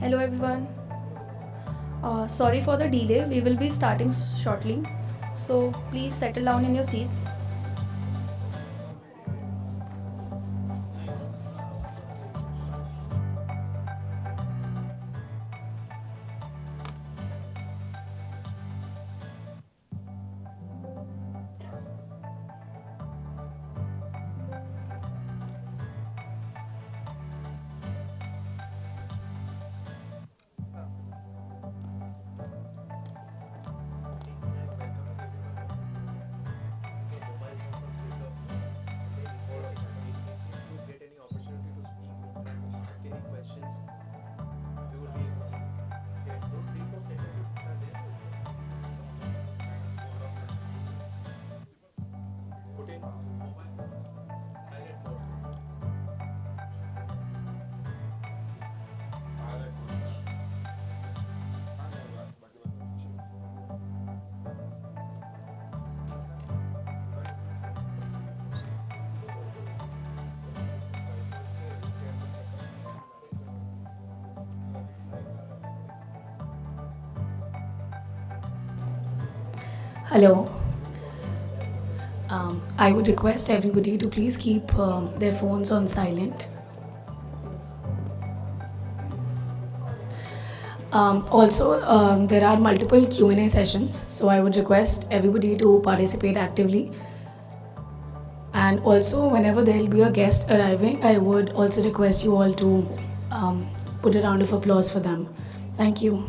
Hello everyone. Sorry for the delay. We will be starting shortly. So please settle down in your seats. Hello. I would request everybody to please keep their phones on silent. Also, there are multiple Q&A sessions, so I would request everybody to participate actively. And also, whenever there will be a guest arriving, I would also request you all to put a round of applause for them. Thank you.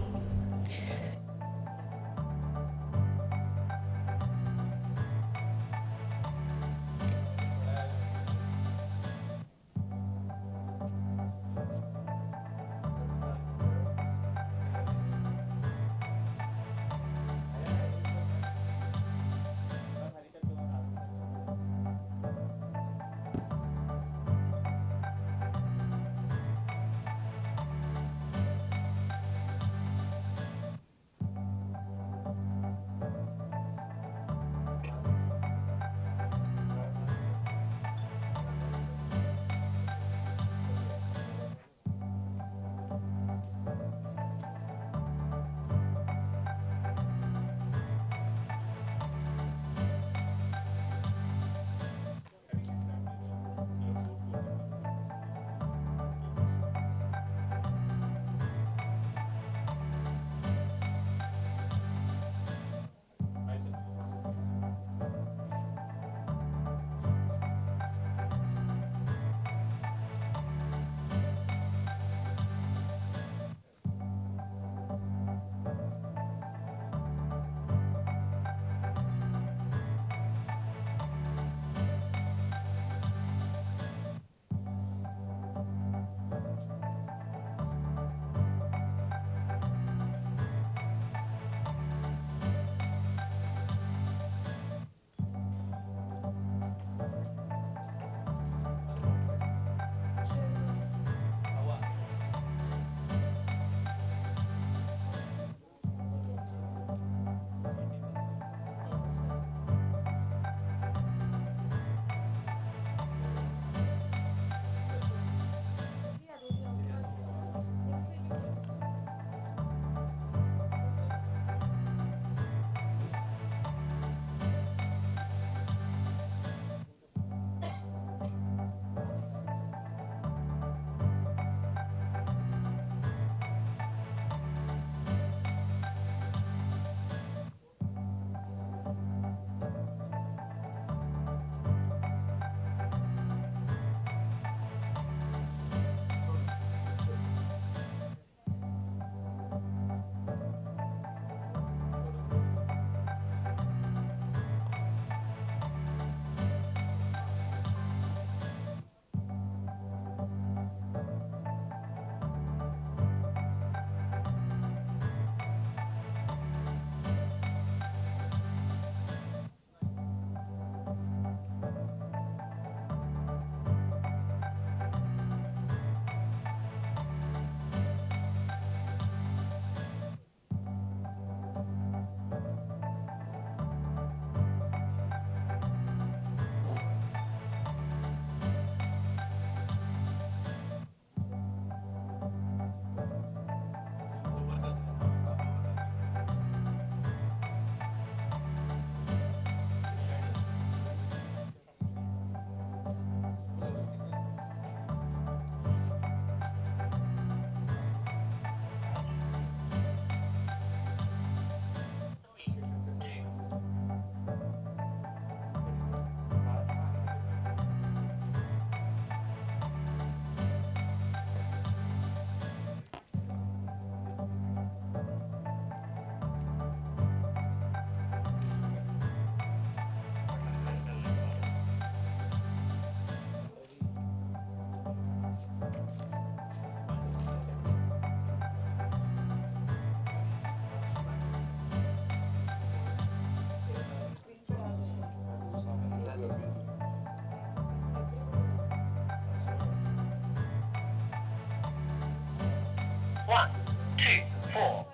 2, 4,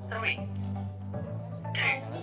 3, 2.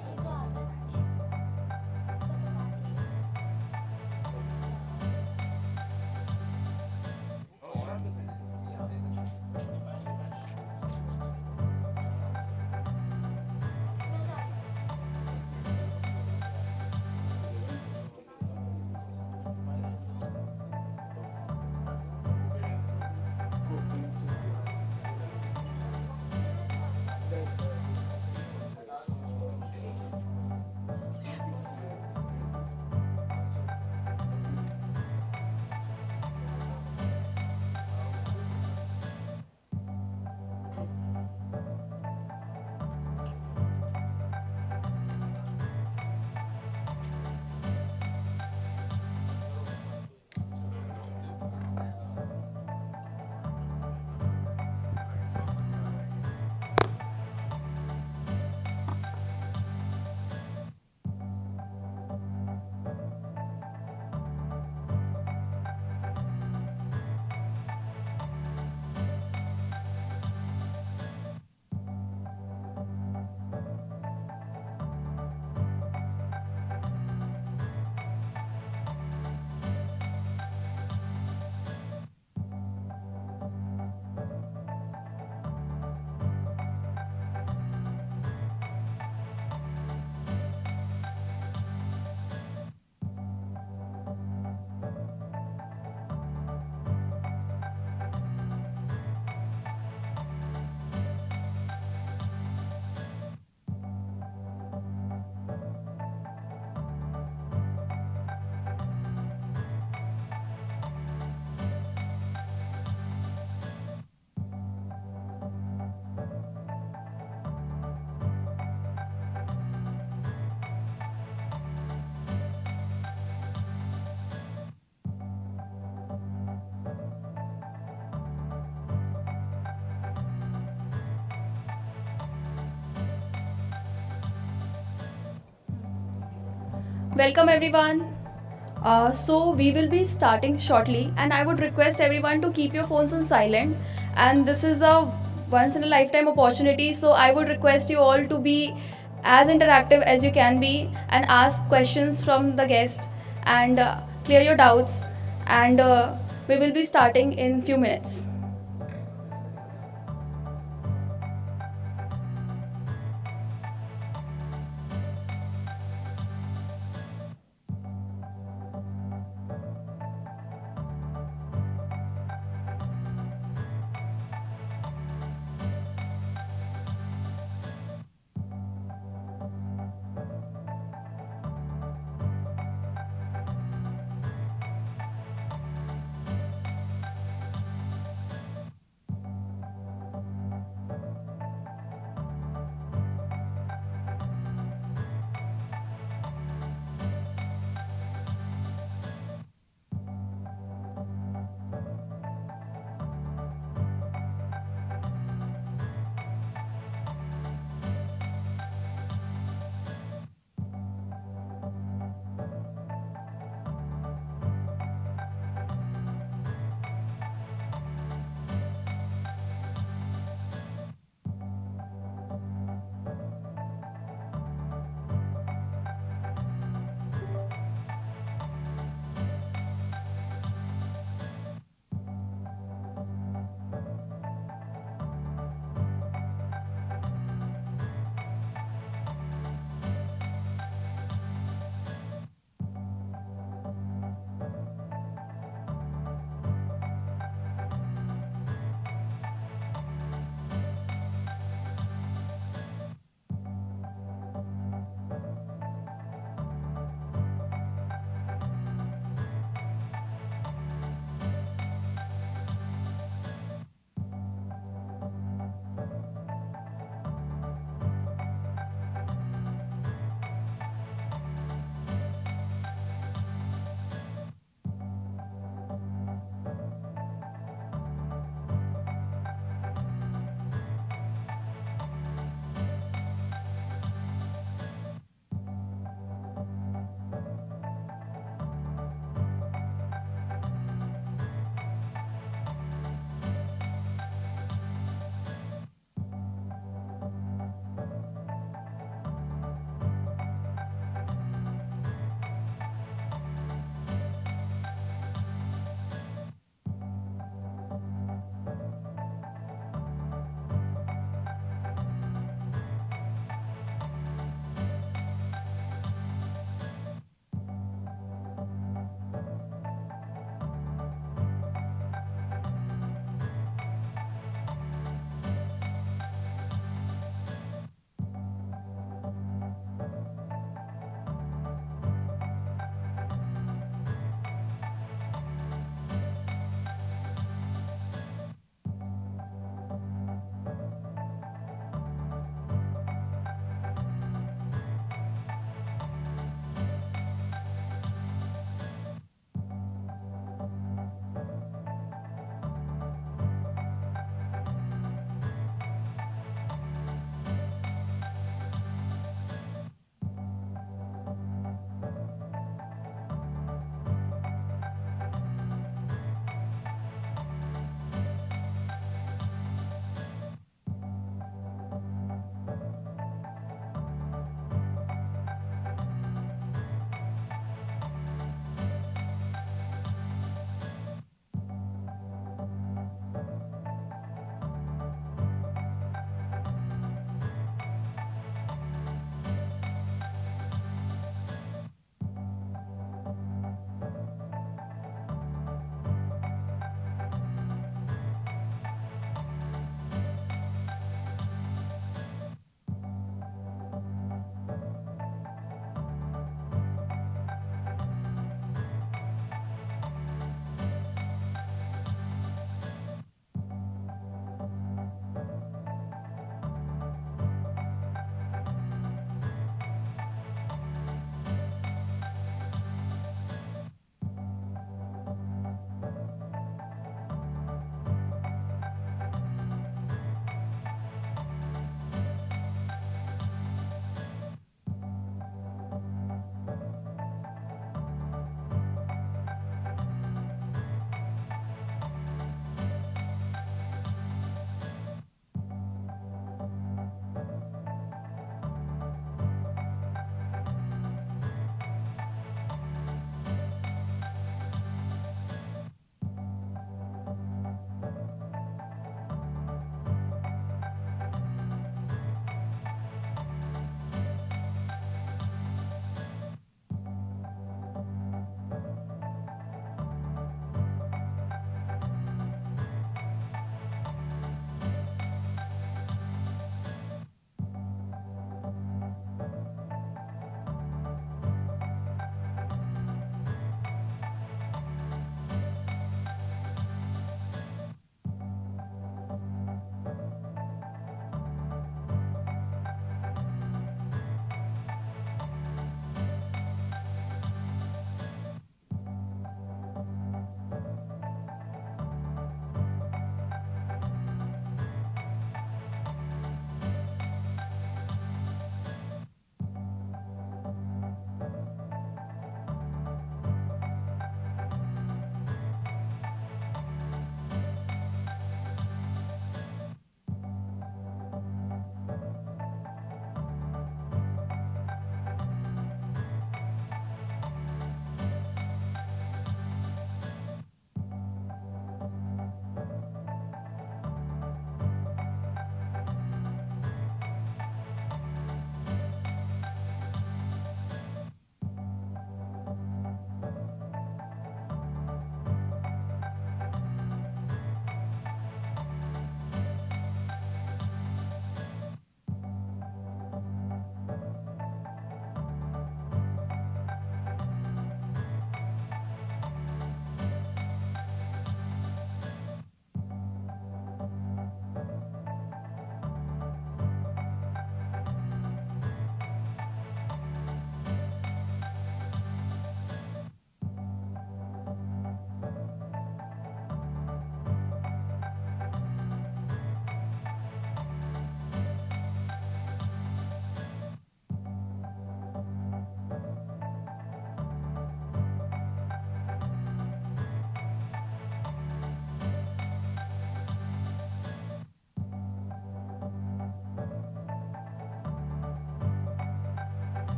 Welcome everyone. So we will be starting shortly, and I would request everyone to keep your phones on silent. And this is a once in a lifetime opportunity, so I would request you all to be as interactive as you can be and ask questions from the guest and clear your doubts. And we will be starting in few minutes.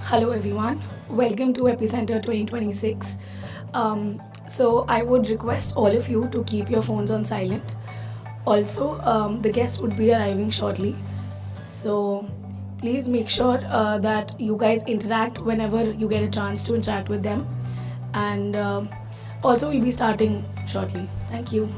Hello, everyone. Welcome to Epicenter 2026. So, I would request all of you to keep your phones on silent. Also, the guests would be arriving shortly. So, please make sure that you guys interact whenever you get a chance to interact with them. And also, we'll be starting shortly. Thank you.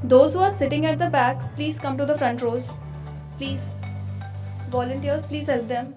Those who are sitting at the back, please come to the front rows. Please. Volunteers, please help them.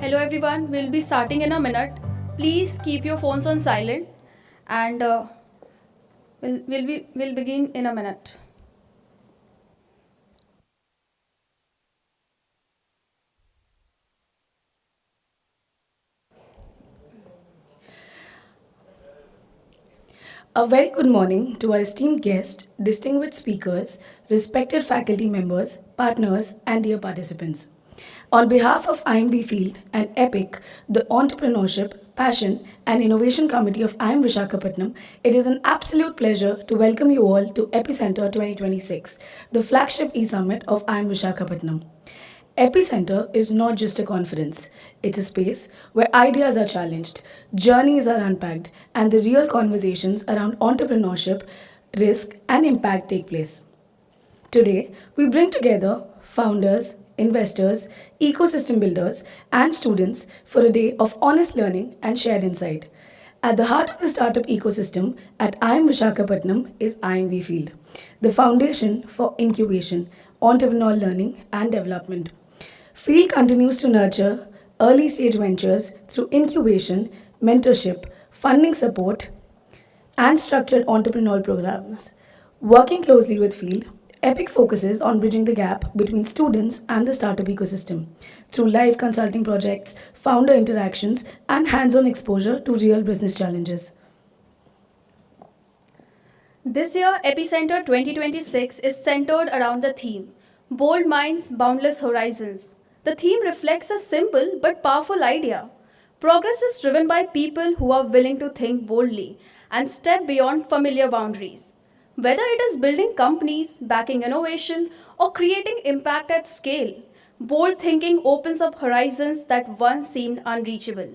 Hello everyone, we'll be starting in a minute. Please keep your phones on silent and we'll begin in a minute. A very good morning to our esteemed guests, distinguished speakers, respected faculty members, partners, and dear participants. On behalf of IIMV Field and EPIC, the Entrepreneurship, Passion, and Innovation Committee of IIM Visakhapatnam, it is an absolute pleasure to welcome you all to Epicenter 2026, the flagship e-summit of IIM Visakhapatnam. Epicenter is not just a conference, it's a space where ideas are challenged, journeys are unpacked, and the real conversations around entrepreneurship, risk, and impact take place. Today, we bring together founders, investors, ecosystem builders, and students for a day of honest learning and shared insight. At the heart of the startup ecosystem at IIM Visakhapatnam is IIMV Field, the foundation for incubation, entrepreneurial learning, and development. Field continues to nurture early stage ventures through incubation, mentorship, funding support, and structured entrepreneurial programs. Working closely with Field, EPIC focuses on bridging the gap between students and the startup ecosystem through live consulting projects, founder interactions, and hands on exposure to real business challenges. This year, Epicenter 2026 is centered around the theme Bold Minds, Boundless Horizons. The theme reflects a simple but powerful idea. Progress is driven by people who are willing to think boldly and step beyond familiar boundaries. Whether it is building companies, backing innovation, or creating impact at scale, bold thinking opens up horizons that once seemed unreachable.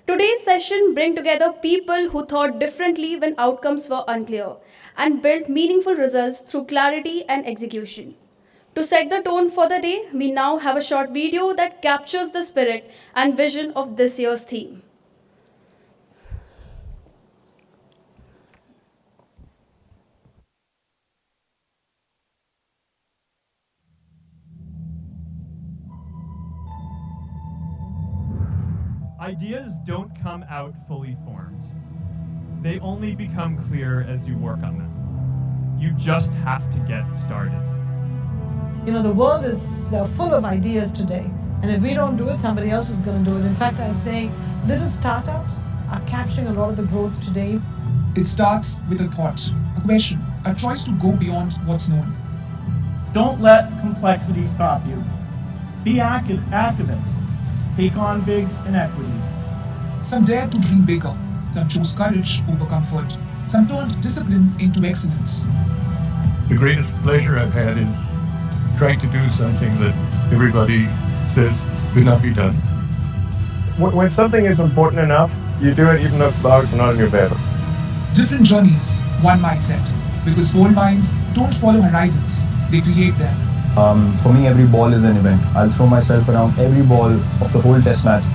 Today's session brings together people who thought differently when outcomes were unclear and built meaningful results through clarity and execution. To set the tone for the day, we now have a short video that captures the spirit and vision of this year's theme. Ideas don't come out fully formed. They only become clear as you work on them. You just have to get started. You know, the world is full of ideas today. And if we don't do it, somebody else is going to do it. In fact, I'd say little startups are capturing a lot of the growth today. It starts with a thought, a question, a choice to go beyond what's known. Don't let complexity stop you. Be activists. Take on big inequities. Some dared to dream bigger, some chose courage over comfort, some turned discipline into excellence. The greatest pleasure I've had is trying to do something that everybody says could not be done. When something is important enough, you do it even if the odds are not in your favor. Different journeys, one mindset. Because bold minds don't follow horizons, they create them. For me, every ball is an event. I'll throw myself around every ball of the whole test match.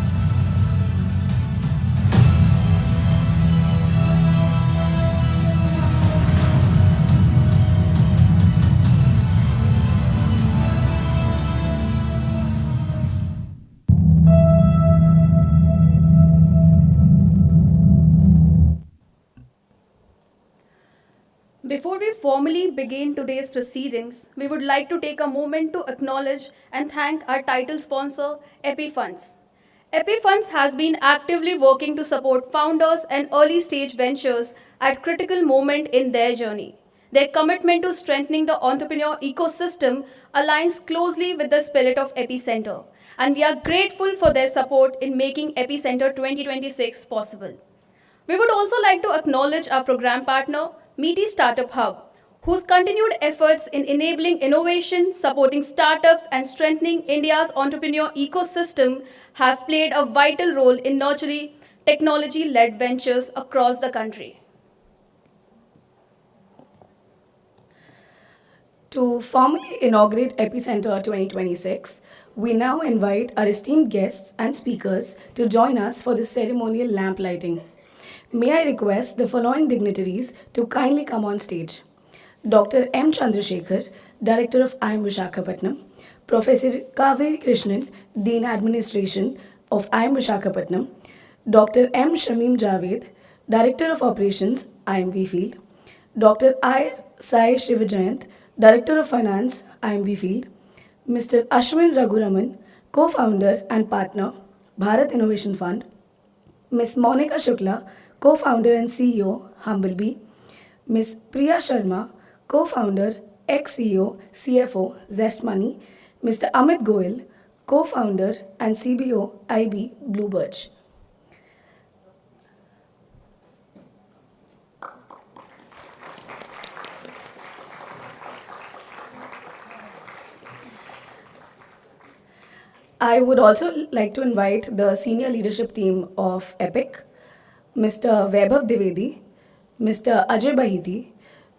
Before we formally begin today's proceedings, we would like to take a moment to acknowledge and thank our title sponsor, EpiFunds. EpiFunds has been actively working to support founders and early stage ventures at critical moment in their journey. Their commitment to strengthening the entrepreneur ecosystem aligns closely with the spirit of Epicenter, and we are grateful for their support in making Epicenter 2026 possible. We would also like to acknowledge our program partner, Meaty Startup Hub, whose continued efforts in enabling innovation, supporting startups, and strengthening India's entrepreneur ecosystem have played a vital role in nurturing technology led ventures across the country. To formally inaugurate Epicenter 2026, we now invite our esteemed guests and speakers to join us for the ceremonial lamp lighting. May I request the following dignitaries to kindly come on stage. Dr. M. Chandrasekhar, Director of IIM Visakhapatnam, Professor Kaveri Krishnan, Dean Administration, of IIM Visakhapatnam, Dr. M. Shamim Javed, Director of Operations, IIMV Field, Dr. I. Sai Shivajayant, Director of Finance, IIMV Field, Mr. Ashwin Raghuraman, Co-founder and Partner, Bharat Innovation Fund, Ms. Monica Shukla, co-founder and CEO, Humblebee, Ms. Priya Sharma, co-founder, ex-CEO, CFO, Zest Money, Mr. Amit Goel, co-founder and CBO, IB, Blue Birch. I would also like to invite the senior leadership team of EPIC, Mr. Vaibhav Divedi, Mr. Ajay Bahiti,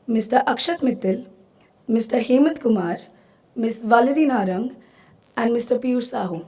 Mr. Akshat Mittal, Mr. Hemant Kumar, Ms. Valerie Narang, and Mr. Piyush Sahu.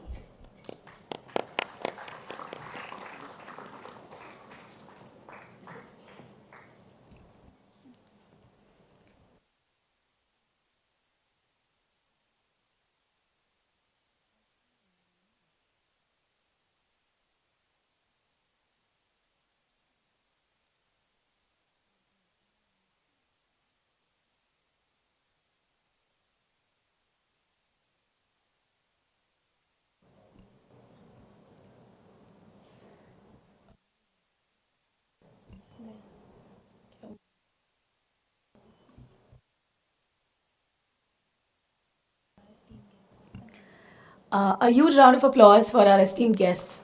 A huge round of applause for our esteemed guests.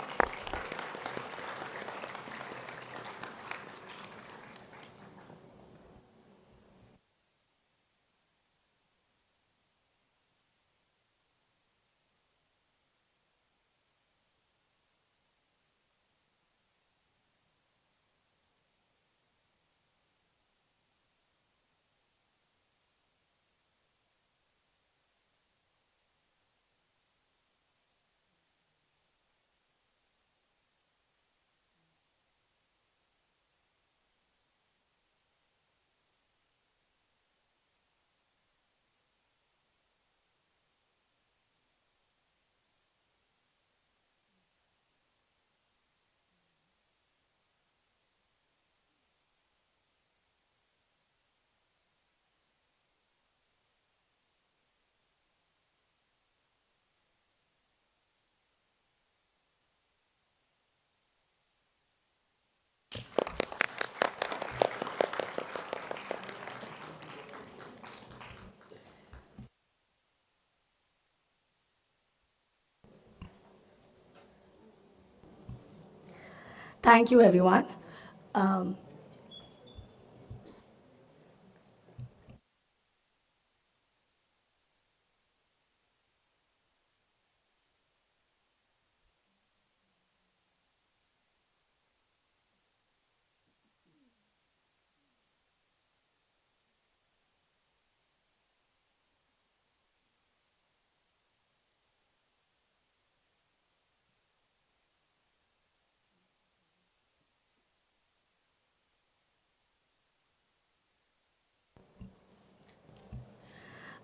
Thank you, everyone.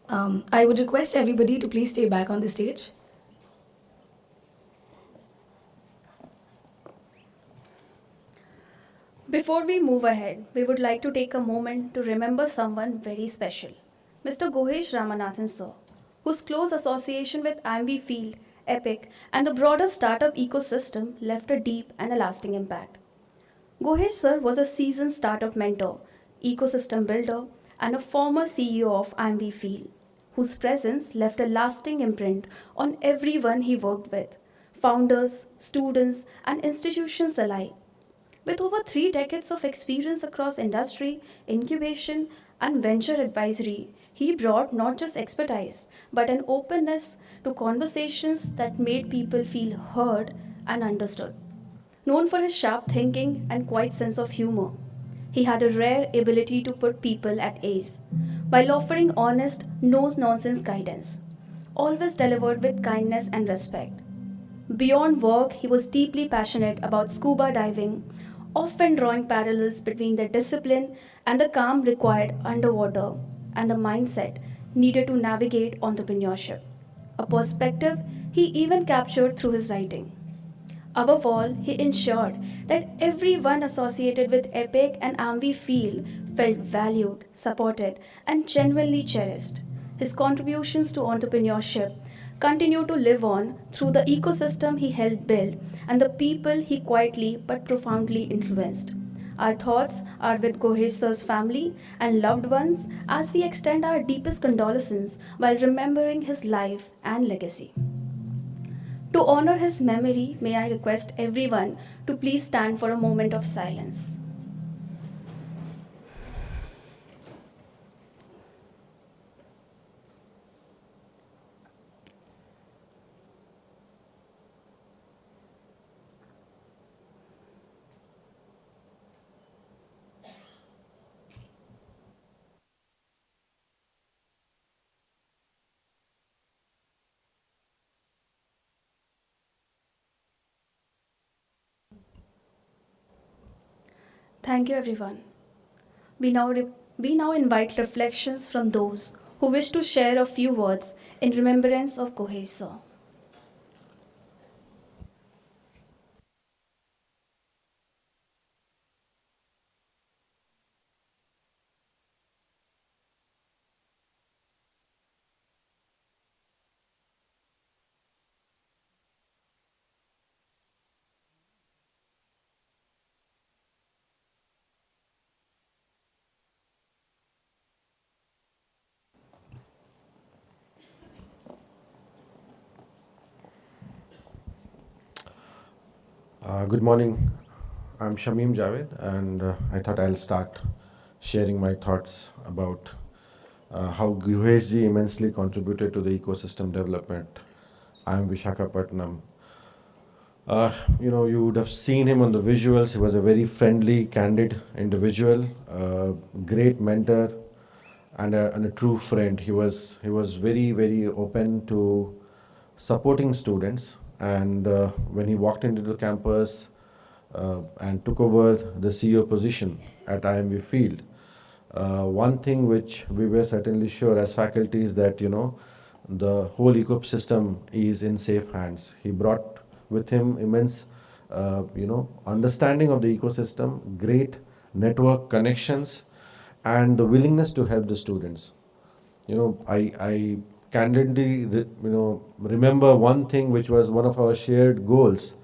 Um, I would request everybody to please stay back on the stage. Before we move ahead, we would like to take a moment to remember someone very special, Mr. Gohesh Ramanathan sir, whose close association with IIMV Field, EPIC, and the broader startup ecosystem left a deep and a lasting impact. Gohesh sir was a seasoned startup mentor, ecosystem builder, and a former CEO of IIMV Field, whose presence left a lasting imprint on everyone he worked with, founders, students, and institutions alike. With over 3 decades of experience across industry, incubation, and venture advisory, he brought not just expertise, but an openness to conversations that made people feel heard and understood. Known for his sharp thinking and quiet sense of humor, he had a rare ability to put people at ease while offering honest, no nonsense guidance, always delivered with kindness and respect. Beyond work, he was deeply passionate about scuba diving, often drawing parallels between the discipline and the calm required underwater and the mindset needed to navigate entrepreneurship, a perspective he even captured through his writing. Above all, he ensured that everyone associated with EPIC and IIMV Field felt valued, supported, and genuinely cherished. His contributions to entrepreneurship continue to live on through the ecosystem he helped build and the people he quietly but profoundly influenced. Our thoughts are with Gohesh sir's family and loved ones as we extend our deepest condolences while remembering his life and legacy. To honor his memory, may I request everyone to please stand for a moment of silence. Thank you, everyone. We now, we now invite reflections from those who wish to share a few words in remembrance of Gohesh sir. Good morning. I'm Shamim Javed, and I thought I'll start sharing my thoughts about how Guhesh ji immensely contributed to the ecosystem development. IIM Visakhapatnam. You would have seen him on the visuals. He was a very friendly, candid individual, great mentor, and a true friend. He was very, very open to supporting students. And when he walked into the campus and took over the CEO position at IIMV Field, one thing which we were certainly sure as faculty is that the whole ecosystem is in safe hands. He brought with him immense understanding of the ecosystem, great network connections, and the willingness to help the students. I candidly remember one thing which was one of our shared goals,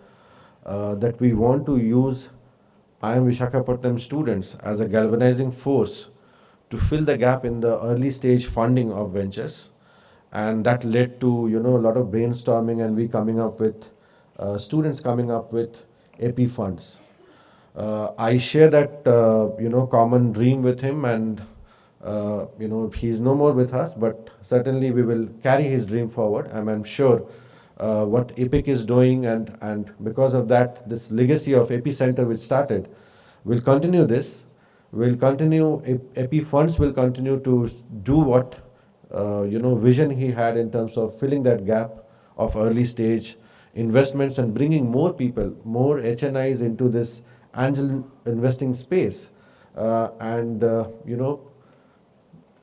that we want to use IIM Visakhapatnam students as a galvanizing force to fill the gap in the early stage funding of ventures. And that led to a lot of brainstorming, and we coming up with students coming up with AP funds. I share that common dream with him, and he's no more with us, but certainly we will carry his dream forward. I'm sure what EPIC is doing, and because of that, this legacy of Epicenter which started will continue. This will continue. EP funds will continue to do what vision he had in terms of filling that gap of early stage investments and bringing more people, more HNIs into this angel investing space, and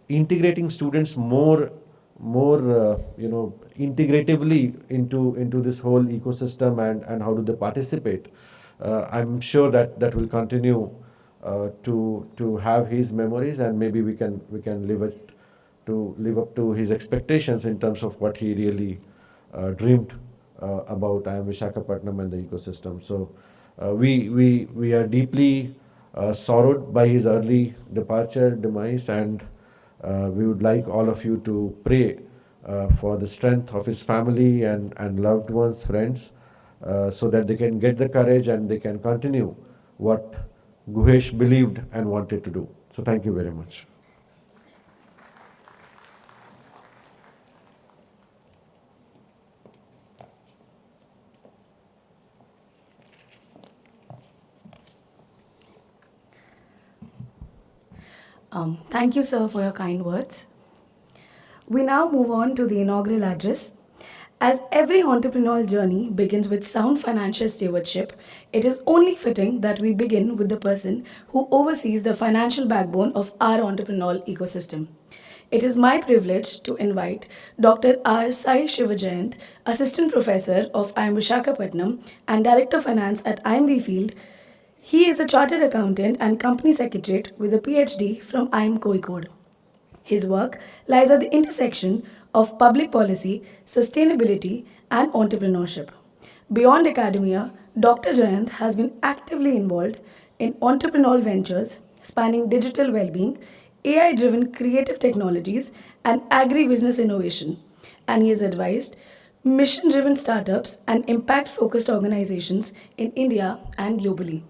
integrating students more integratively into this whole ecosystem, and how do they participate. I'm sure that will continue to have his memories, and maybe we can live up to his expectations in terms of what he really dreamed about IIM Visakhapatnam and the ecosystem. So we are deeply sorrowed by his early demise, and we would like all of you to pray for the strength of his family and loved ones, friends, so that they can get the courage and they can continue what Guhesh believed and wanted to do. So thank you very much. Thank you, sir, for your kind words. We now move on to the inaugural address. As every entrepreneurial journey begins with sound financial stewardship, it is only fitting that we begin with the person who oversees the financial backbone of our entrepreneurial ecosystem. it is my privilege to invite Dr. R. Sai Shivajayant, Assistant Professor of IIM Visakhapatnam and Director of Finance at IIMV Field. He is a Chartered Accountant and Company Secretary with a PhD from IIM Kozhikode. His work lies at the intersection of public policy, sustainability, and entrepreneurship. Beyond academia, Dr. Jayant has been actively involved in entrepreneurial ventures spanning digital well-being, AI-driven creative technologies, and agribusiness innovation. And he has advised mission-driven startups and impact-focused organizations in India and globally.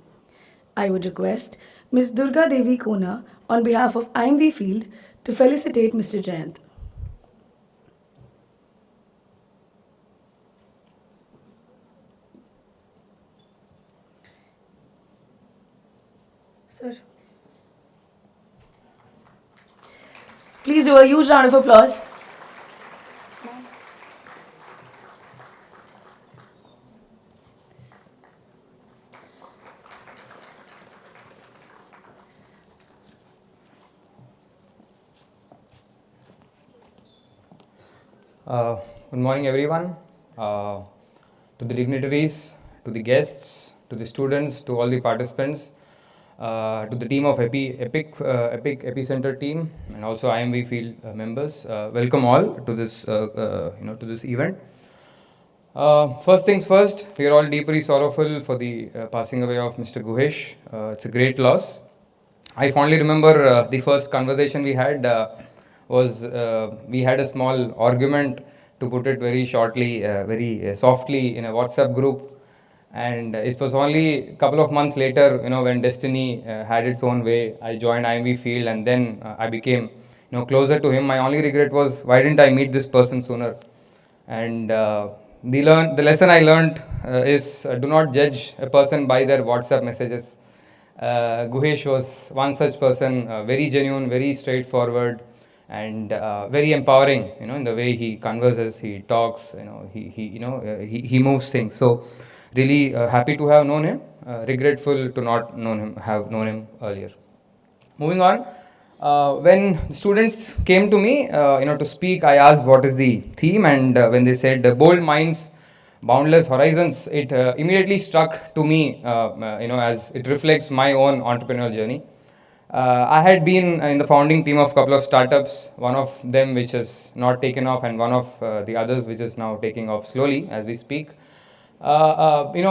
I would request Ms. Durga Devi Kona on behalf of IIMV Field to felicitate Mr. Jayant. Sir. Please do a huge round of applause. Good morning, everyone. To the dignitaries, to the guests, to the students, to all the participants, to the team of EPIC Epicenter team, and also IIMV Field members. Welcome all to this, to this event. First things first, we are all deeply sorrowful for the passing away of Mr. Guhesh. It's a great loss. I fondly remember the first conversation we had was we had a small argument, to put it very shortly, very softly, in a WhatsApp group. And it was only a couple of months later, when destiny had its own way, I joined IIMV Field, and then I became, closer to him. My only regret was, why didn't I meet this person sooner? And the lesson I learned is do not judge a person by their WhatsApp messages. Guhesh was one such person, very genuine, very straightforward, and very empowering. In the way he converses, he talks. He moves things. So really happy to have known him. Regretful to not have known him earlier. Moving on. When students came to me, to speak, I asked what is the theme, and when they said bold minds, boundless horizons, it immediately struck to me, as it reflects my own entrepreneurial journey. I had been in the founding team of a couple of startups, one of them which has not taken off, and one of the others which is now taking off slowly as we speak. It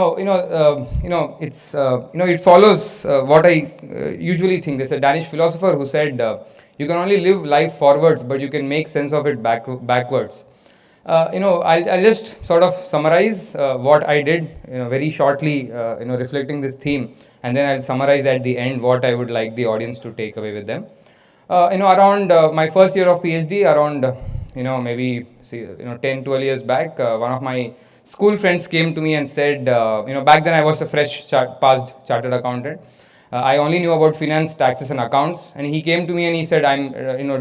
follows what I usually think. There's a Danish philosopher who said, you can only live life forwards, but you can make sense of it backwards. I'll just sort of summarize what I did, very shortly, reflecting this theme, and then I'll summarize at the end what I would like the audience to take away with them. Around my first year of PhD, around, maybe 10, 12 years back, one of my school friends came to me and said, back then I was a fresh passed chartered accountant. I only knew about finance, taxes, and accounts. And he came to me and he said, I'm,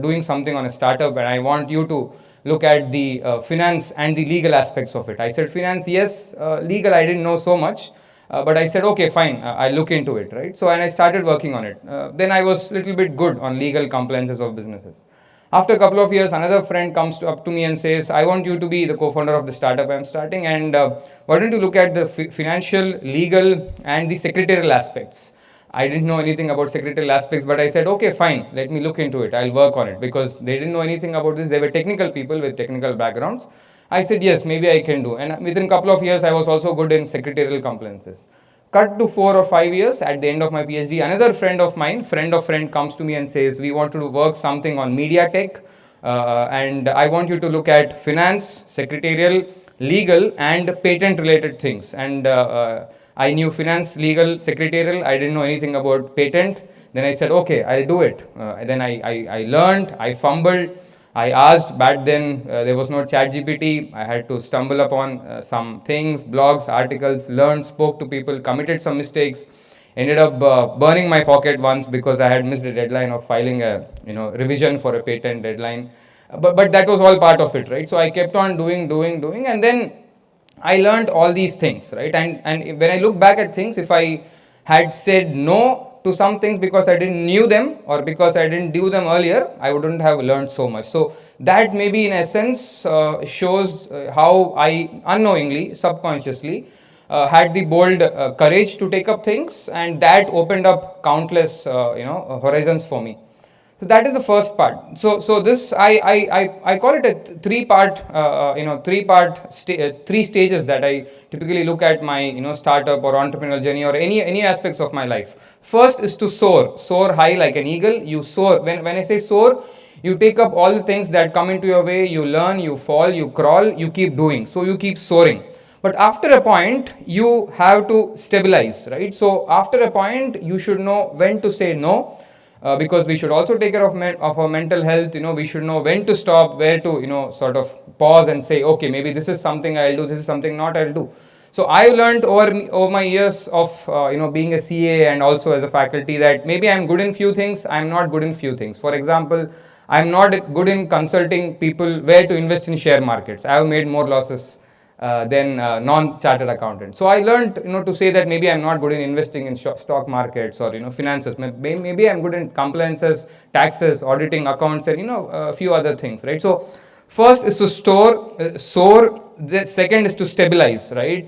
doing something on a startup, and I want you to look at the finance and the legal aspects of it. I said, finance, yes. Legal, I didn't know so much. But I said, okay, fine, I'll look into it, right? So, and I started working on it. Then I was a little bit good on legal compliances of businesses. After a couple of years, another friend comes up to me and says, I want you to be the co-founder of the startup I'm starting, and why don't you look at the financial, legal, and the secretarial aspects. I didn't know anything about secretarial aspects, but I said, okay, fine, let me look into it. I'll work on it, because they didn't know anything about this. They were technical people with technical backgrounds. I said, yes, maybe I can do. And within a couple of years, I was also good in secretarial compliances. Cut to 4 or 5 years, at the end of my PhD, another friend of mine, friend of friend, comes to me and says, we want to work something on media tech, and I want you to look at finance, secretarial, legal, and patent related things. And I knew finance, legal, secretarial. I didn't know anything about patent. Then I said, okay, I'll do it. Then I learned, I fumbled. I asked. Back then, there was no ChatGPT. I had to stumble upon some things, blogs, articles, learned, spoke to people, committed some mistakes, ended up burning my pocket once because I had missed a deadline of filing a revision for a patent deadline. But that was all part of it, right? So I kept on doing, and then I learned all these things, right? And when I look back at things, if I had said no to some things because I didn't knew them or because I didn't do them earlier, I wouldn't have learned so much. So that maybe in essence shows how I unknowingly, subconsciously, had the bold courage to take up things, and that opened up countless horizons for me. So that is the first part. So this I call it a three stages that I typically look at my startup or entrepreneurial journey or any aspects of my life. First is to soar high like an eagle. You soar. When I say soar, you take up all the things that come into your way. You learn, you fall, you crawl, you keep doing. So you keep soaring. But after a point, you have to stabilize, right? So after a point, you should know when to say no, because we should also take care of our mental health. We should know when to stop, where to sort of pause and say, okay, maybe this is something I'll do, this is something not I'll do. So I learned over my years of being a CA and also as a faculty that maybe I'm good in few things, I'm not good in few things. For example, I'm not good in consulting people where to invest in share markets. I have made more losses than non-chartered accountant. So I learned, to say that maybe I'm not good in investing in stock markets or finances. Maybe I'm good in compliances, taxes, auditing, accounts, and a few other things, right? So first is to soar. The second is to stabilize, right?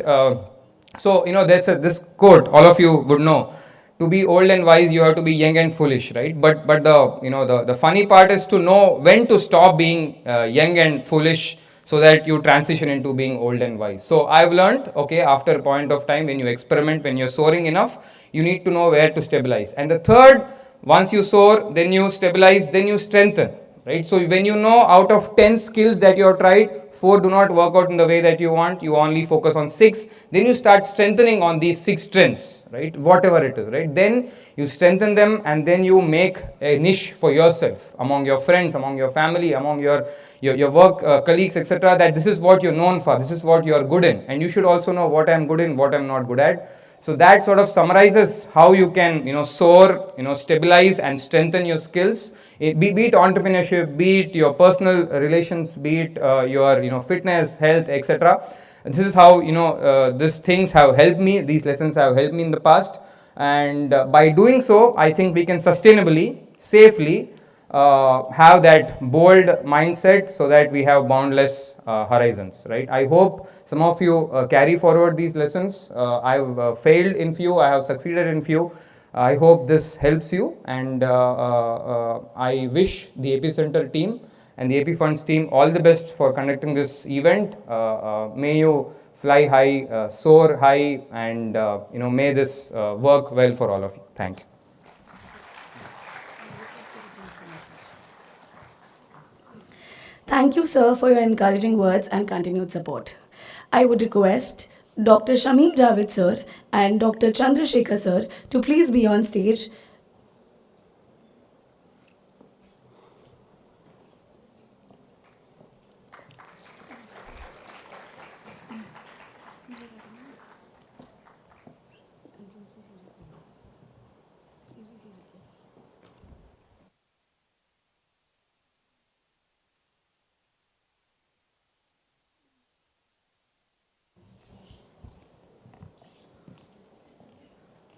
So there's this quote all of you would know. To be old and wise, you have to be young and foolish, right? But the funny part is to know when to stop being young and foolish, so that you transition into being old and wise. So I've learned, okay, after a point of time, when you experiment, when you're soaring enough, you need to know where to stabilize. And the third, once you soar, then you stabilize, then you strengthen, right? So when you know out of 10 skills that you have tried, 4 do not work out in the way that you want, you only focus on 6, then you start strengthening on these 6 strengths, right? Whatever it is, right? Then you strengthen them, and then you make a niche for yourself among your friends, among your family, among your work colleagues, etc., that this is what you're known for, this is what you're good in, and you should also know what I'm good in, what I'm not good at. So that sort of summarizes how you can soar, stabilize and strengthen your skills, be it entrepreneurship, be it your personal relations, be it your fitness, health, etc. This is how these things have helped me, these lessons have helped me in the past, and by doing so, I think we can sustainably, safely have that bold mindset, so that we have boundless horizons, right? I hope some of you carry forward these lessons. I've failed in few, I have succeeded in few. I hope this helps you, and I wish the Epicenter team and the AP Funds team all the best for conducting this event. May you fly high, soar high, and may this work well for all of you. Thank you. Thank you, sir, for your encouraging words and continued support. I would request Dr. Shamim Javed, sir, and Dr. Chandrasekhar, sir, to please be on stage.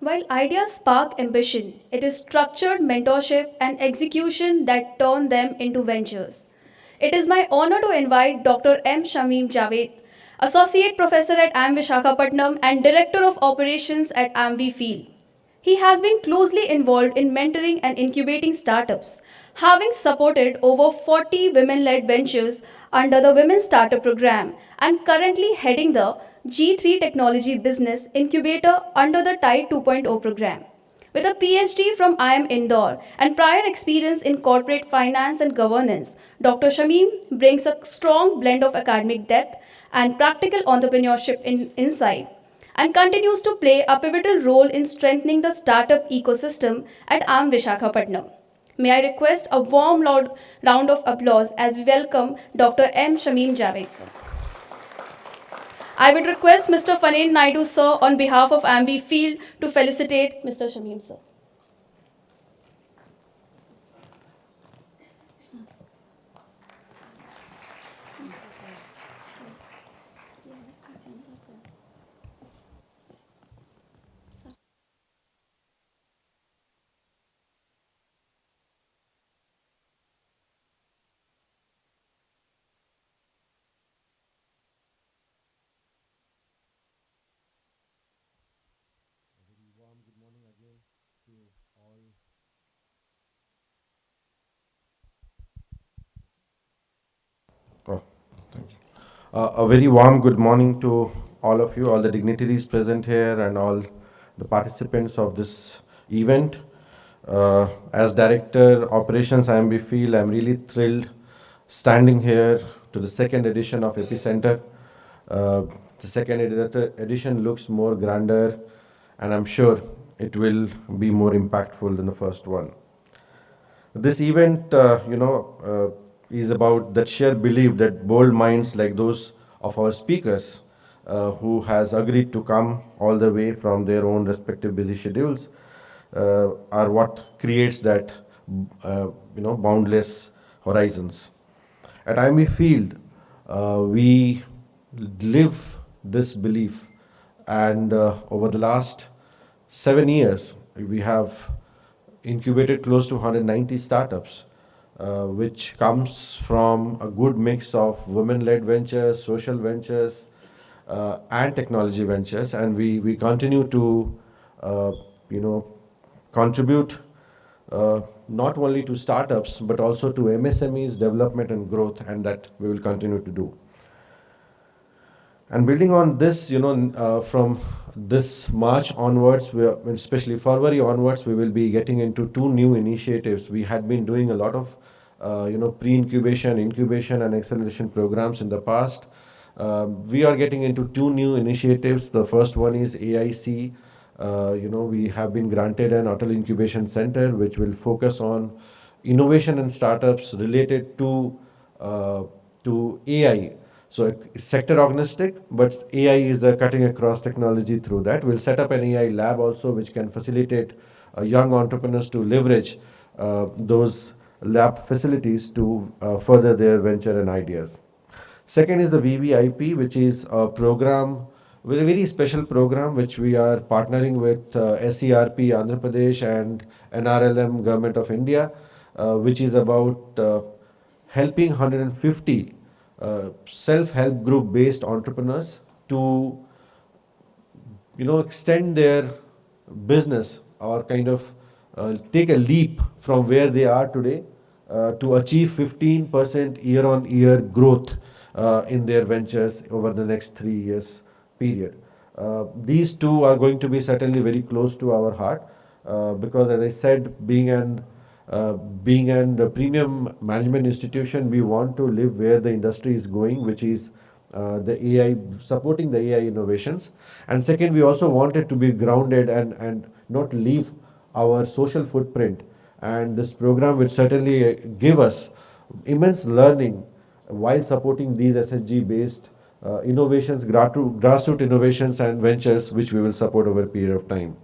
While ideas spark ambition, it is structured mentorship and execution that turn them into ventures. It is my honor to invite Dr. M. Shamim Javed, Associate Professor at IIM Visakhapatnam and Director of Operations at IIMV FIELD. He has been closely involved in mentoring and incubating startups, having supported over 40 women led ventures under the Women Startup Program and currently heading the G3 Technology Business Incubator under the Tide 2.0 program. With a PhD from IIM Indore and prior experience in corporate finance and governance, Dr. Shamim brings a strong blend of academic depth and practical entrepreneurship insight and continues to play a pivotal role in strengthening the startup ecosystem at IIM Visakhapatnam. May I request a warm round of applause as we welcome Dr. M. Shamim Javed, sir. I would request Mr. Fanen Naidu, sir, on behalf of IIMV Field to felicitate Mr. Shamim, sir. A very warm good morning to all of you, all the dignitaries present here, and all the participants of this event. As Director Operations IIMV Field, I'm really thrilled standing here to the second edition of Epicenter. The second edition looks more grander, and I'm sure it will be more impactful than the first one. This event, is about that shared belief that bold minds like those of our speakers, who has agreed to come all the way from their own respective busy schedules, are what creates that, boundless horizons. At IIMV Field, we live this belief, and over the last 7 years, we have incubated close to 190 startups, which comes from a good mix of women-led ventures, social ventures, and technology ventures, and we continue to, contribute not only to startups but also to MSMEs development and growth, and that we will continue to do. And building on this, from this March onwards, especially February onwards, we will be getting into 2 new initiatives. We had been doing a lot of, pre-incubation, incubation, and acceleration programs in the past. We are getting into 2 new initiatives. The first one is AIC. We have been granted an Atal Incubation Center, which will focus on innovation and startups related to AI. So it's sector agnostic, but AI is the cutting across technology through that. We'll set up an AI lab also, which can facilitate young entrepreneurs to leverage those lab facilities to further their venture and ideas. Second is the VVIP, which is a program, a very special program, which we are partnering with SERP Andhra Pradesh and NRLM Government of India, which is about helping 150 self-help group based entrepreneurs to extend their business, or kind of take a leap from where they are today, to achieve 15% year-on-year growth in their ventures over the next 3 years period. These two are going to be certainly very close to our heart, because, as I said, being a premium management institution, we want to live where the industry is going, which is the AI, supporting the AI innovations. And second, we also want it to be grounded and not leave our social footprint. And this program will certainly give us immense learning while supporting these SSG based innovations, grassroots innovations and ventures, which we will support over a period of time.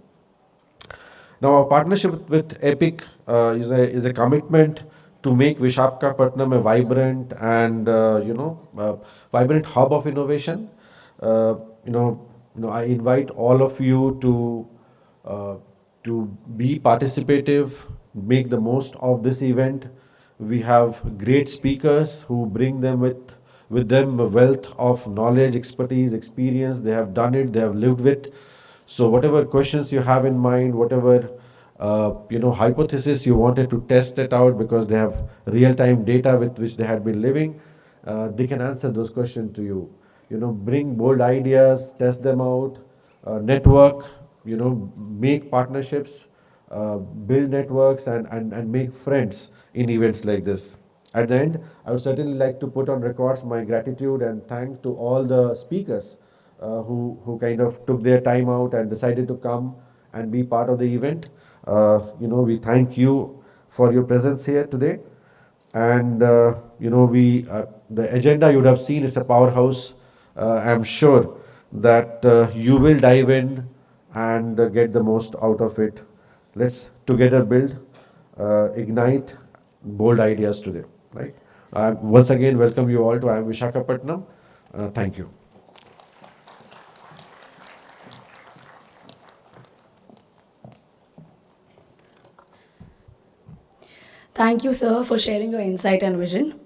Now, our partnership with EPIC is a commitment to make Visakhapatnam a vibrant and vibrant hub of innovation. I invite all of you to be participative, make the most of this event. We have great speakers who bring them with them a wealth of knowledge, expertise, experience. They have done it, they have lived with. So whatever questions you have in mind, whatever hypothesis you wanted to test it out, because they have real-time data with which they had been living, they can answer those questions to you. Bring bold ideas, test them out, network, make partnerships, build networks, and make friends in events like this. At the end, I would certainly like to put on records my gratitude and thank to all the speakers who kind of took their time out and decided to come and be part of the event. We thank you for your presence here today. And, the agenda you would have seen is a powerhouse. I'm sure that you will dive in and get the most out of it. Let's together build, ignite bold ideas today. Right? Once again, welcome you all to IIM Visakhapatnam. Thank you. Thank you, sir, for sharing your insight and vision.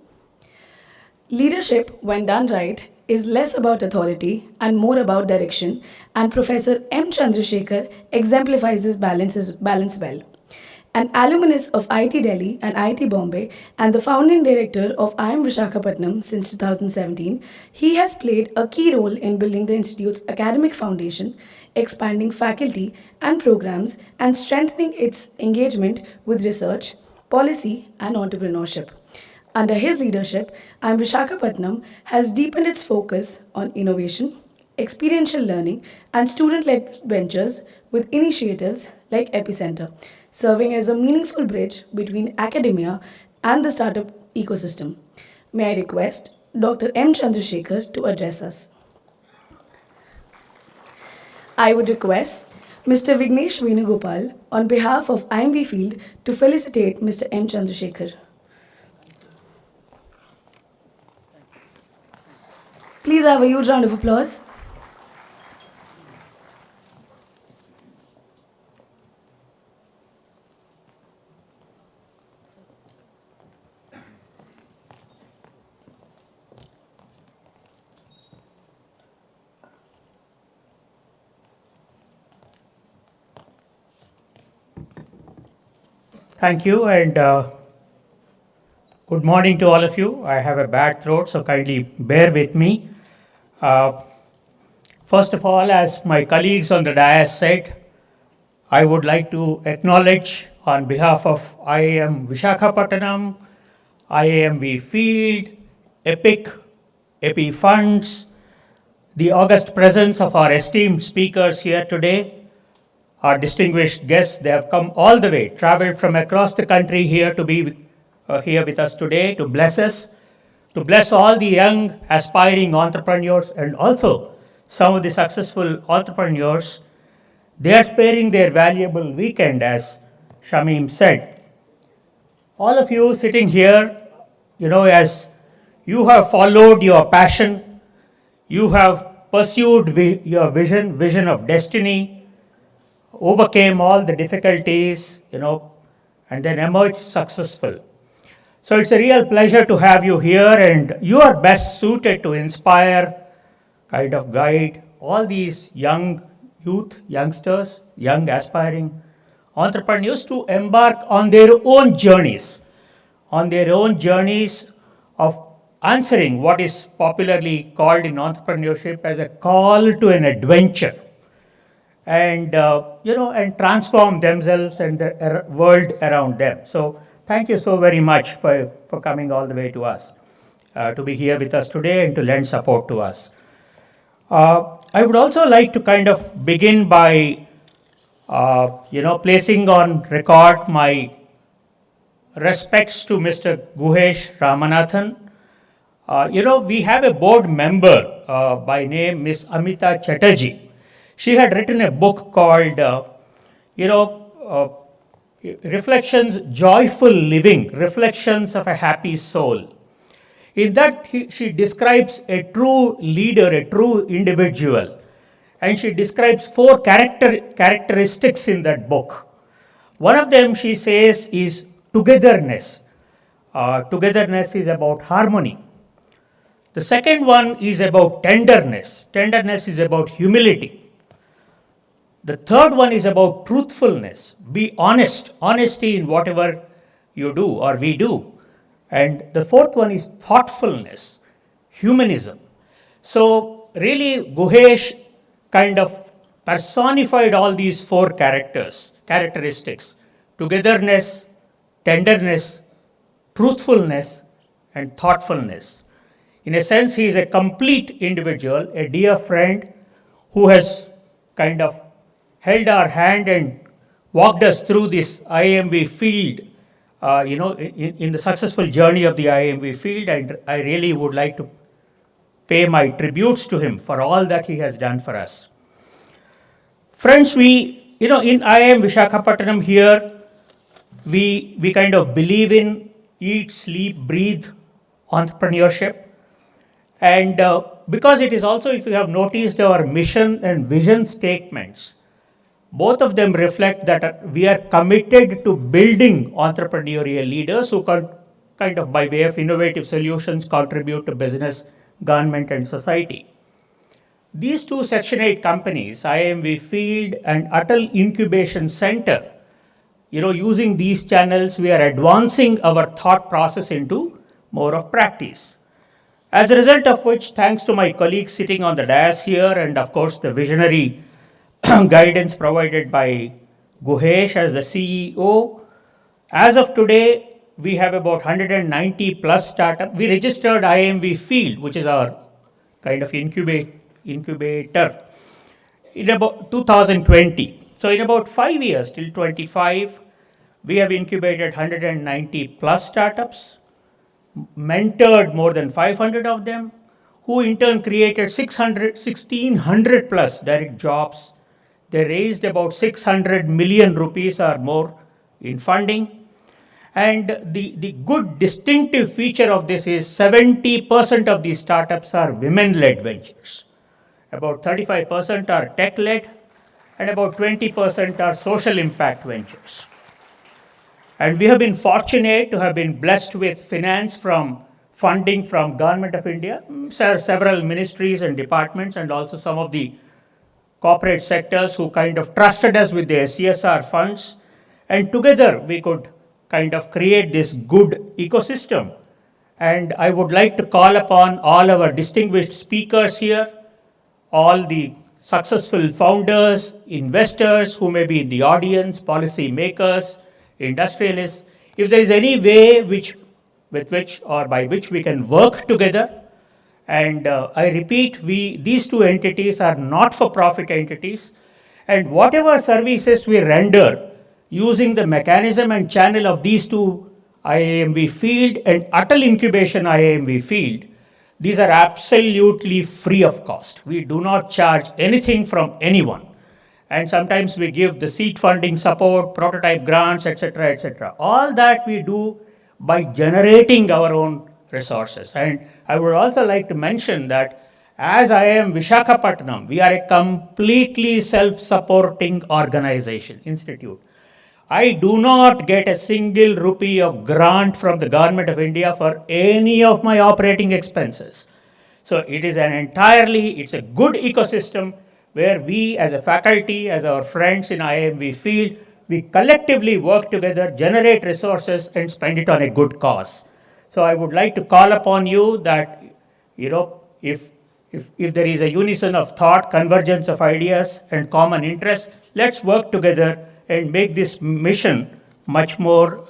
Leadership, when done right, is less about authority and more about direction, and Professor M. Chandrasekhar exemplifies this balance well. An alumnus of IIT Delhi and IIT Bombay and the founding director of IIM Visakhapatnam since 2017, he has played a key role in building the institute's academic foundation, expanding faculty and programs, and strengthening its engagement with research, policy, and entrepreneurship. Under his leadership, IIM Visakhapatnam has deepened its focus on innovation, experiential learning, and student-led ventures with initiatives like Epicenter, serving as a meaningful bridge between academia and the startup ecosystem. May I request Dr. M. Chandrasekhar to address us. I would request Mr. Vignesh Venugopal on behalf of IIMV Field to felicitate Mr. M. Chandrasekhar. Please have a huge round of applause. Thank you and good morning to all of you. I have a bad throat, so kindly bear with me. First of all, as my colleagues on the dais said, I would like to acknowledge on behalf of IIM Visakhapatnam, IIMV Field, EPIC, EPI Funds, the august presence of our esteemed speakers here today, our distinguished guests. They have come all the way, traveled from across the country here to be here with us today to bless us, to bless all the young aspiring entrepreneurs and also some of the successful entrepreneurs. They are sparing their valuable weekend, as Shamim said. All of you sitting here, as you have followed your passion, you have pursued your vision of destiny, overcame all the difficulties, and then emerged successful. So it's a real pleasure to have you here, and you are best suited to inspire, kind of guide all these youngsters, young aspiring entrepreneurs to embark on their own journeys of answering what is popularly called in entrepreneurship as a call to an adventure. And and transform themselves and the world around them. So thank you so very much for coming all the way to us, to be here with us today and to lend support to us. I would also like to kind of begin by, placing on record my respects to Mr. Guhesh Ramanathan. We have a board member by name Miss Amita Chatterjee. She had written a book called, Reflections, Joyful Living, Reflections of a Happy Soul. In that, she describes a true leader, a true individual. And she describes 4 characteristics in that book. One of them, she says, is togetherness. Togetherness is about harmony. The second one is about tenderness. Tenderness is about humility. The third one is about truthfulness. Be honest. Honesty in whatever you do or we do. And the fourth one is thoughtfulness, humanism. So really Guhesh kind of personified all these 4 characteristics. Togetherness, tenderness, truthfulness, and thoughtfulness. In a sense, he is a complete individual, a dear friend who has kind of held our hand and walked us through this IIMV field, in the successful journey of the IIMV field, and I really would like to pay my tributes to him for all that he has done for us. Friends, we, in IIM Visakhapatnam here, we kind of believe in eat, sleep, breathe entrepreneurship. And because it is also, if you have noticed, our mission and vision statements, both of them reflect that we are committed to building entrepreneurial leaders who can kind of by way of innovative solutions contribute to business, government and society. These 2 Section 8 companies, IIMV Field and Atal Incubation Center, using these channels, we are advancing our thought process into more of practice. As a result of which, thanks to my colleagues sitting on the dais here, and of course the visionary guidance provided by Guhesh as the CEO, as of today, we have about 190 plus startups. We registered IIMV Field, which is our kind of incubator, in about 2020. So in about 5 years, till 25, we have incubated 190 plus startups, mentored more than 500 of them, who in turn created 1,600 plus direct jobs. They raised about 600 million rupees or more in funding. And the good distinctive feature of this is 70% of these startups are women-led ventures. About 35% are tech-led, and about 20% are social impact ventures. And we have been fortunate to have been blessed with finance from funding from Government of India, several ministries and departments, and also some of the corporate sectors who kind of trusted us with their CSR funds. And together we could kind of create this good ecosystem. And I would like to call upon all our distinguished speakers here, all the successful founders, investors who may be in the audience, policy makers, industrialists, if there is any way with which or by which we can work together. And I repeat, these two entities are not-for-profit entities, and whatever services we render using the mechanism and channel of these two, IIMV Field and Atal Incubation IIMV Field, these are absolutely free of cost. We do not charge anything from anyone. And sometimes we give the seed funding support, prototype grants, etc., etc. All that we do by generating our own resources. And I would also like to mention that as IIM Visakhapatnam, we are a completely self-supporting organization, institute. I do not get a single rupee of grant from the Government of India for any of my operating expenses. So it is it's a good ecosystem where we as a faculty, as our friends in IIMV Field, we collectively work together, generate resources and spend it on a good cause. So I would like to call upon you that, if there is a unison of thought, convergence of ideas and common interests, let's work together and make this mission much more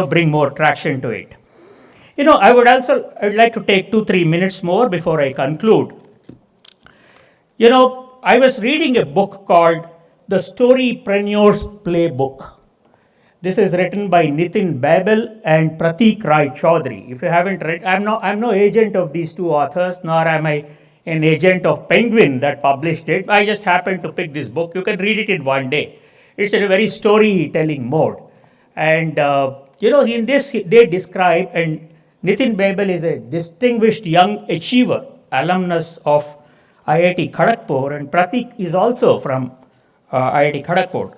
bring more traction to it. I would like to take 2-3 minutes more before I conclude. I was reading a book called The Storypreneur's Playbook. This is written by Nitin Babel and Pratik Rai Chaudhary. If you haven't read, I'm no agent of these two authors, nor am I an agent of Penguin that published it. I just happened to pick this book. You can read it in one day. It's in a very storytelling mode. And, in this, they describe, and Nitin Babel is a distinguished young achiever, alumnus of IIT Kharagpur, and Pratik is also from IIT Kharagpur.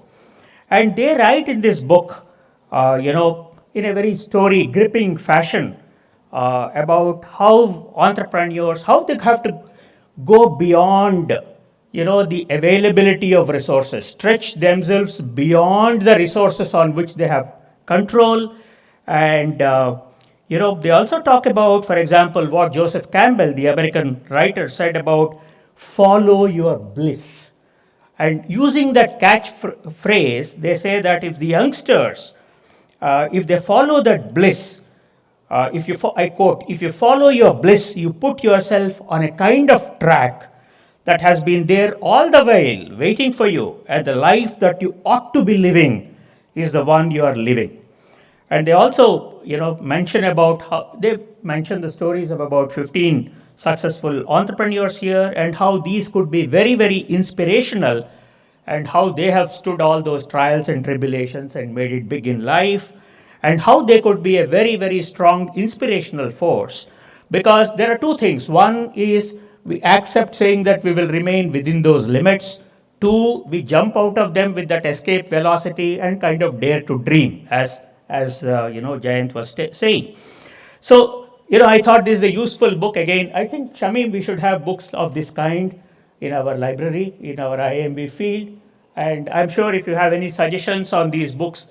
And they write in this book, in a very gripping fashion, about how entrepreneurs, how they have to go beyond the availability of resources, stretch themselves beyond the resources on which they have control. And, they also talk about, for example, what Joseph Campbell, the American writer, said about follow your bliss. And using that phrase, they say that if the youngsters, if they follow that bliss, I quote, if you follow your bliss, you put yourself on a kind of track that has been there all the while, waiting for you, and the life that you ought to be living is the one you are living. And they also, mention about how they mention the stories of about 15 successful entrepreneurs here, and how these could be very, very inspirational, and how they have stood all those trials and tribulations and made it big in life, and how they could be a very, very strong inspirational force. Because there are two things. One is we accept saying that we will remain within those limits. Two, we jump out of them with that escape velocity and kind of dare to dream, as Jayant was saying. So, I thought this is a useful book. Again, I think, Shamim, we should have books of this kind in our library, in our IIMB Field. And I'm sure if you have any suggestions on these books,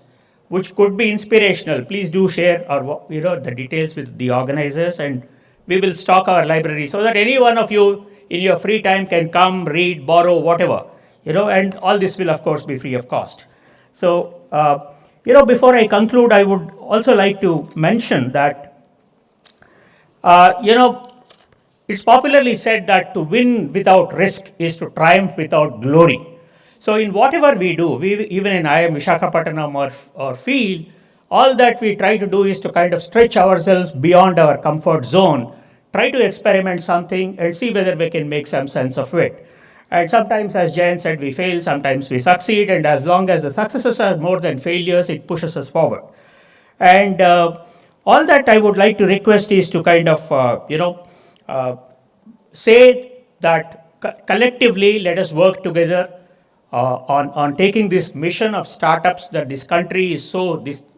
which could be inspirational, please do share or the details with the organizers, and we will stock our library so that any one of you in your free time can come, read, borrow, whatever, and all this will of course be free of cost. So, before I conclude, I would also like to mention that, it's popularly said that to win without risk is to triumph without glory. So, in whatever we do, even in IIM Visakhapatnam or field, all that we try to do is to kind of stretch ourselves beyond our comfort zone, try to experiment something and see whether we can make some sense of it. And sometimes, as Jayan said, we fail, sometimes we succeed, and as long as the successes are more than failures, it pushes us forward. And all that I would like to request is to kind of, say that collectively let us work together on taking this mission of startups that this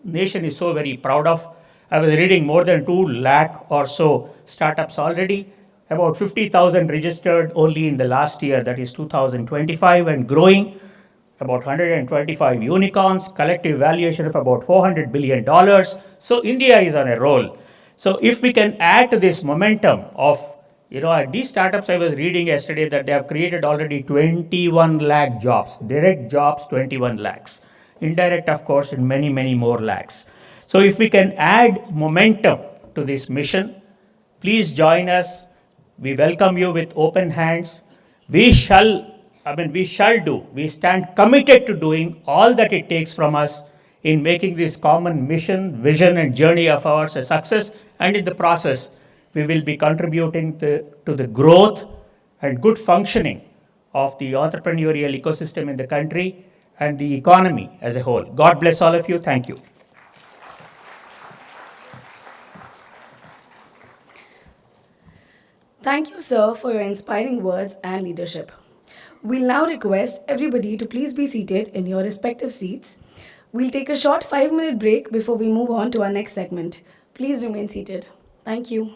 nation is so very proud of. I was reading more than 2 lakh or so startups already, about 50,000 registered only in the last year, that is 2025, and growing, about 125 unicorns, collective valuation of about $400 billion. So India is on a roll. So if we can add to this momentum of, at these startups, I was reading yesterday that they have created already 21 lakh jobs, direct jobs 21 lakhs, indirect of course in many, many more lakhs. So if we can add momentum to this mission, please join us. We welcome you with open hands. We stand committed to doing all that it takes from us in making this common mission, vision, and journey of ours a success. And in the process, we will be contributing to the growth and good functioning of the entrepreneurial ecosystem in the country and the economy as a whole. God bless all of you. Thank you. Thank you, sir, for your inspiring words and leadership. We'll now request everybody to please be seated in your respective seats. We'll take a short 5-minute break before we move on to our next segment. Please remain seated. Thank you.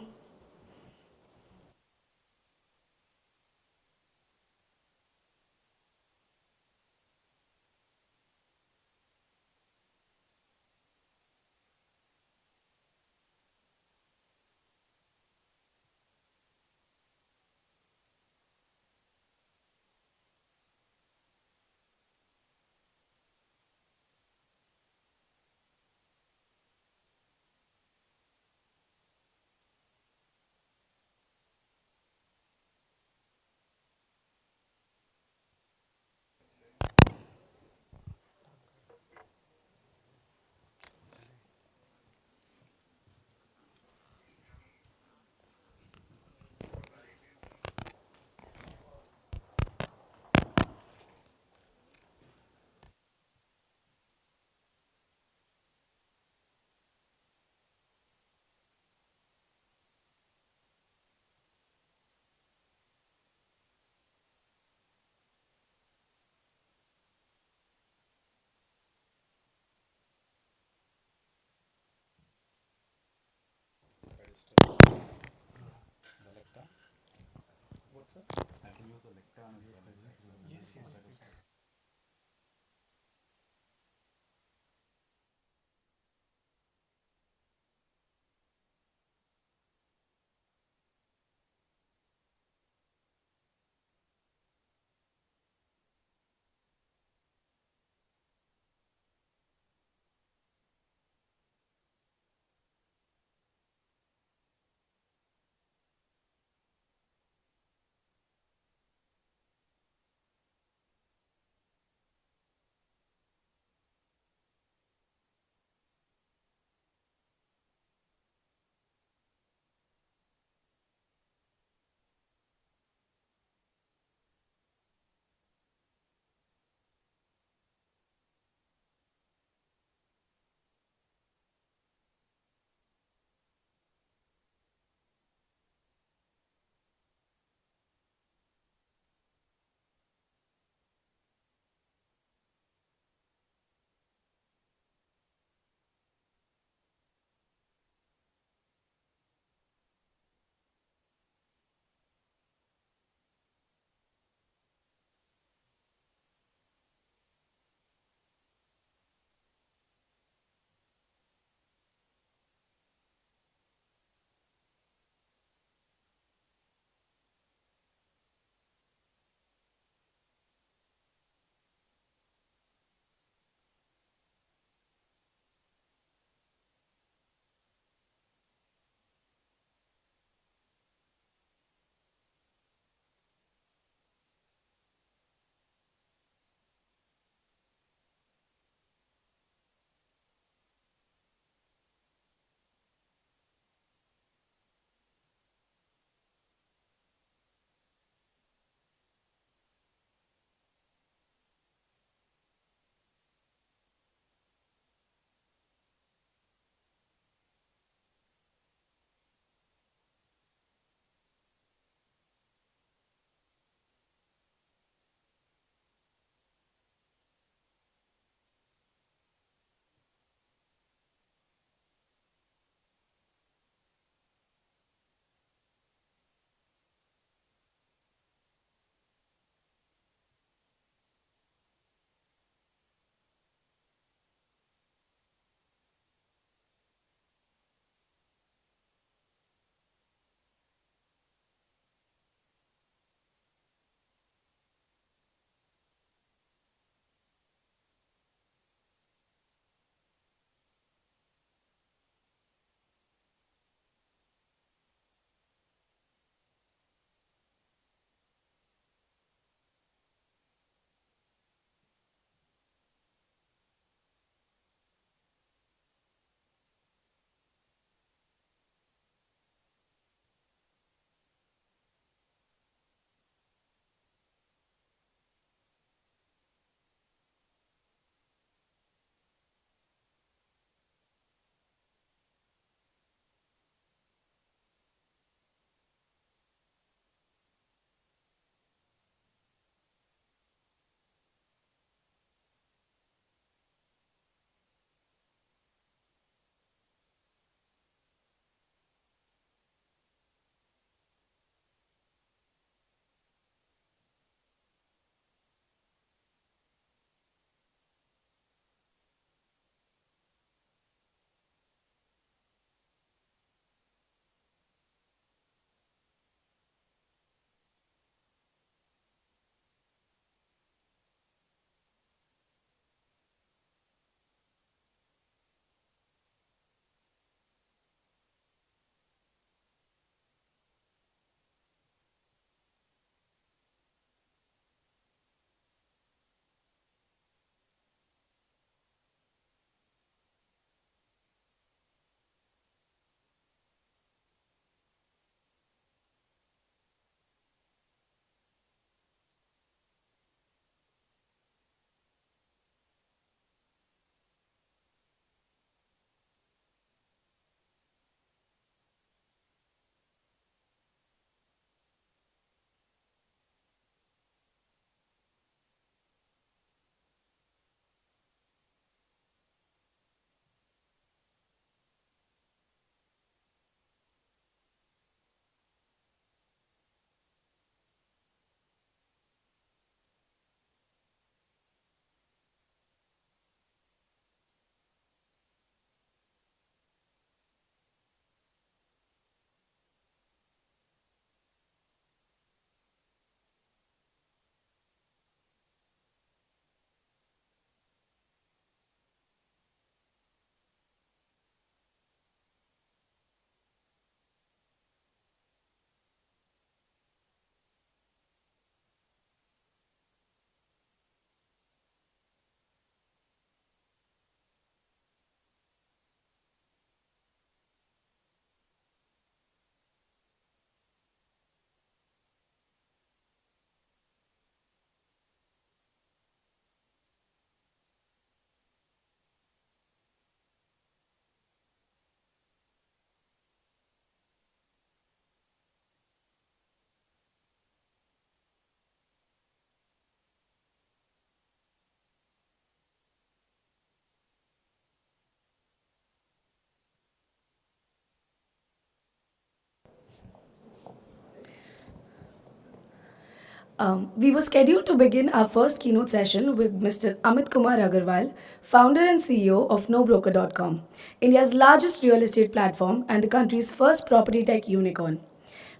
We were scheduled to begin our first keynote session with Mr. Amit Kumar Agarwal, founder and CEO of NoBroker.com, India's largest real estate platform and the country's first property tech unicorn.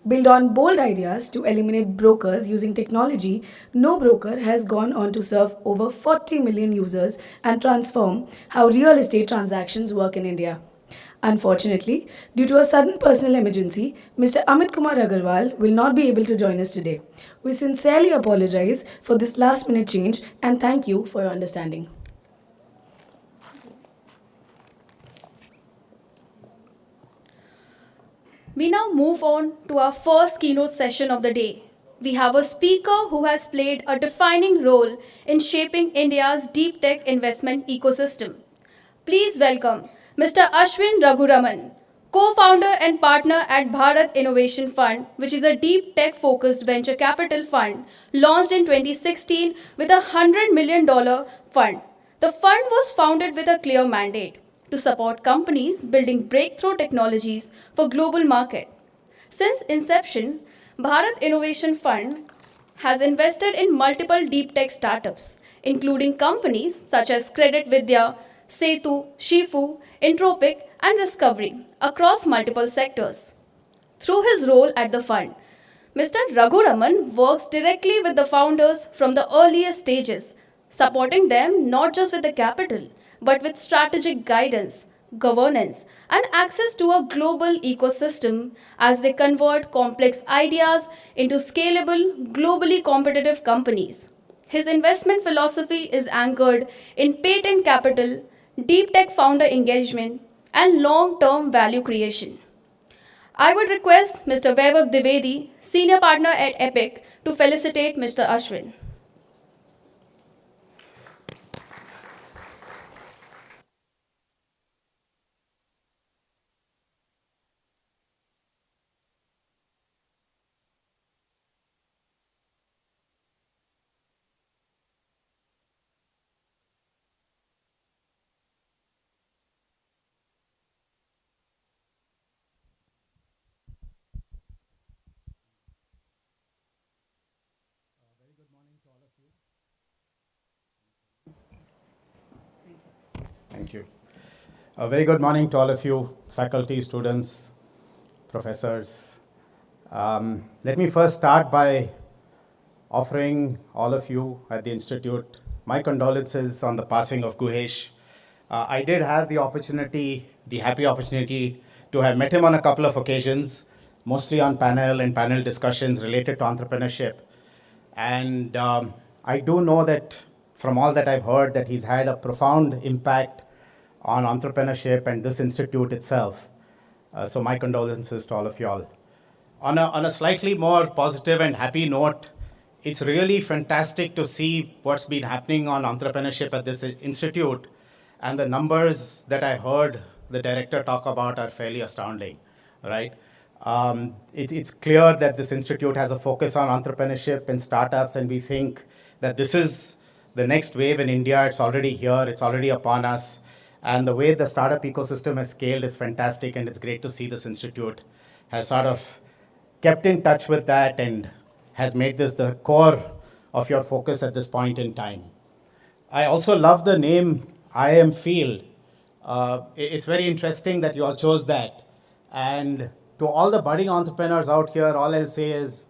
Built on bold ideas to eliminate brokers using technology, No Broker has gone on to serve over 40 million users and transform how real estate transactions work in India. Unfortunately, due to a sudden personal emergency, Mr. Amit Kumar Agarwal will not be able to join us today. We sincerely apologize for this last minute change and thank you for your understanding. We now move on to our first keynote session of the day. We have a speaker who has played a defining role in shaping India's deep tech investment ecosystem. Please welcome Mr. Ashwin Raghuraman, co-founder and partner at Bharat Innovation Fund, which is a deep tech-focused venture capital fund launched in 2016 with a $100 million fund. The fund was founded with a clear mandate to support companies building breakthrough technologies for global market. Since inception, Bharat Innovation Fund has invested in multiple deep tech startups, including companies such as Credit Vidya, Setu, Shifu, Entropic, and Discovery across multiple sectors. Through his role at the fund, Mr. Raghuraman works directly with the founders from the earliest stages, supporting them not just with the capital, but with strategic guidance, governance, and access to a global ecosystem as they convert complex ideas into scalable, globally competitive companies. His investment philosophy is anchored in patent capital, deep tech founder engagement, and long term value creation. I would request Mr. Vaibhav Dwivedi, Senior Partner at EPIC, to felicitate Mr. Ashwin. Thank you. A very good morning to all of you, faculty, students, professors. Let me first start by offering all of you at the Institute my condolences on the passing of Guhesh. I did have the happy opportunity to have met him on a couple of occasions, mostly on panel discussions related to entrepreneurship. And I do know that from all that I've heard that he's had a profound impact on entrepreneurship and this institute itself. So my condolences to all of y'all. On a slightly more positive and happy note, it's really fantastic to see what's been happening on entrepreneurship at this institute. And the numbers that I heard the director talk about are fairly astounding, right? It's clear that this institute has a focus on entrepreneurship and startups, and we think that this is the next wave in India. It's already here, it's already upon us. And the way the startup ecosystem has scaled is fantastic, and it's great to see this institute has sort of kept in touch with that and has made this the core of your focus at this point in time. I also love the name IIM Field. It's very interesting that you all chose that. And to all the budding entrepreneurs out here, all I'll say is,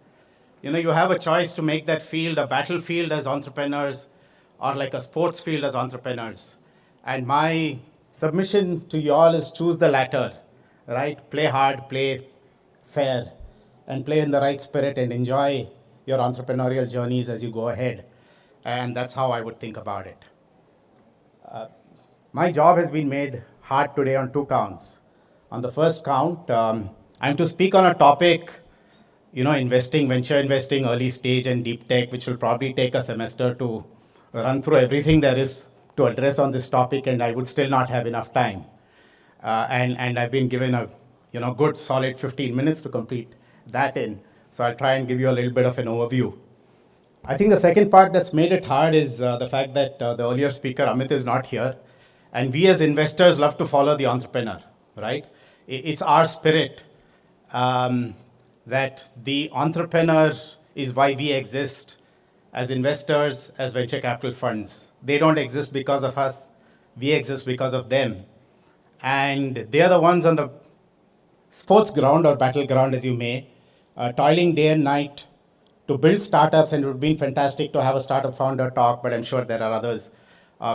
you have a choice to make that field a battlefield as entrepreneurs or like a sports field as entrepreneurs. And my submission to you all is choose the latter, right? Play hard, play fair, and play in the right spirit and enjoy your entrepreneurial journeys as you go ahead. And that's how I would think about it. My job has been made hard today on 2 counts. On the first count, I'm to speak on a topic, investing, venture investing, early stage and deep tech, which will probably take a semester to run through everything there is to address on this topic, and I would still not have enough time. And I've been given a good solid 15 minutes to complete that in. So I'll try and give you a little bit of an overview. I think the second part that's made it hard is the fact that the earlier speaker, Amit, is not here. And we as investors love to follow the entrepreneur, right? It's our spirit that the entrepreneur is why we exist as investors, as venture capital funds. They don't exist because of us. We exist because of them. And they are the ones on the sports ground or battleground, as you may, toiling day and night to build startups. And it would be fantastic to have a startup founder talk, but I'm sure there are others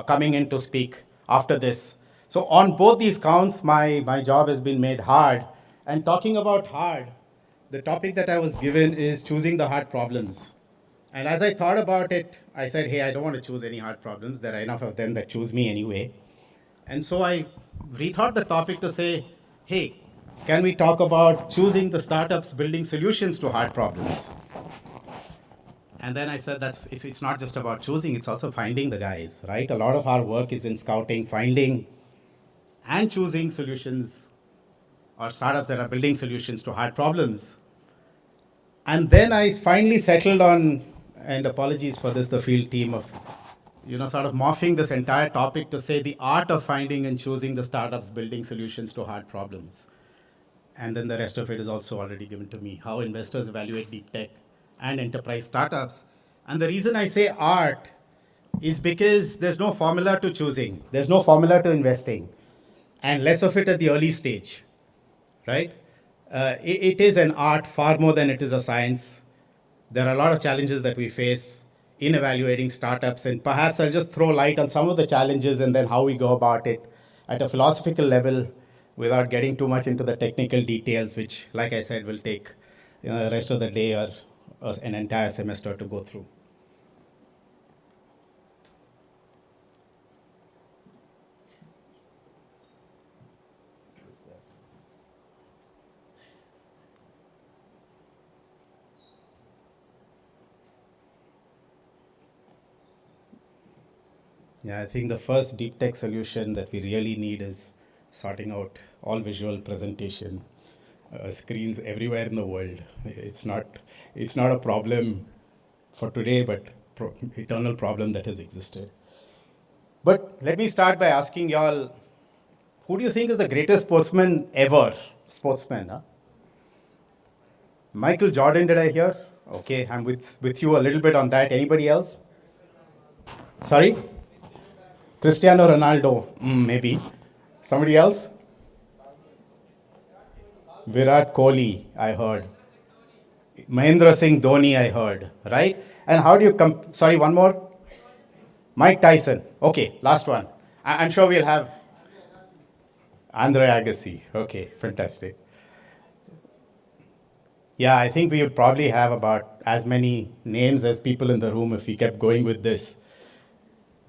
coming in to speak after this. So on both these counts, my job has been made hard. And talking about hard, the topic that I was given is choosing the hard problems. And as I thought about it, I said, hey, I don't want to choose any hard problems. There are enough of them that choose me anyway. And so I rethought the topic to say, hey, can we talk about choosing the startups building solutions to hard problems? And then I said, it's not just about choosing, it's also finding the guys, right? A lot of our work is in scouting, finding, and choosing solutions or startups that are building solutions to hard problems. And then I finally settled on, and apologies for this, the field team, of sort of morphing this entire topic to say the art of finding and choosing the startups building solutions to hard problems. And then the rest of it is also already given to me, how investors evaluate deep tech and enterprise startups. And the reason I say art is because there's no formula to choosing. There's no formula to investing, and less of it at the early stage, right? It is an art far more than it is a science. There are a lot of challenges that we face in evaluating startups, and perhaps I'll just throw light on some of the challenges and then how we go about it at a philosophical level without getting too much into the technical details, which, like I said, will take the rest of the day or an entire semester to go through. Yeah, I think the first deep tech solution that we really need is sorting out all visual presentation screens everywhere in the world. It's not a problem for today, but eternal problem that has existed. But let me start by asking y'all, who do you think is the greatest sportsman ever? Sportsman, huh? Michael Jordan, did I hear? Okay, I'm with you a little bit on that. Anybody else? Sorry? Cristiano Ronaldo, maybe. Somebody else? Virat Kohli, I heard. Mahendra Singh Dhoni, I heard, right? And how do you sorry, one more? Mike Tyson. Okay, last one. I'm sure we'll have Andre Agassi. Okay, fantastic. Yeah, I think we would probably have about as many names as people in the room if we kept going with this.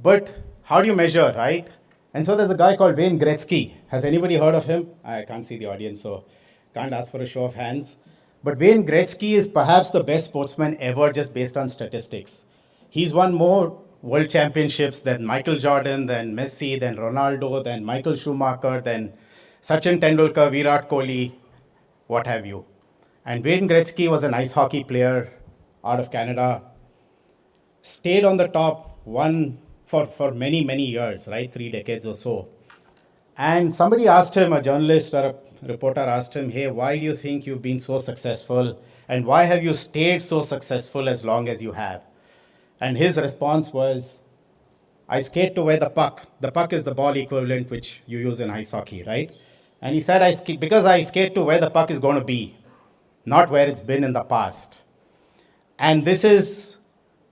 But how do you measure, right? And so there's a guy called Wayne Gretzky. Has anybody heard of him? I can't see the audience, so can't ask for a show of hands. But Wayne Gretzky is perhaps the best sportsman ever just based on statistics. He's won more world championships than Michael Jordan, than Messi, than Ronaldo, than Michael Schumacher, than Sachin Tendulkar, Virat Kohli, what have you. And Wayne Gretzky was an ice hockey player out of Canada, stayed on the top, won for many, many years, right? 3 decades or so. And somebody asked him, a journalist or a reporter asked him, hey, why do you think you've been so successful? And why have you stayed so successful as long as you have? And his response was, I skate to where the puck. The puck is the ball equivalent which you use in ice hockey, right? And he said, because I skate to where the puck is going to be, not where it's been in the past. And this is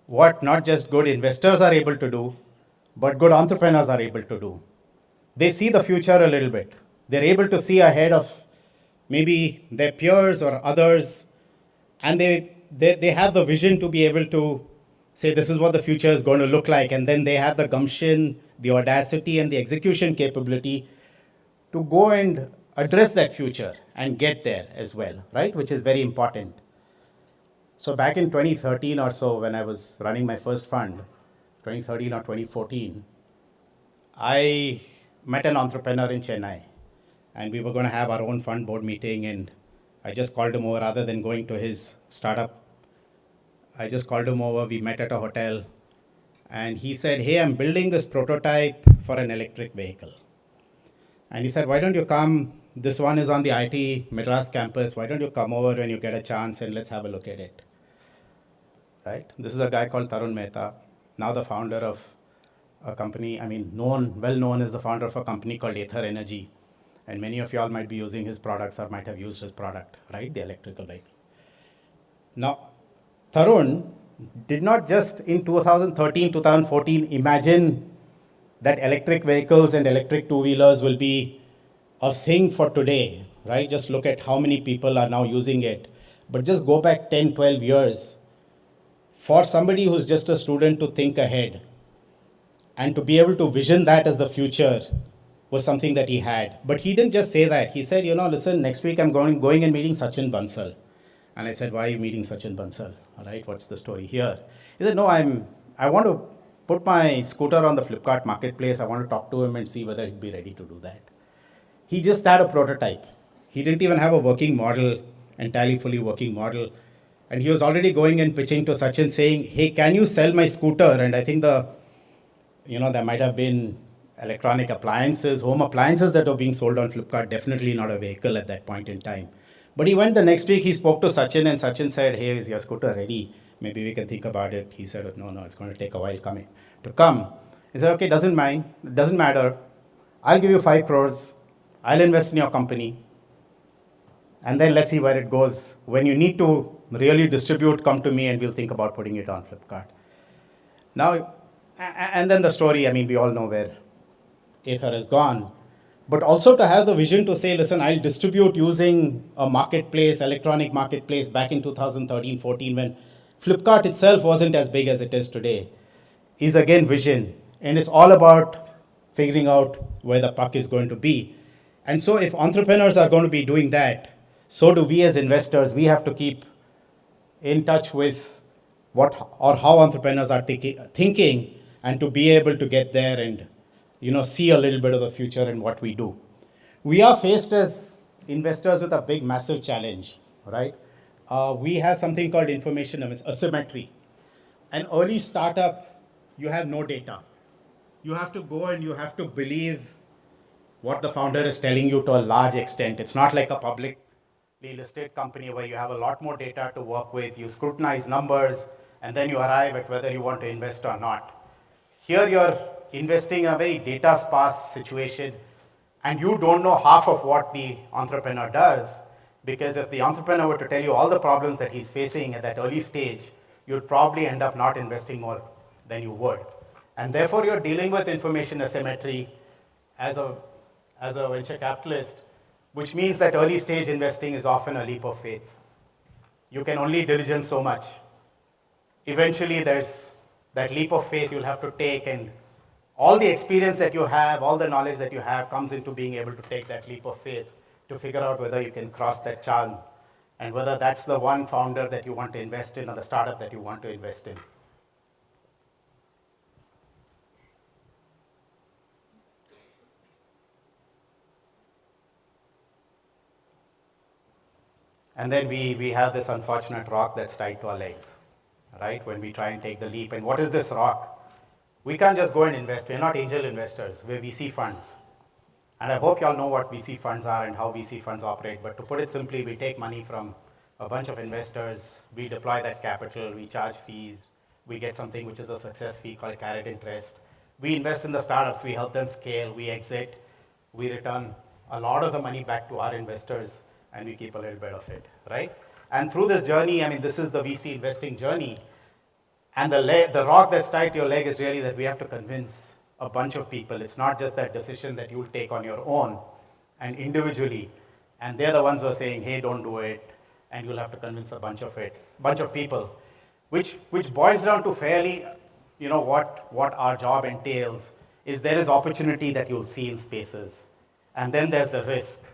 what not just good investors are able to do, but good entrepreneurs are able to do. They see the future a little bit. They're able to see ahead of maybe their peers or others, and they have the vision to be able to say this is what the future is going to look like, and then they have the gumption, the audacity, and the execution capability to go and address that future and get there as well, right? Which is very important. So back in 2013 or so, when I was running my first fund, 2013 or 2014, I met an entrepreneur in Chennai, and we were going to have our own fund board meeting, and I just called him over rather than going to his startup. I just called him over, we met at a hotel, and he said, hey, I'm building this prototype for an electric vehicle. And he said, why don't you come? This one is on the IT Madras campus. Why don't you come over when you get a chance and let's have a look at it? right? This is a guy called Tarun Mehta, now the founder of a company, well known as the founder of a company called Ather Energy. And many of y'all might be using his products or might have used his product, right? The electrical vehicle. Now, Tarun did not just in 2013, 2014 imagine that electric vehicles and electric two-wheelers will be a thing for today, right? Just look at how many people are now using it. But just go back 10, 12 years. For somebody who's just a student to think ahead and to be able to vision that as the future was something that he had. But he didn't just say that. He said, listen, next week I'm going and meeting Sachin Bansal. And I said, why are you meeting Sachin Bansal? All right, what's the story here? He said, no, I want to put my scooter on the Flipkart marketplace. I want to talk to him and see whether he'd be ready to do that. He just had a prototype. He didn't even have a working model, entirely fully working model. And he was already going and pitching to Sachin saying, hey, can you sell my scooter? And I think there might have been electronic appliances, home appliances that were being sold on Flipkart, definitely not a vehicle at that point in time. But he went the next week, he spoke to Sachin and Sachin said, hey, is your scooter ready? Maybe we can think about it. He said, no, it's going to take a while to come. He said, okay, doesn't matter. I'll give you 5 crores. I'll invest in your company. And then let's see where it goes. When you need to really distribute, come to me and we'll think about putting it on Flipkart. Now, and then the story, we all know where Ather has gone. But also to have the vision to say, listen, I'll distribute using a marketplace, electronic marketplace back in 2013-14 when Flipkart itself wasn't as big as it is today, is again vision. And it's all about figuring out where the puck is going to be. And so if entrepreneurs are going to be doing that, so do we as investors. We have to keep in touch with how entrepreneurs are thinking and to be able to get there and see a little bit of the future in what we do. We are faced as investors with a big, massive challenge, right? We have something called information asymmetry. An early startup, you have no data. You have to go and you have to believe what the founder is telling you to a large extent. It's not like a publicly listed company where you have a lot more data to work with. You scrutinize numbers and then you arrive at whether you want to invest or not. Here you're investing in a very data sparse situation and you don't know half of what the entrepreneur does, because if the entrepreneur were to tell you all the problems that he's facing at that early stage, you'd probably end up not investing more than you would. And therefore you're dealing with information asymmetry as a venture capitalist, which means that early stage investing is often a leap of faith. You can only diligence so much. Eventually there's that leap of faith you'll have to take, and all the experience that you have, all the knowledge that you have comes into being able to take that leap of faith to figure out whether you can cross that chasm and whether that's the one founder that you want to invest in or the startup that you want to invest in. And then we have this unfortunate rock that's tied to our legs, right? When we try and take the leap. And what is this rock? We can't just go and invest. We're not angel investors. We're VC funds. And I hope you all know what VC funds are and how VC funds operate. But to put it simply, we take money from a bunch of investors. We deploy that capital. We charge fees. We get something which is a success fee called carried interest. We invest in the startups. We help them scale. We exit. We return a lot of the money back to our investors, and we keep a little bit of it, right? And through this journey, this is the VC investing journey. And the rock that's tied to your leg is really that we have to convince a bunch of people. It's not just that decision that you'll take on your own and individually. And they're the ones who are saying, hey, don't do it. And you'll have to convince a bunch of people, which boils down to fairly, what our job entails is there is opportunity that you'll see in spaces. And then there's the risk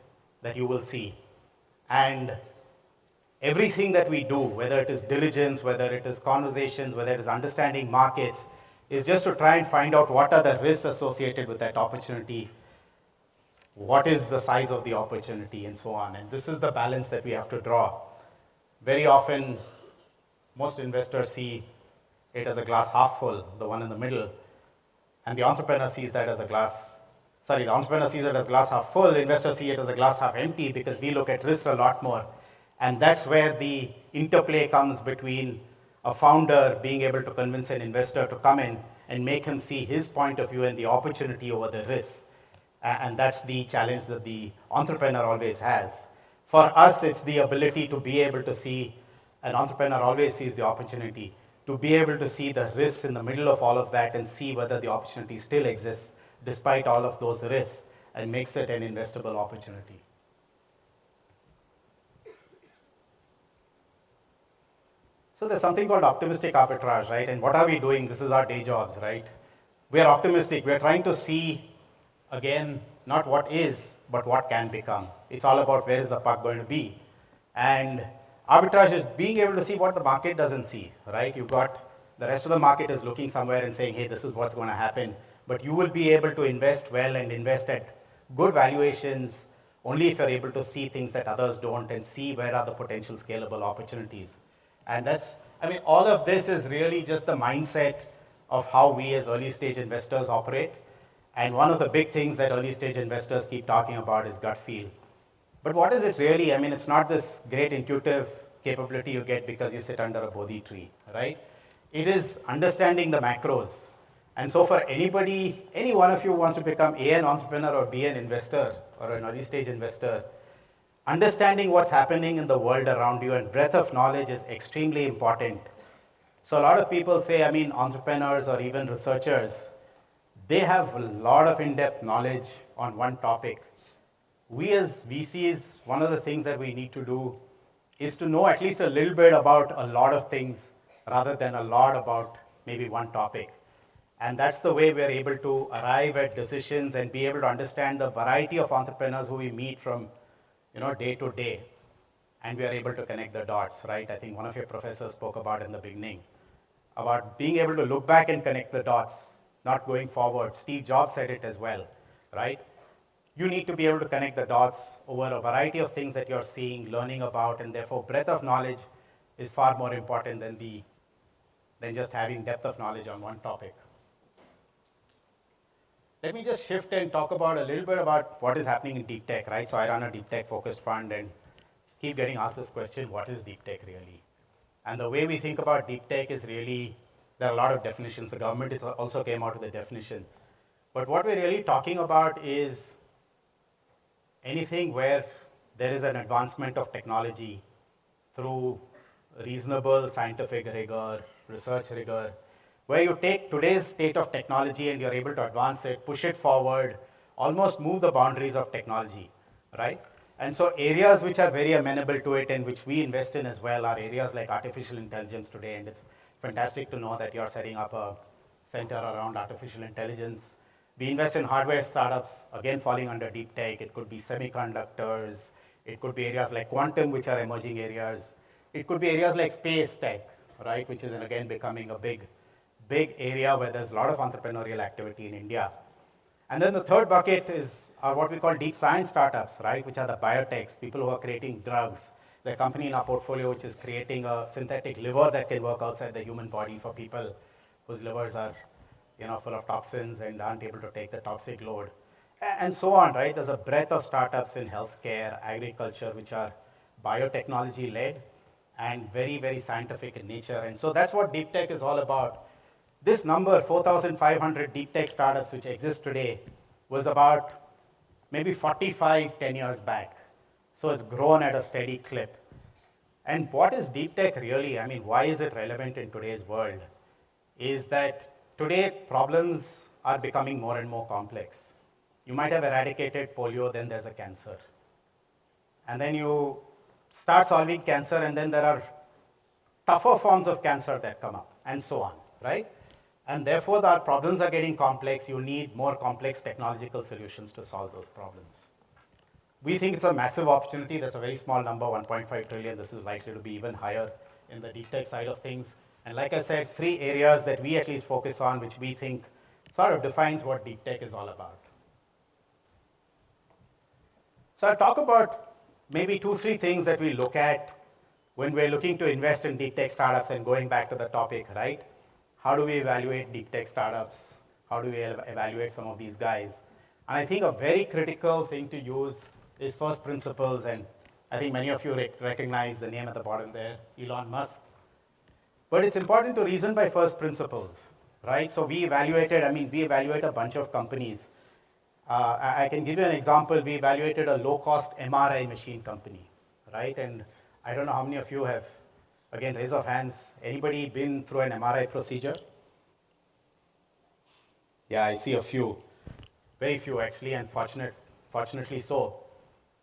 that you will see. And everything that we do, whether it is diligence, whether it is conversations, whether it is understanding markets, is just to try and find out what are the risks associated with that opportunity, what is the size of the opportunity, and so on. And this is the balance that we have to draw. Very often, most investors see it as a glass half full, the one in the middle, and the entrepreneur sees that as the entrepreneur sees it as glass half full, investors see it as a glass half empty, because we look at risks a lot more. And that's where the interplay comes between a founder being able to convince an investor to come in and make him see his point of view and the opportunity over the risk. And that's the challenge that the entrepreneur always has. For us, it's the ability to be able to see, an entrepreneur always sees the opportunity, to be able to see the risks in the middle of all of that and see whether the opportunity still exists despite all of those risks and makes it an investable opportunity. So there's something called optimistic arbitrage, right? And what are we doing? This is our day jobs, right? We are optimistic. We are trying to see, again, not what is, but what can become. It's all about where is the puck going to be. And arbitrage is being able to see what the market doesn't see, right? You've got the rest of the market is looking somewhere and saying, hey, this is what's going to happen. But you will be able to invest well and invest at good valuations only if you're able to see things that others don't and see where are the potential scalable opportunities. And that's, I mean, all of this is really just the mindset of how we as early stage investors operate. And one of the big things that early stage investors keep talking about is gut feel. But what is it really? I mean, it's not this great intuitive capability you get because you sit under a Bodhi tree, right? It is understanding the macros. And so for anybody, any one of you who wants to become A, an entrepreneur, or B, an investor, or an early stage investor, understanding what's happening in the world around you and breadth of knowledge is extremely important. So a lot of people say, I mean, entrepreneurs or even researchers, they have a lot of in-depth knowledge on one topic. We as VCs, one of the things that we need to do is to know at least a little bit about a lot of things rather than a lot about maybe one topic. And that's the way we're able to arrive at decisions and be able to understand the variety of entrepreneurs who we meet from day to day. And we are able to connect the dots, right? I think one of your professors spoke about in the beginning, about being able to look back and connect the dots, not going forward. Steve Jobs said it as well, right? You need to be able to connect the dots over a variety of things that you're seeing, learning about, and therefore breadth of knowledge is far more important than just having depth of knowledge on one topic. Let me just shift and talk about a little bit about what is happening in deep tech, right? So I run a deep tech focused fund and keep getting asked this question, what is deep tech really? And the way we think about deep tech is really, there are a lot of definitions. The government also came out with a definition. But what we're really talking about is anything where there is an advancement of technology through reasonable scientific rigor, research rigor, where you take today's state of technology and you're able to advance it, push it forward, almost move the boundaries of technology, right? And so areas which are very amenable to it and which we invest in as well are areas like artificial intelligence today. And it's fantastic to know that you're setting up a center around artificial intelligence. We invest in hardware startups, again falling under deep tech. It could be semiconductors. It could be areas like quantum, which are emerging areas. It could be areas like space tech, right, which is again becoming a big area where there's a lot of entrepreneurial activity in India. And then the third bucket are what we call deep science startups, right, which are the biotechs, people who are creating drugs. The company in our portfolio which is creating a synthetic liver that can work outside the human body for people whose livers are full of toxins and aren't able to take the toxic load. And so on, right? There's a breadth of startups in healthcare, agriculture, which are biotechnology-led and very, very scientific in nature. And so that's what deep tech is all about. This number, 4,500 deep tech startups which exist today, was about maybe 45, 10 years back. So it's grown at a steady clip. And what is deep tech really? I mean, why is it relevant in today's world? Is that today problems are becoming more and more complex. You might have eradicated polio, then there's a cancer. And then you start solving cancer, and then there are tougher forms of cancer that come up, and so on, right? And therefore, the problems are getting complex. You need more complex technological solutions to solve those problems. We think it's a massive opportunity. That's a very small number, 1.5 trillion. This is likely to be even higher in the deep tech side of things. And like I said, 3 areas that we at least focus on, which we think sort of defines what deep tech is all about. So I'll talk about maybe 2-3 things that we look at when we're looking to invest in deep tech startups, and going back to the topic, right? How do we evaluate deep tech startups? How do we evaluate some of these guys? And I think a very critical thing to use is first principles, and I think many of you recognize the name at the bottom there, Elon Musk. But it's important to reason by first principles, right? So we evaluate a bunch of companies. I can give you an example. We evaluated a low-cost MRI machine company, right? And I don't know how many of you have, again, raise of hands, anybody been through an MRI procedure? Yeah, I see a few. Very few, actually, and fortunately so.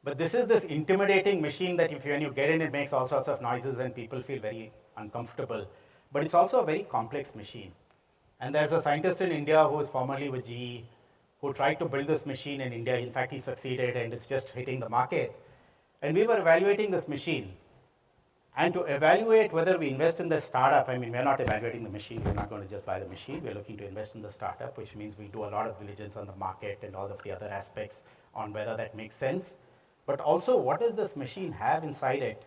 But this is this intimidating machine that when you get in, it makes all sorts of noises and people feel very uncomfortable. But it's also a very complex machine. And there's a scientist in India who is formerly with GE who tried to build this machine in India. In fact, he succeeded and it's just hitting the market. And we were evaluating this machine. And to evaluate whether we invest in the startup, we're not evaluating the machine, we're not going to just buy the machine, we're looking to invest in the startup, which means we do a lot of diligence on the market and all of the other aspects on whether that makes sense. But also, what does this machine have inside it?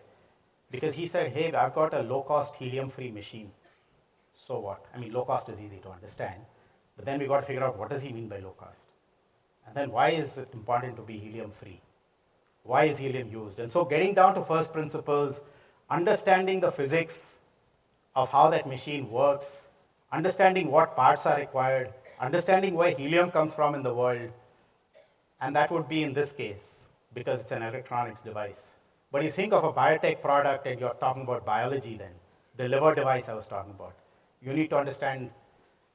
Because he said, hey, I've got a low-cost helium-free machine. So what? Low cost is easy to understand. But then we got to figure out what does he mean by low cost? And then why is it important to be helium-free? Why is helium used? And so getting down to first principles, understanding the physics of how that machine works, understanding what parts are required, understanding where helium comes from in the world, and that would be in this case, because it's an electronics device. But you think of a biotech product and you're talking about biology then, the liver device I was talking about. You need to understand,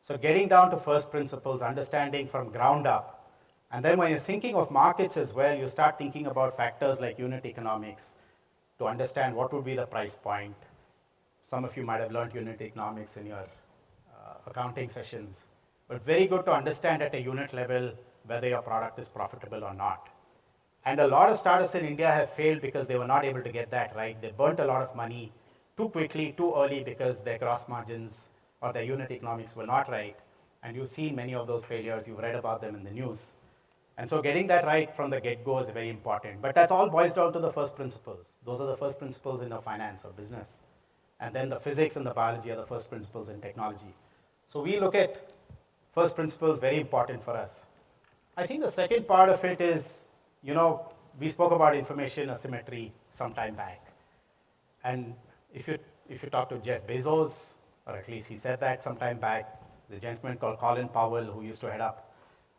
so getting down to first principles, understanding from ground up, and then when you're thinking of markets as well, you start thinking about factors like unit economics to understand what would be the price point. Some of you might have learned unit economics in your accounting sessions, but very good to understand at a unit level whether your product is profitable or not. And a lot of startups in India have failed because they were not able to get that right. They burnt a lot of money too quickly, too early, because their gross margins or their unit economics were not right. And you've seen many of those failures, you've read about them in the news. And so getting that right from the get-go is very important. But that's all boils down to the first principles. Those are the first principles in finance or business. And then the physics and the biology are the first principles in technology. So we look at first principles, very important for us. I think the second part of it is, we spoke about information asymmetry some time back. And if you talk to Jeff Bezos, or at least he said that some time back, the gentleman called Colin Powell, who used to head up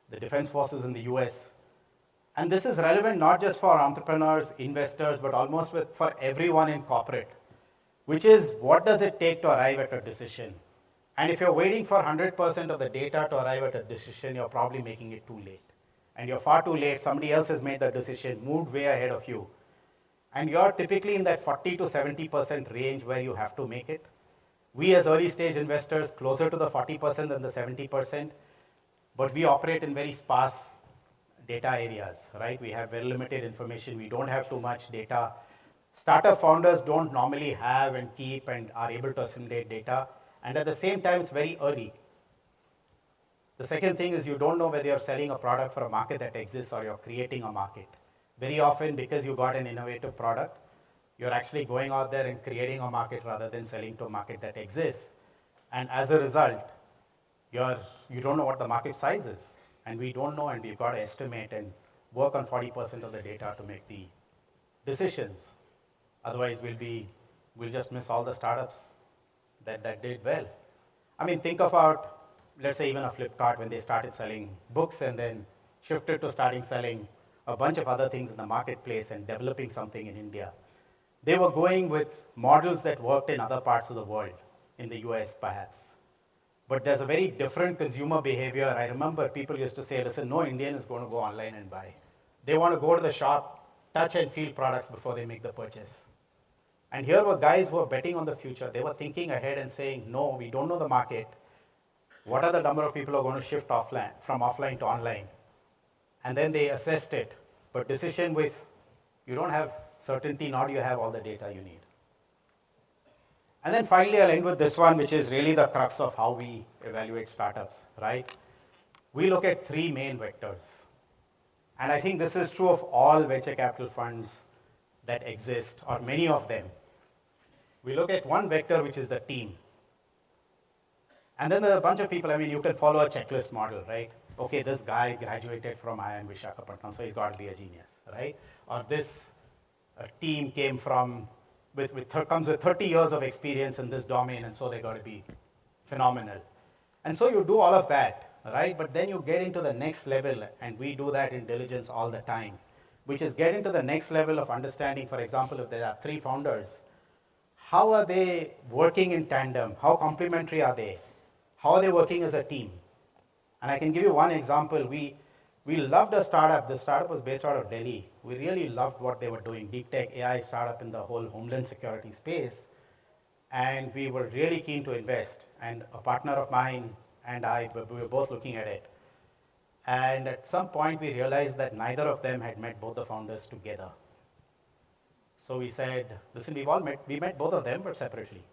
the defense forces in the US. And this is relevant not just for entrepreneurs, investors, but almost for everyone in corporate, which is what does it take to arrive at a decision? And if you're waiting for 100% of the data to arrive at a decision, you're probably making it too late. And you're far too late, somebody else has made the decision, moved way ahead of you. And you're typically in that 40 to 70% range where you have to make it. We as early stage investors, closer to the 40% than the 70%, but we operate in very sparse data areas, right? We have very limited information, we don't have too much data. Startup founders don't normally have and keep and are able to assimilate data. And at the same time, it's very early. The second thing is you don't know whether you're selling a product for a market that exists or you're creating a market. Very often, because you got an innovative product, you're actually going out there and creating a market rather than selling to a market that exists. And as a result, you don't know what the market size is. And we don't know, and we've got to estimate and work on 40% of the data to make the decisions. Otherwise, we'll just miss all the startups that did well. Think about, let's say even a Flipkart when they started selling books and then shifted to starting selling a bunch of other things in the marketplace and developing something in India. They were going with models that worked in other parts of the world, in the US perhaps. But there's a very different consumer behavior. I remember people used to say, listen, no Indian is going to go online and buy. They want to go to the shop, touch and feel products before they make the purchase. And here were guys who were betting on the future. They were thinking ahead and saying, no, we don't know the market. What are the number of people who are going to shift from offline to online? And then they assessed it. But decision with, you don't have certainty, nor do you have all the data you need. And then finally, I'll end with this one, which is really the crux of how we evaluate startups, right? We look at three main vectors. And I think this is true of all venture capital funds that exist, or many of them. We look at one vector, which is the team. And then there are a bunch of people, you can follow a checklist model, right? Okay, this guy graduated from IIM Visakhapatnam, so he's got to be a genius, right? Or this team came from comes with 30 years of experience in this domain, and so they got to be phenomenal. And so you do all of that, right? But then you get into the next level, and we do that in diligence all the time, which is get into the next level of understanding. For example, if there are 3 founders, how are they working in tandem? How complementary are they? How are they working as a team? And I can give you one example. We loved a startup. The startup was based out of Delhi. We really loved what they were doing, deep tech AI startup in the whole homeland security space. And we were really keen to invest. And a partner of mine and I, we were both looking at it. And at some point, we realized that neither of them had met both the founders together. So we said, listen, we met both of them, but separately.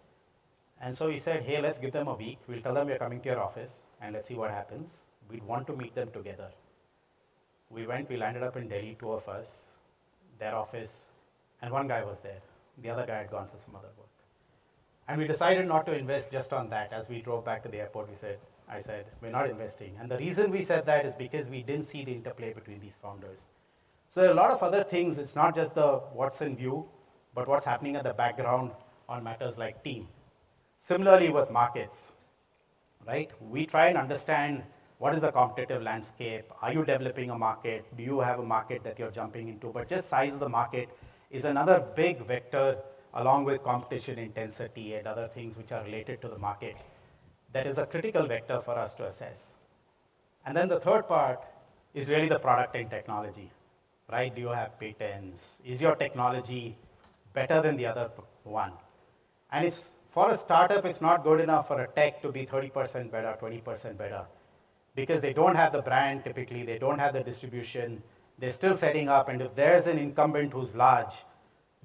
And so we said, hey, let's give them a week. We'll tell them we're coming to your office, and let's see what happens. We'd want to meet them together. We landed up in Delhi, 2 of us, their office, and one guy was there. The other guy had gone for some other work. And we decided not to invest just on that. As we drove back to the airport, I said, we're not investing. And the reason we said that is because we didn't see the interplay between these founders. So there are a lot of other things. It's not just the what's in view, but what's happening at the background on matters like team. Similarly with markets, right? We try and understand what is the competitive landscape. Are you developing a market? Do you have a market that you're jumping into? But just size of the market is another big vector, along with competition intensity and other things which are related to the market. That is a critical vector for us to assess. And then the third part is really the product and technology, right? Do you have patents? Is your technology better than the other one? And it's, for a startup, it's not good enough for a tech to be 30% better, 20% better, because they don't have the brand typically, they don't have the distribution, they're still setting up, and if there's an incumbent who's large,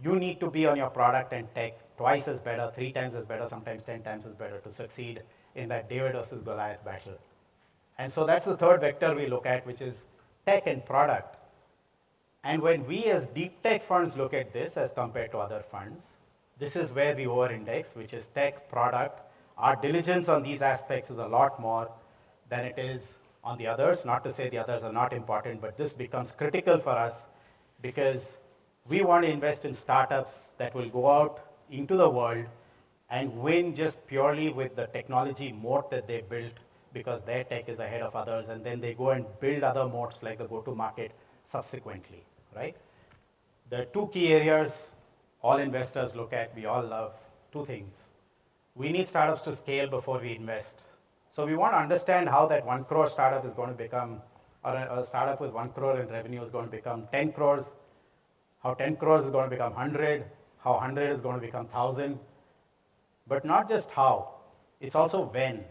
you need to be on your product and tech twice as better, 3 times as better, sometimes 10 times as better to succeed in that David versus Goliath battle. And so that's the third vector we look at, which is tech and product. And when we as deep tech funds look at this as compared to other funds, this is where we over-index, which is tech, product. Our diligence on these aspects is a lot more than it is on the others. Not to say the others are not important, but this becomes critical for us because we want to invest in startups that will go out into the world and win just purely with the technology moat that they built because their tech is ahead of others, and then they go and build other moats like the go-to-market subsequently, right? There are 2 key areas all investors look at, we all love 2 things. We need startups to scale before we invest. So we want to understand how that 1 crore startup is going to become, or a startup with 1 crore in revenue is going to become 10 crores, how 10 crores is going to become 100, how 100 is going to become 1,000. But not just how, it's also when.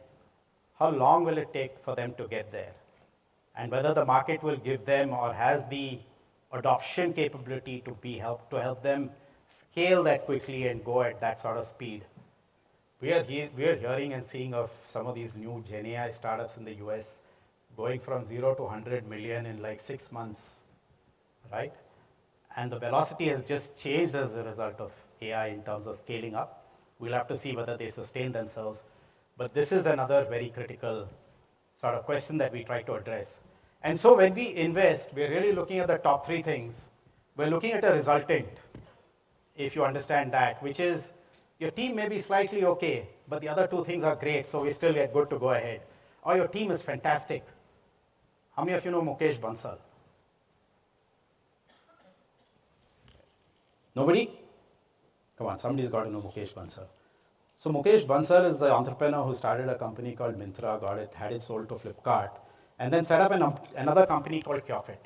How long will it take for them to get there? And whether the market will give them or has the adoption capability to help them scale that quickly and go at that sort of speed. We are hearing and seeing of some of these new Gen AI startups in the US going from 0 to 100 million in like 6 months, right? And the velocity has just changed as a result of AI in terms of scaling up. We'll have to see whether they sustain themselves. But this is another very critical sort of question that we try to address. And so when we invest, we're really looking at the top 3 things. We're looking at a resultant, if you understand that, which is your team may be slightly okay, but the other 2 things are great, so we still get good to go ahead. Or your team is fantastic. How many of you know Mukesh Bansal? Nobody? Come on, somebody's got to know Mukesh Bansal. So Mukesh Bansal is the entrepreneur who started a company called Myntra, had it sold to Flipkart, and then set up another company called CureFit.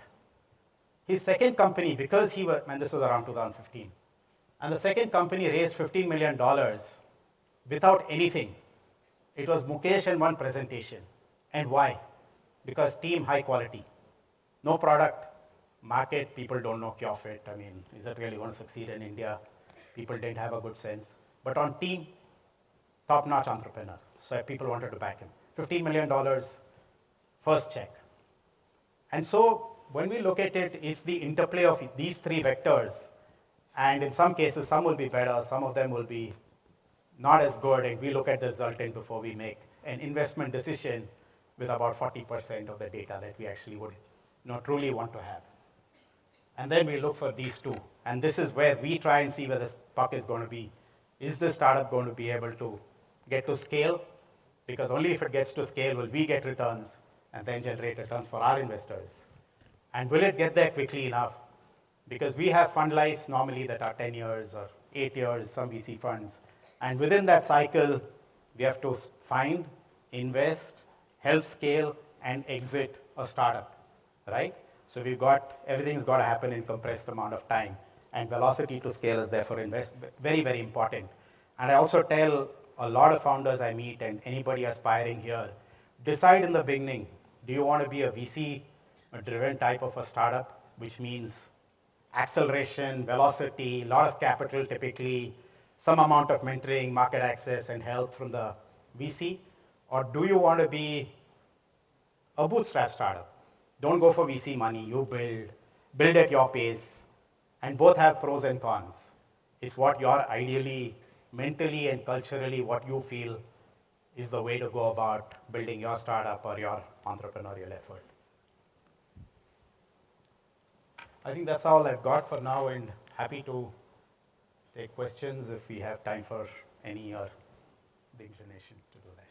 His second company, and this was around 2015, and the second company raised $15 million without anything. It was Mukesh and 1 presentation. And why? Because team high quality. No product, market, people don't know CureFit. I mean, is it really going to succeed in India? People didn't have a good sense. But on team, top-notch entrepreneur. So people wanted to back him. $15 million, first check. And so when we look at it, it's the interplay of these 3 vectors. And in some cases, some will be better, some of them will be not as good. And we look at the resultant before we make an investment decision with about 40% of the data that we actually would truly want to have. And then we look for these two. And this is where we try and see where this puck is going to be. Is this startup going to be able to get to scale? Because only if it gets to scale will we get returns and then generate returns for our investors. And will it get there quickly enough? Because we have fund lives normally that are 10 years or 8 years, some VC funds. And within that cycle, we have to find, invest, help scale, and exit a startup, right? So we've got, everything's got to happen in compressed amount of time. And velocity to scale is therefore very, very important. And I also tell a lot of founders I meet and anybody aspiring here, decide in the beginning, do you want to be a VC-driven type of a startup, which means acceleration, velocity, a lot of capital typically, some amount of mentoring, market access, and help from the VC? Or do you want to be a bootstrap startup? Don't go for VC money, you build at your pace, and both have pros and cons. It's what you're ideally, mentally and culturally, what you feel is the way to go about building your startup or your entrepreneurial effort. I think that's all I've got for now, and happy to take questions if we have time for any or the inclination to do that.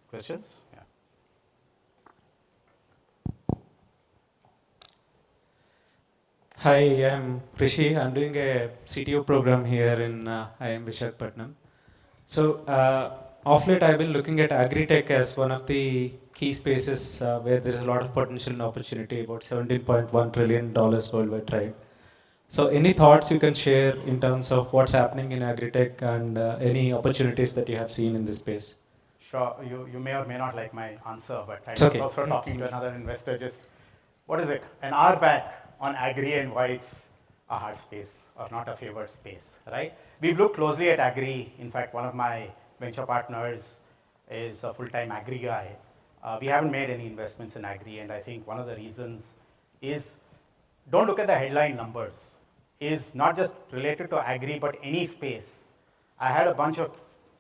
Questions? Yeah. Hi, I'm Rishi. I'm doing a CTO program here in IIM Visakhapatnam. So, of late, I've been looking at agri-tech as one of the key spaces where there is a lot of potential and opportunity, about $17.1 trillion worldwide trade. So, any thoughts you can share in terms of what's happening in agri-tech and any opportunities that you have seen in this space? Sure, you may or may not like my answer, but I was okay. also talking to another investor, just, what is it, an hour back on agri and why it's a hard space or not a favored space, right? We've looked closely at agri. In fact, one of my venture partners is a full-time agri guy. We haven't made any investments in agri, and I think one of the reasons is, don't look at the headline numbers, is not just related to agri, but any space. I had a bunch of,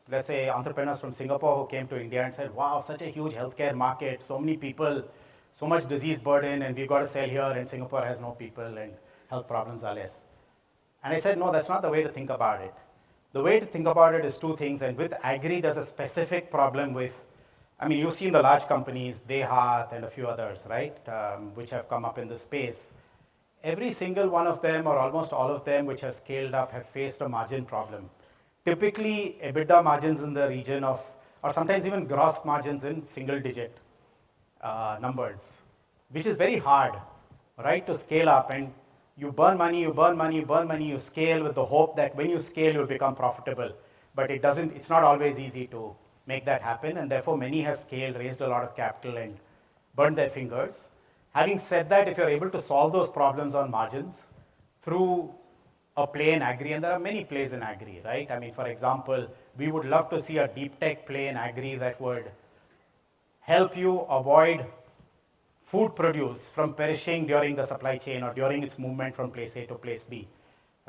let's say, entrepreneurs from Singapore who came to India and said, wow, such a huge healthcare market, so many people, so much disease burden, and we've got to sell here, and Singapore has no people, and health problems are less. And I said, no, that's not the way to think about it. The way to think about it is two things, and with agri, there's a specific problem with, I mean, you've seen the large companies, Dehat and a few others, right, which have come up in the space. Every single one of them, or almost all of them, which have scaled up, have faced a margin problem. Typically, EBITDA margins in the region of, or sometimes even gross margins in single-digit numbers, which is very hard, right, to scale up. And you burn money, you burn money, you burn money, you scale with the hope that when you scale, you'll become profitable. But it's not always easy to make that happen, and therefore many have scaled, raised a lot of capital, and burned their fingers. Having said that, if you're able to solve those problems on margins through a play in agri, and there are many plays in agri, right? I mean, for example, we would love to see a deep tech play in agri that would help you avoid food produce from perishing during the supply chain or during its movement from place A to place B,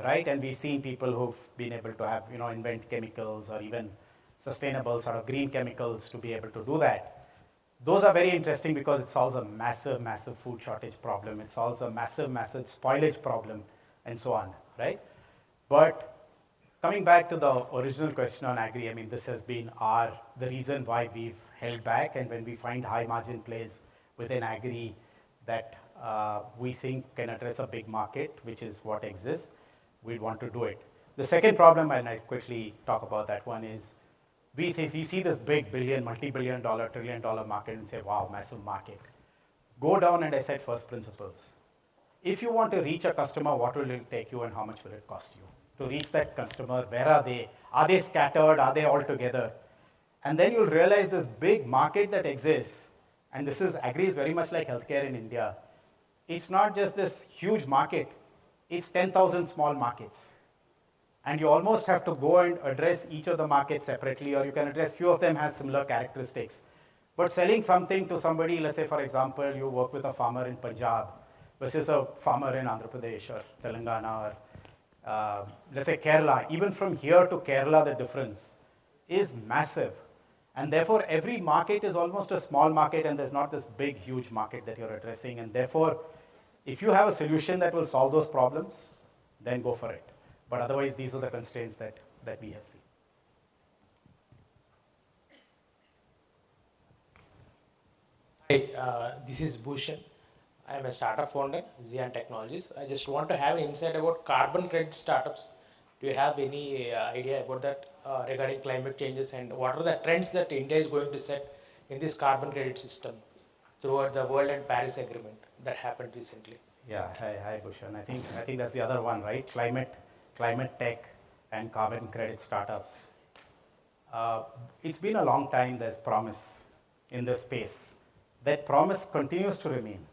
right? And we've seen people who've been able to have, invent chemicals or even sustainable sort of green chemicals to be able to do that. Those are very interesting because it solves a massive, massive food shortage problem. It solves a massive, massive spoilage problem and so on, right? But coming back to the original question on agri, I mean, this has been the reason why we've held back, and when we find high margin plays within agri that we think can address a big market, which is what exists, we'd want to do it. The second problem, and I quickly talk about that one, is we see this big billion, multi-billion dollar, trillion dollar market and say, wow, massive market. Go down and I said first principles. If you want to reach a customer, what will it take you and how much will it cost you? To reach that customer, where are they? Are they scattered? Are they all together? And then you'll realize this big market that exists, and agri is very much like healthcare in India. It's not just this huge market, it's 10,000 small markets. And you almost have to go and address each of the markets separately, or you can address few of them have similar characteristics. But selling something to somebody, let's say for example, you work with a farmer in Punjab versus a farmer in Andhra Pradesh or Telangana or let's say Kerala, even from here to Kerala, the difference is massive. And therefore, every market is almost a small market, and there's not this big, huge market that you're addressing. And therefore, if you have a solution that will solve those problems, then go for it. But otherwise, these are the constraints that we have seen. Hi, this is Bhushan. I am a startup founder, Zian Technologies. I just want to have an insight about carbon credit startups. Do you have any idea about that regarding climate changes, and what are the trends that India is going to set in this carbon credit system throughout the world and Paris Agreement that happened recently? Yeah, hi Bhushan. I think that's the other one, right? Climate tech and carbon credit startups. It's been a long time there's promise in this space. That promise continues to remain,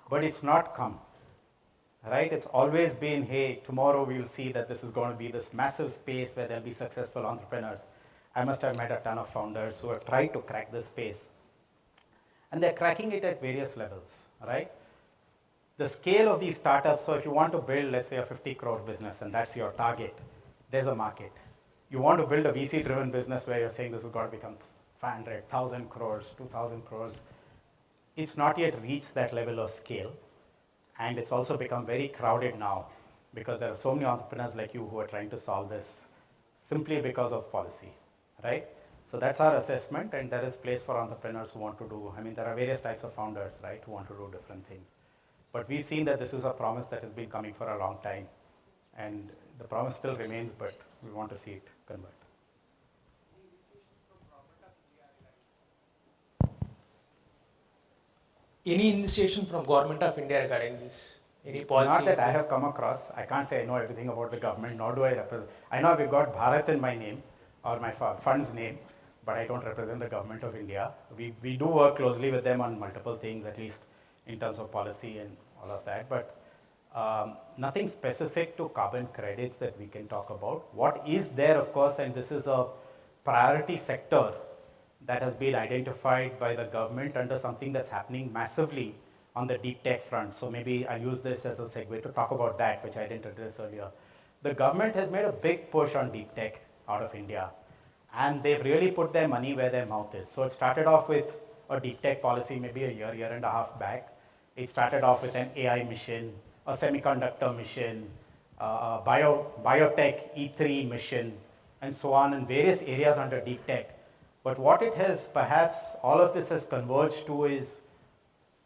but it's not come, right? It's always been, hey, tomorrow we'll see that this is going to be this massive space where there'll be successful entrepreneurs. I must have met a ton of founders who have tried to crack this space, and they're cracking it at various levels, right? The scale of these startups, so if you want to build, let's say, a 50 crore business, and that's your target, there's a market. You want to build a VC-driven business where you're saying this has got to become 500, 1,000 crores, 2,000 crores. It's not yet reached that level of scale, and it's also become very crowded now because there are so many entrepreneurs like you who are trying to solve this simply because of policy, right? So that's our assessment, and there is place for entrepreneurs who want to do, there are various types of founders, right, who want to do different things. But we've seen that this is a promise that has been coming for a long time, and the promise still remains, but we want to see it convert. Any initiation from Government of India regarding this? Any policy? Not that I have come across. I can't say I know everything about the government, nor do I represent. I know we've got Bharat in my name, or my fund's name, but I don't represent the government of India. We do work closely with them on multiple things, at least in terms of policy and all of that, but nothing specific to carbon credits that we can talk about. What is there, of course, and this is a priority sector that has been identified by the government under something that's happening massively on the deep tech front. So maybe I'll use this as a segue to talk about that, which I didn't address earlier. The government has made a big push on deep tech out of India, and they've really put their money where their mouth is. So it started off with a deep tech policy maybe a year and a half back. It started off with an AI mission, a semiconductor mission, a biotech E3 mission, and so on in various areas under deep tech. But what it has, perhaps all of this has converged to is,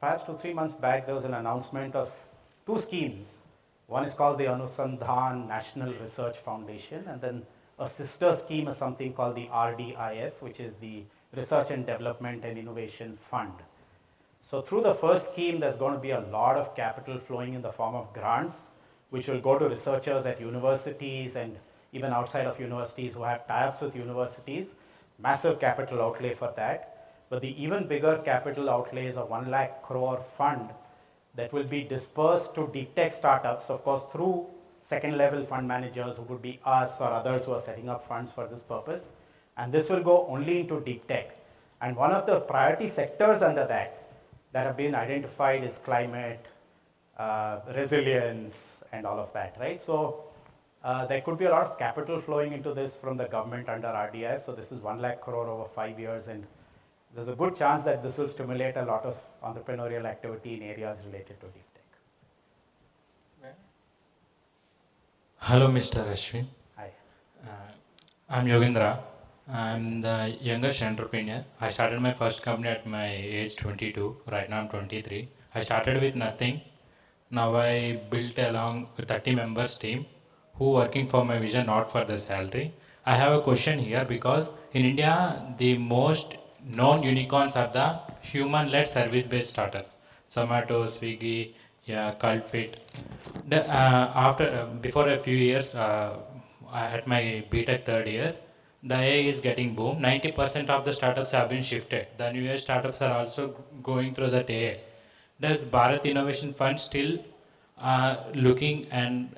perhaps 2-3 months back, there was an announcement of 2 schemes. One is called the Anusandhan National Research Foundation, and then a sister scheme is something called the RDIF, which is the Research and Development and Innovation Fund. So through the first scheme, there's going to be a lot of capital flowing in the form of grants, which will go to researchers at universities and even outside of universities who have tie-ups with universities. Massive capital outlay for that. But the even bigger capital outlay is a 1 lakh crore fund that will be dispersed to deep tech startups, of course, through second level fund managers who would be us or others who are setting up funds for this purpose. And this will go only into deep tech. And one of the priority sectors under that have been identified is climate, resilience, and all of that, right? So there could be a lot of capital flowing into this from the government under RDIF. So this is 1 lakh crore over 5 years, and there's a good chance that this will stimulate a lot of entrepreneurial activity in areas related to deep tech. Hello, Mr. Ashwin. Hi. I'm Yogendra. I'm the youngest entrepreneur. I started my first company at my age 22. Right now I'm 23. I started with nothing. Now I built along with 30 members team who working for my vision, not for the salary. I have a question here because in India, the most known unicorns are the human-led service-based startups. Zomato, Swiggy, Cultfit. Before a few years, at my BTech third year, the AI is getting boom. 90% of the startups have been shifted. The new age startups are also going through that AI. Does Bharat Innovation Fund still looking and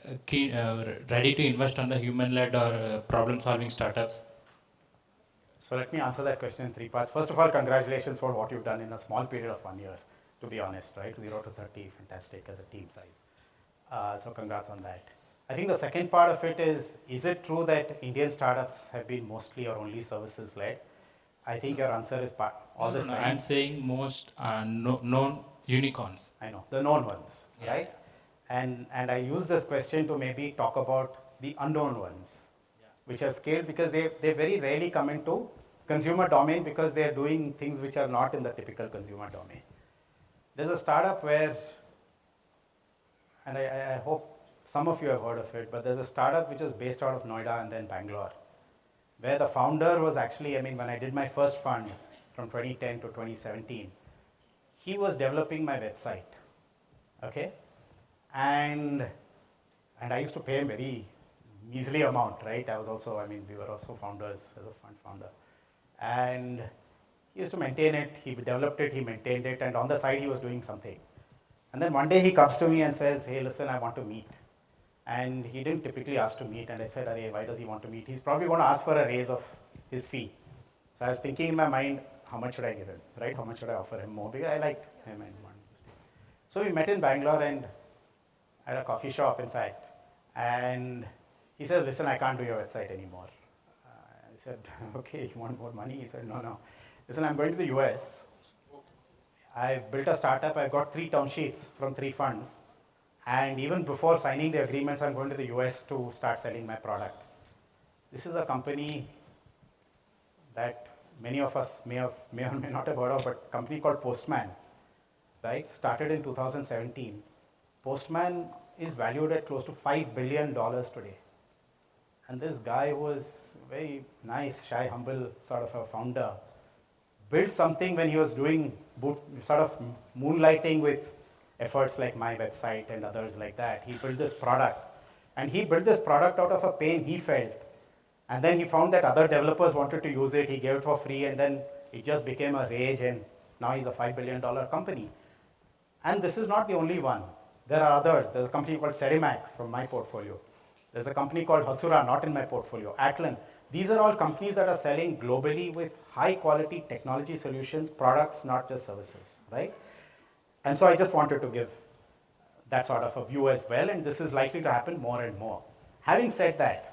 ready to invest on the human-led or problem-solving startups? So let me answer that question in 3 parts. First of all, congratulations for what you've done in a small period of 1 year, to be honest, right? 0 to 30, fantastic as a team size. So congrats on that. I think the second part of it is it true that Indian startups have been mostly or only services-led? I think your answer is all No, this no, time. I'm saying most known unicorns. I know, the known ones, Yeah. right? And I use this question to maybe talk about the unknown ones, which are scaled because they very rarely come into consumer domain because they are doing things which are not in the typical consumer domain. There's a startup where, and I hope some of you have heard of it, but there's a startup which is based out of Noida and then Bangalore, where the founder was actually, I mean, when I did my first fund from 2010 to 2017, he was developing my website, okay? And I used to pay him very measly amount, right? I was also, I mean, we were also founders as a fund founder. And he used to maintain it, he developed it, he maintained it, and on the side he was doing something. And then one day he comes to me and says, hey, listen, I want to meet. And he didn't typically ask to meet, and I said, Arey, why does he want to meet? He's probably going to ask for a raise of his fee. So I was thinking in my mind, how much should I give him, right? How much should I offer him more? Because I liked him. So we met in Bangalore and at a coffee shop, in fact. And he said, listen, I can't do your website anymore. I said, okay, you want more money? He said, no. Listen, I'm going to the US. I've built a startup. I've got 3 term sheets from 3 funds. And even before signing the agreements, I'm going to the US to start selling my product. This is a company that many of us may or may not have heard of, but a company called Postman, right? Started in 2017. Postman is valued at close to $5 billion today. And this guy was very nice, shy, humble sort of a founder. Built something when he was doing sort of moonlighting with efforts like my website and others like that. He built this product. And he built this product out of a pain he felt. And then he found that other developers wanted to use it. He gave it for free, and then it just became a rage, and now he's a $5 billion company. And this is not the only one. There are others. There's a company called Serimac from my portfolio. There's a company called Hasura, not in my portfolio. Atlan. These are all companies that are selling globally with high quality technology solutions, products, not just services, right? And so I just wanted to give that sort of a view as well, and this is likely to happen more and more. Having said that,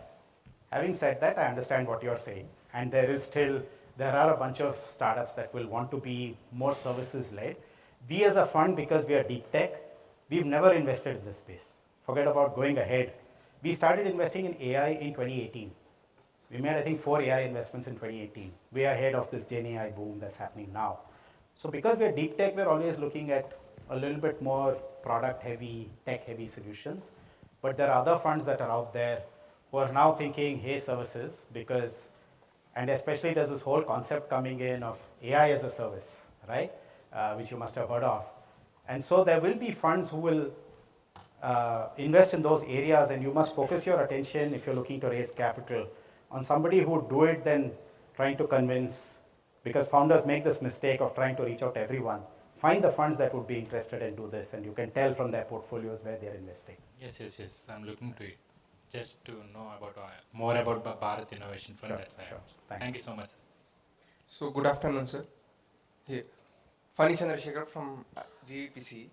I understand what you're saying, and there are a bunch of startups that will want to be more services led. We as a fund, because we are deep tech, we've never invested in this space. Forget about going ahead. We started investing in AI in 2018. We made, I think, 4 AI investments in 2018. We are ahead of this Gen AI boom that's happening now. So because we're deep tech, we're always looking at a little bit more product heavy, tech heavy solutions. But there are other funds that are out there who are now thinking, hey, services, because, and especially there's this whole concept coming in of AI as a service, right? Which you must have heard of. And so there will be funds who will invest in those areas, and you must focus your attention if you're looking to raise capital on somebody who would do it than trying to convince, because founders make this mistake of trying to reach out to everyone. Find the funds that would be interested and do this, and you can tell from their portfolios where they're investing. Yes. I'm looking to it. Just to know about more about Bharat Innovation Fund. Sure. Thank you so much, sir. So good afternoon, sir. Here, Fani Chandrasekhar from GPC.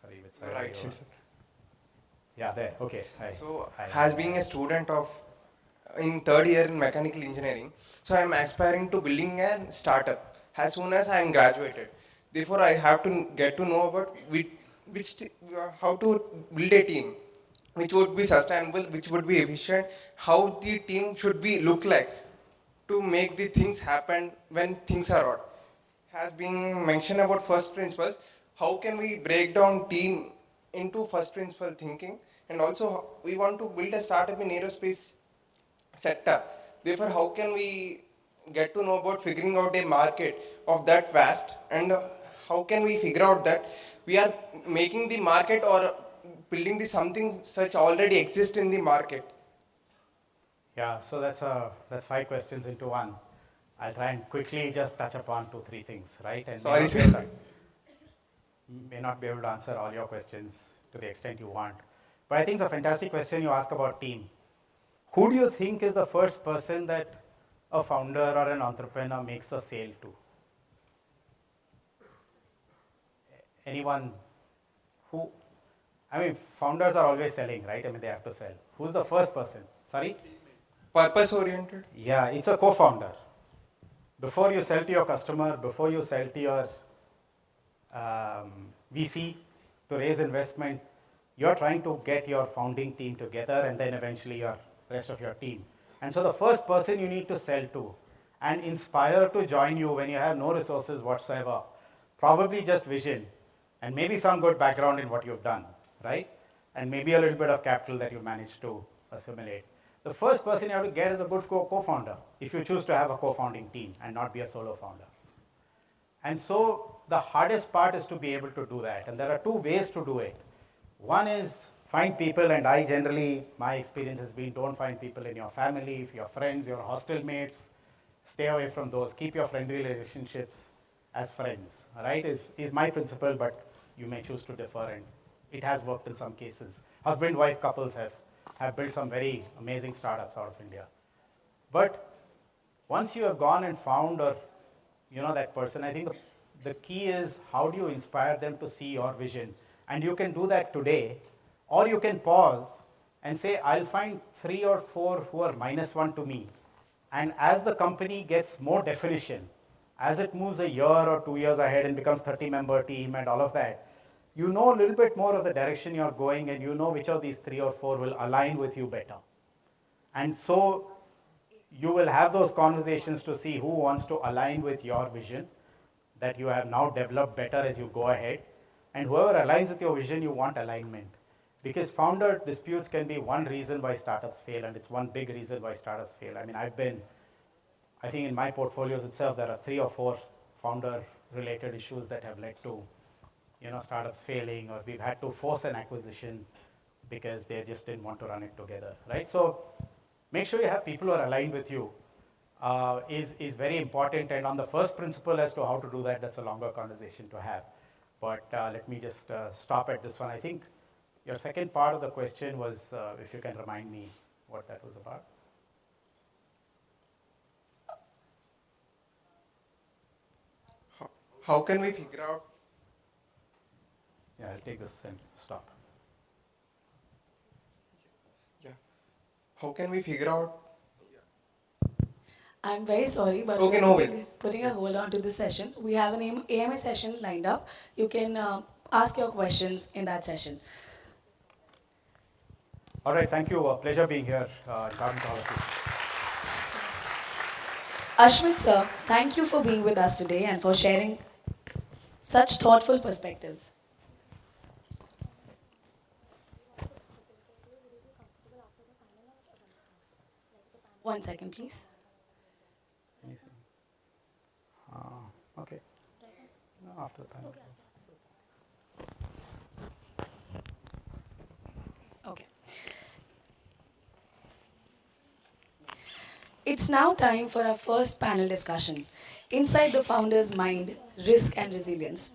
Sorry, which side? Right, sir. Yeah, there. Okay. Hi. So, Hi. has being a student of in 3rd year in mechanical engineering, so I am aspiring to building a startup as soon as I am graduated. Therefore, I have to get to know about how to build a team, which would be sustainable, which would be efficient, how the team should be look like to make the things happen when things are odd. Has been mentioned about first principles. How can we break down team into first principle thinking? And also, we want to build a startup in aerospace sector. Therefore, how can we get to know about figuring out a market of that vast, and how can we figure out that we are making the market or building the something such already exists in the market? Yeah, so that's 5 questions into one. I'll try and quickly just touch upon 2-3 things, right? And sorry, sir. May not be able to answer all your questions to the extent you want. But I think it's a fantastic question you ask about team. Who do you think is the first person that a founder or an entrepreneur makes a sale to? Anyone who, founders are always selling, right? They have to sell. Who's the first person? Sorry? Purpose oriented? Yeah, it's a co-founder. before you sell to your customer, before you sell to your VC to raise investment, you're trying to get your founding team together and then eventually your rest of your team. And so the first person you need to sell to and inspire to join you when you have no resources whatsoever, probably just vision and maybe some good background in what you've done, right? And maybe a little bit of capital that you managed to assimilate. The first person you have to get is a good co-founder if you choose to have a co-founding team and not be a solo founder. And so the hardest part is to be able to do that. And there are two ways to do it. One is find people, and I generally, my experience has been don't find people in your family, your friends, your hostel mates. Stay away from those. Keep your friendly relationships as friends, right? Is my principle, but you may choose to differ, and it has worked in some cases. Husband-wife couples have built some very amazing startups out of India. But once you have gone and found or that person, I think the key is how do you inspire them to see your vision? And you can do that today, or you can pause and say, I'll find 3 or 4 who are -1 to me. And as the company gets more definition, as it moves a year or 2 years ahead and becomes 30-member team and all of that, you know a little bit more of the direction you're going, and you know which of these 3 or 4 will align with you better. And so you will have those conversations to see who wants to align with your vision that you have now developed better as you go ahead. And whoever aligns with your vision, you want alignment. Because founder disputes can be one reason why startups fail, and it's one big reason why startups fail. I mean, I think in my portfolios itself, there are 3 or 4 founder-related issues that have led to, startups failing, or we've had to force an acquisition because they just didn't want to run it together, right? So make sure you have people who are aligned with you is very important. And on the first principle as to how to do that, that's a longer conversation to have. But let me just stop at this one. I think your second part of the question was, if you can remind me what that was about. How can we figure out? Yeah, I'll take this and stop. Yeah. How can we figure out? I'm very sorry, but Okay, we're putting a hold on to this session. We have an AMA session lined up. You can ask your questions in that session. All right, thank you. Pleasure being here. Talking to all of you. Ashmit sir, thank you for being with us today and for sharing such thoughtful perspectives. One second, please. Okay. No, after the panel. Okay. It's now time for our first panel discussion, Inside the Founder's Mind, Risk and Resilience.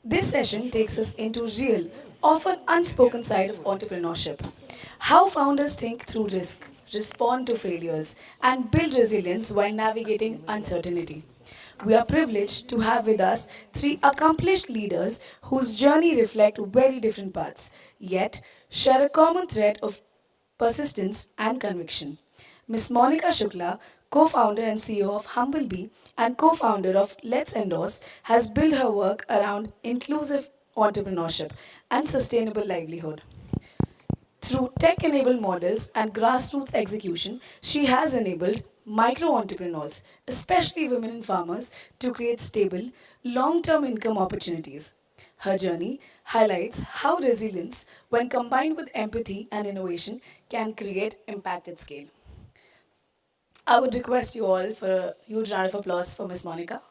This session takes us into real, often unspoken side of entrepreneurship. How founders think through risk, respond to failures, and build resilience while navigating uncertainty. We are privileged to have with us 3 accomplished leaders whose journey reflect very different paths, yet share a common thread of persistence and conviction. Ms. Monica Shukla, co-founder and CEO of Humblebee and co-founder of Let's Endorse, has built her work around inclusive entrepreneurship and sustainable livelihood. Through tech-enabled models and grassroots execution, she has enabled micro-entrepreneurs, especially women and farmers, to create stable, long-term income opportunities. Her journey highlights how resilience, when combined with empathy and innovation, can create impact at scale. I would request you all for a huge round of applause for Ms. Monica.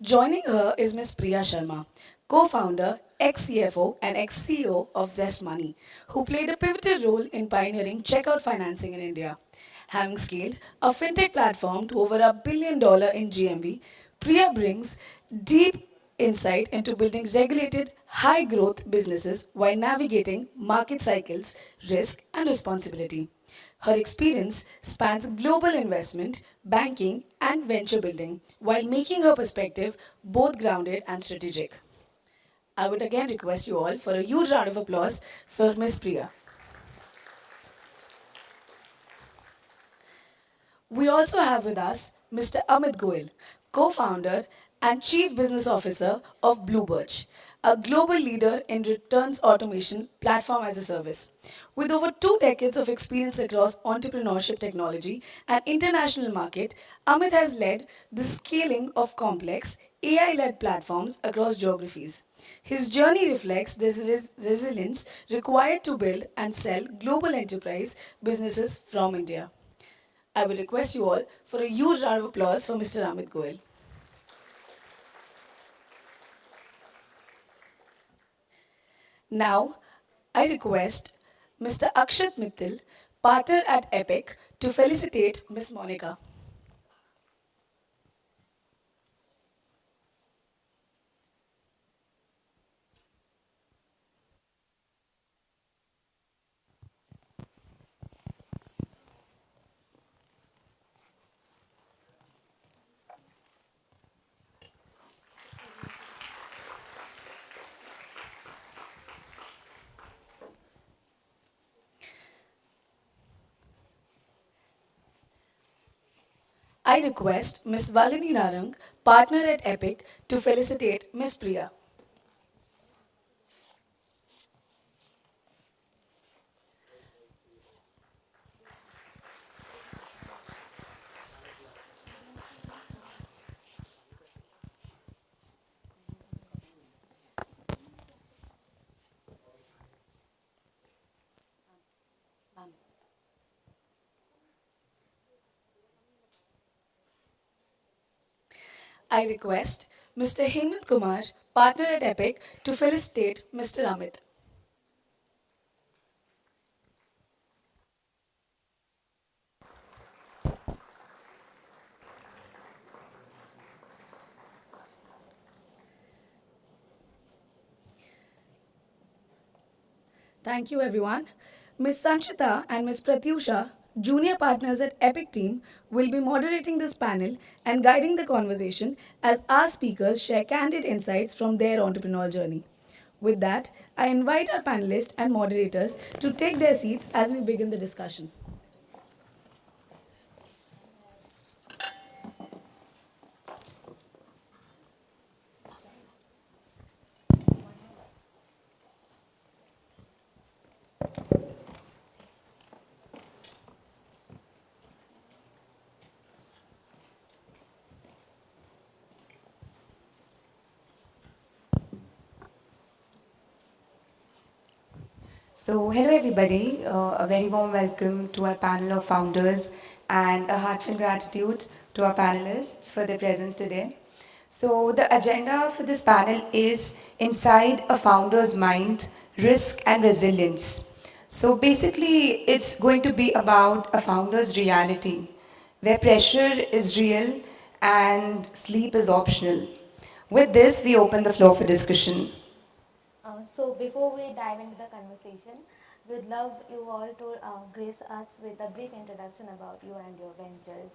Joining her is Ms. Priya Sharma, co-founder, ex-CFO and ex-CEO of Zest Money, who played a pivotal role in pioneering checkout financing in India. Having scaled a fintech platform to over $1 billion in GMV, Priya brings deep insight into building regulated, high-growth businesses while navigating market cycles, risk, and responsibility. Her experience spans global investment, banking, and venture building, while making her perspective both grounded and strategic. I would again request you all for a huge round of applause for Ms. Priya. We also have with us Mr. Amit Goel, co-founder and chief business officer of Bluebirch, a global leader in returns automation platform as a service. With over 2 decades of experience across entrepreneurship technology and international market, Amit has led the scaling of complex AI-led platforms across geographies. His journey reflects the resilience required to build and sell global enterprise businesses from India. I will request you all for a huge round of applause for Mr. Amit Goel. Now, I request Mr. Akshat Mittal, partner at EPIC, to felicitate Ms. Monica. I request Ms. Valini Narang, partner at EPIC, to felicitate Ms. Priya. I request Mr. Hemant Kumar, partner at EPIC, to felicitate Mr. Amit. Thank you, everyone. Ms. Sanchita and Ms. Pratyusha, junior partners at EPIC team, will be moderating this panel and guiding the conversation as our speakers share candid insights from their entrepreneurial journey. With that, I invite our panelists and moderators to take their seats as we begin the discussion. So, hello everybody, a very warm welcome to our panel of founders and a heartfelt gratitude to our panelists for their presence today. So, the agenda for this panel is Inside a Founder's Mind, Risk and Resilience. So, basically, it's going to be about a founder's reality, where pressure is real and sleep is optional. With this, we open the floor for discussion. So before we dive into the conversation, we'd love you all to grace us with a brief introduction about you and your ventures.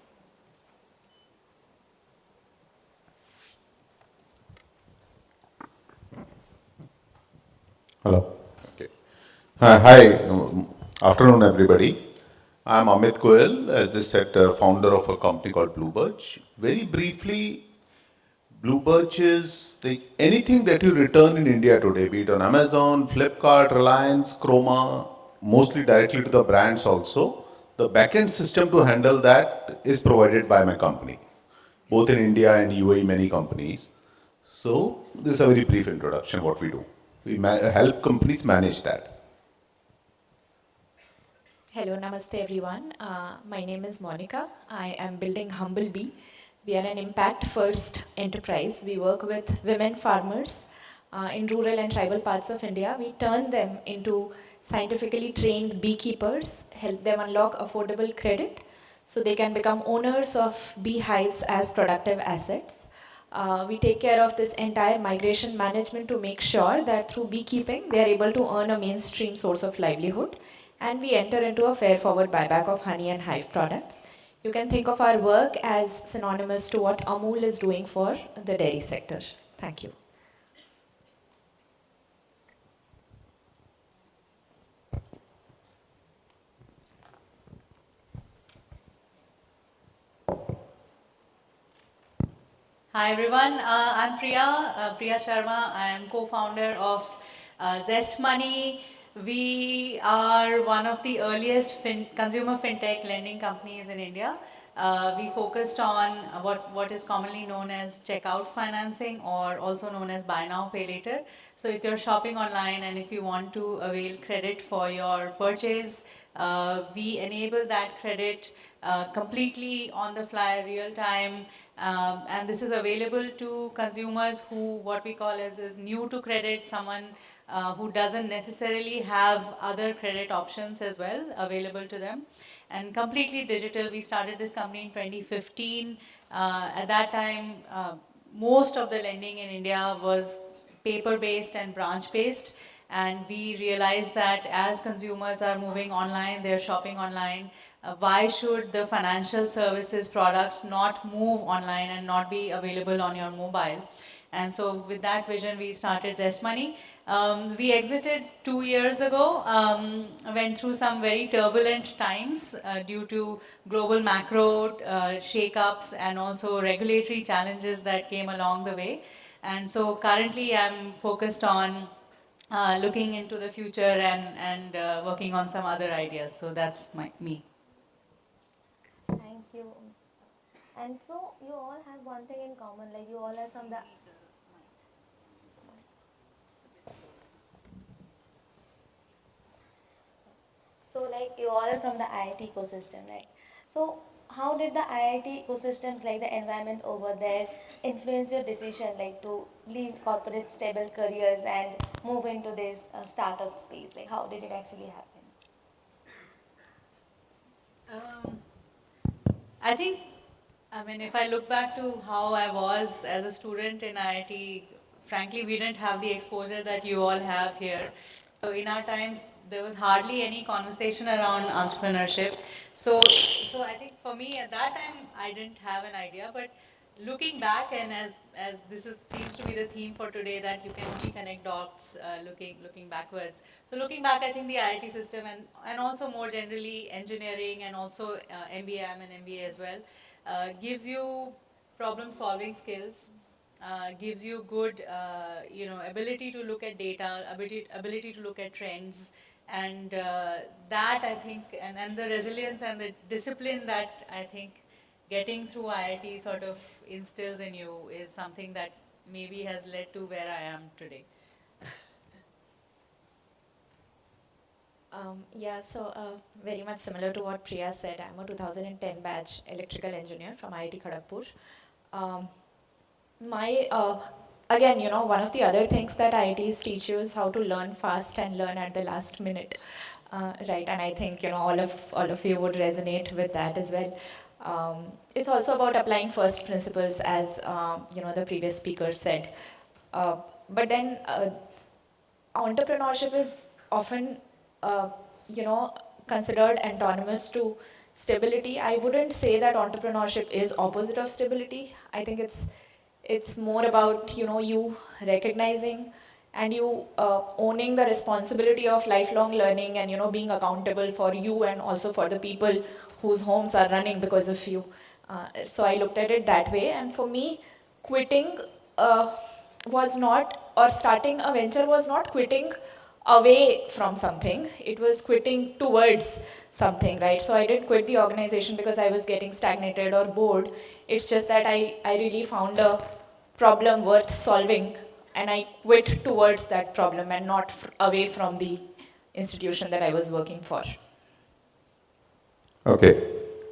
Hello. Okay. Hi. Afternoon, everybody. I'm Amit Goel, as they said, founder of a company called Bluebirch. Very briefly, Bluebirch is anything that you return in India today, be it on Amazon, Flipkart, Reliance, Chroma, mostly directly to the brands also. The backend system to handle that is provided by my company, both in India and UAE, many companies. So this is a very brief introduction what we do. We help companies manage that. Hello, namaste everyone. My name is Monica. I am building Humblebee. We are an impact-first enterprise. We work with women farmers in rural and tribal parts of India. We turn them into scientifically trained beekeepers, help them unlock affordable credit so they can become owners of beehives as productive assets. We take care of this entire migration management to make sure that through beekeeping, they are able to earn a mainstream source of livelihood. and we enter into a fair forward buyback of honey and hive products. You can think of our work as synonymous to what Amul is doing for the dairy sector. Thank you. Hi everyone, I'm Priya Sharma. I am co-founder of Zest Money. We are one of the earliest consumer fintech lending companies in India. We focused on what is commonly known as checkout financing, or also known as buy now, pay later. So if you're shopping online and if you want to avail credit for your purchase, we enable that credit completely on the fly, real time. And this is available to consumers who, what we call as is new to credit, someone who doesn't necessarily have other credit options as well available to them. And completely digital. We started this company in 2015. At that time, most of the lending in India was paper-based and branch-based. And we realized that as consumers are moving online, they're shopping online, why should the financial services products not move online and not be available on your mobile? And so with that vision, we started Zest Money. We exited 2 years ago, went through some very turbulent times due to global macro shakeups and also regulatory challenges that came along the way. And so currently I'm focused on looking into the future and working on some other ideas. So that's me. Thank you. And so you all have one thing in common, like you all are from the you all are from the IIT ecosystem, right? So how did the IIT ecosystems, like the environment over there, influence your decision, like to leave corporate stable careers and move into this startup space? Like how did it actually happen? I think, if I look back to how I was as a student in IIT, frankly, we didn't have the exposure that you all have here. So in our times, there was hardly any conversation around entrepreneurship. So I think for me at that time, I didn't have an idea. But looking back, and as this seems to be the theme for today, that you can only connect dots looking backwards. So looking back, I think the IIT system and also more generally engineering and also MBA, I'm an MBA as well, gives you problem solving skills, gives you good ability to look at data, ability to look at trends, and that I think, and the resilience and the discipline that I think getting through IIT sort of instills in you is something that maybe has led to where I am today. Very much similar to what Priya said, I'm a 2010 batch electrical engineer from IIT Kharagpur. Again, one of the other things that IITs teach you is how to learn fast and learn at the last minute, right? And I think, all of you would resonate with that as well. It's also about applying first principles, as, the previous speaker said. But then entrepreneurship is often considered antonymous to stability. I wouldn't say that entrepreneurship is opposite of stability. I think it's more about you recognizing and you owning the responsibility of lifelong learning and being accountable for you and also for the people whose homes are running because of you. So I looked at it that way, and for me, quitting was not, or starting a venture was not quitting away from something, it was quitting towards something, right? So I didn't quit the organization because I was getting stagnated or bored. It's just that I really found a problem worth solving, and I quit towards that problem and not away from the institution that I was working for. Okay,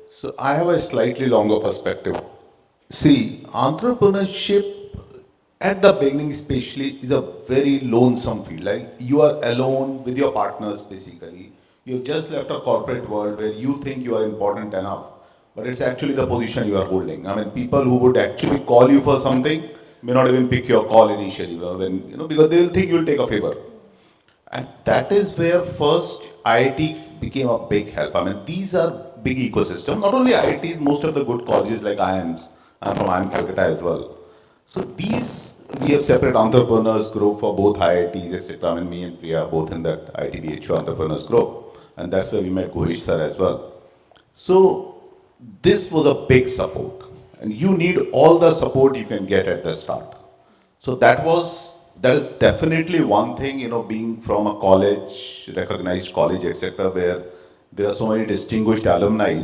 so I have a slightly longer perspective. See, entrepreneurship at the beginning especially is a very lonesome field. Like you are alone with your partners basically. You've just left a corporate world where you think you are important enough, but it's actually the position you are holding. I mean, people who would actually call you for something may not even pick your call initially, because they will think you will take a favor. And that is where first IIT became a big help. I mean, these are big ecosystems. Not only IITs, most of the good colleges like IIMs. I'm from IIM Calcutta as well. So these, we have separate entrepreneurs group for both IITs, etc. I mean, me and Priya are both in that IITDHU entrepreneurs group. And that's where we met Guhish sir as well. So this was a big support. And you need all the support you can get at the start. So that is definitely one thing, being from a college, recognized college, etc., where there are so many distinguished alumni.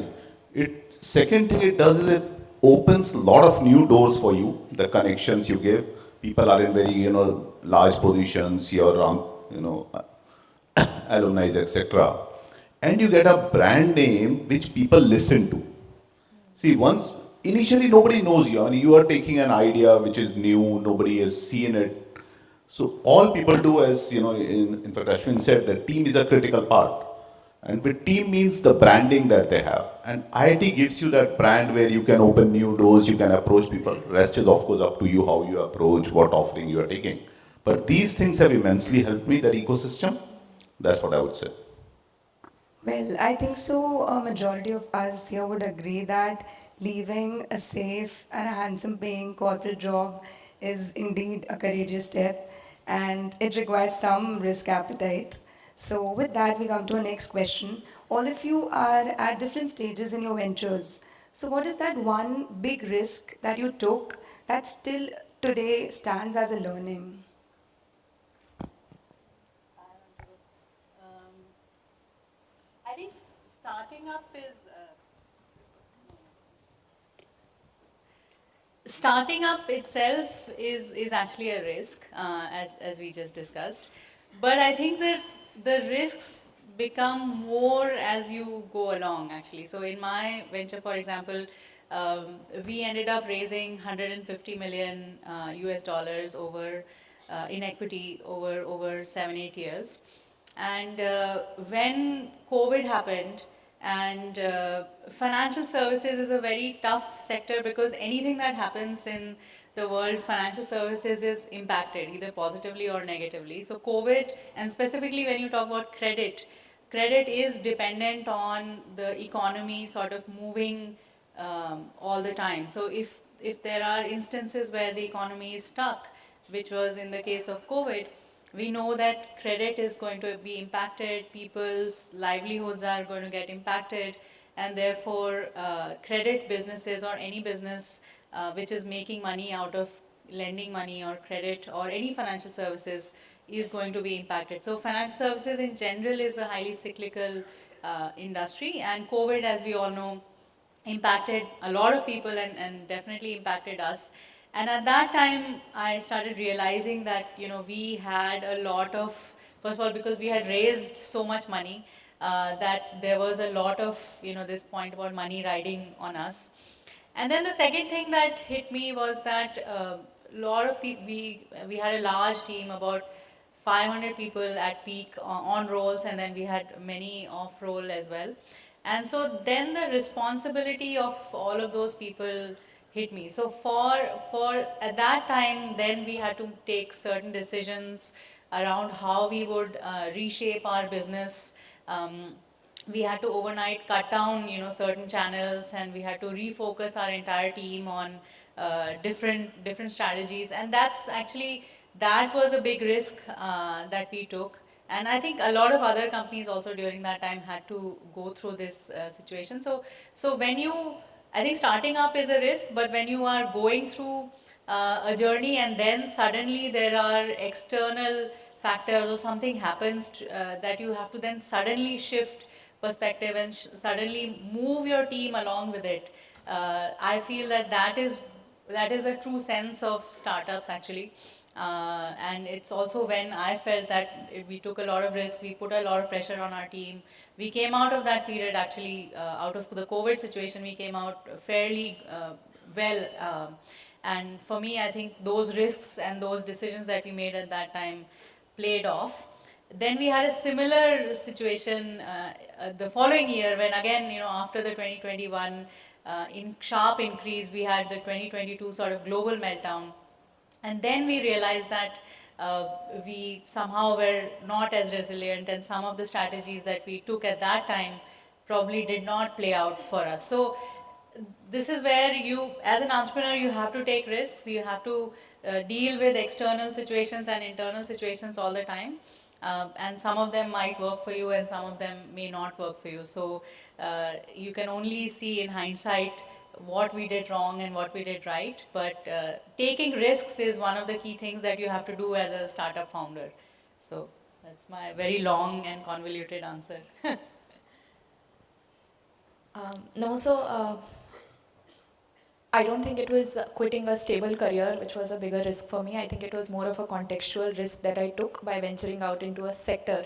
Second thing it does is it opens a lot of new doors for you, the connections you give. People are in very, large positions, you're around, alumni, etc. And you get a brand name which people listen to. See, initially nobody knows you. I mean, you are taking an idea which is new, nobody has seen it. So all people do, as in fact, Ashwin said, the team is a critical part. And with team means the branding that they have. And IIT gives you that brand where you can open new doors, you can approach people. Rest is of course up to you how you approach, what offering you are taking. But these things have immensely helped me, that ecosystem. That's what I would say. Well, I think so. A majority of us here would agree that leaving a safe and a handsome paying corporate job is indeed a courageous step and it requires some risk appetite. So, with that, we come to our next question. All of you are at different stages in your ventures. So, what is that one big risk that you took that still today stands as a learning? I think starting up is starting up itself is actually a risk, as we just discussed. But I think that the risks become more as you go along, actually. So in my venture, for example, we ended up raising 150 million US dollars over in equity over 7-8 years. And when COVID happened, and financial services is a very tough sector because anything that happens in the world, financial services is impacted either positively or negatively. So COVID, and specifically when you talk about credit, credit is dependent on the economy sort of moving all the time. So if there are instances where the economy is stuck, which was in the case of COVID, we know that credit is going to be impacted, people's livelihoods are going to get impacted, and therefore credit businesses or any business which is making money out of lending money or credit or any financial services is going to be impacted. So financial services in general is a highly cyclical industry, and COVID, as we all know, impacted a lot of people and definitely impacted us. And at that time, I started realizing that, we had a lot of, first of all, because we had raised so much money, that there was a lot of, this point about money riding on us. And then the second thing that hit me was that a lot of people, we had a large team, about 500 people at peak on rolls, and then we had many off roll as well. And so then the responsibility of all of those people hit me. So for at that time, then we had to take certain decisions around how we would reshape our business. We had to overnight cut down, certain channels, and we had to refocus our entire team on different strategies. And that was a big risk that we took. And I think a lot of other companies also during that time had to go through this situation. So I think starting up is a risk, but when you are going through a journey and then suddenly there are external factors or something happens that you have to then suddenly shift perspective and suddenly move your team along with it. I feel that is a true sense of startups, actually. And it's also when I felt that we took a lot of risk, we put a lot of pressure on our team. We came out of that period, actually, out of the COVID situation, we came out fairly well. And for me, I think those risks and those decisions that we made at that time played off. Then we had a similar situation the following year when again, after the 2021 sharp increase, we had the 2022 sort of global meltdown. And then we realized that we somehow were not as resilient, and some of the strategies that we took at that time probably did not play out for us. So this is where you, as an entrepreneur, you have to take risks. You have to deal with external situations and internal situations all the time. And some of them might work for you and some of them may not work for you. So you can only see in hindsight what we did wrong and what we did right. But taking risks is one of the key things that you have to do as a startup founder. So that's my very long and convoluted answer. No, so I don't think it was quitting a stable career which was a bigger risk for me. I think it was more of a contextual risk that I took by venturing out into a sector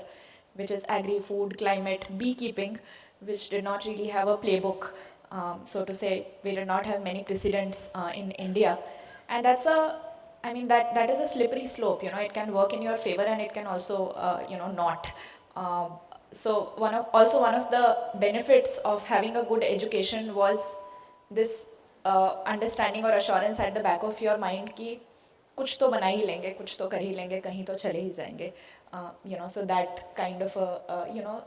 which is agri-food, climate, beekeeping, which did not really have a playbook. So to say, we did not have many precedents in India. And that's that is a slippery slope, it can work in your favor and it can also, not. So one of the benefits of having a good education was this understanding or assurance at the back of your mind कि कुछ तो बना ही लेंगे, कुछ तो कर ही लेंगे, कहीं तो चले ही जाएंगे. So that kind of a,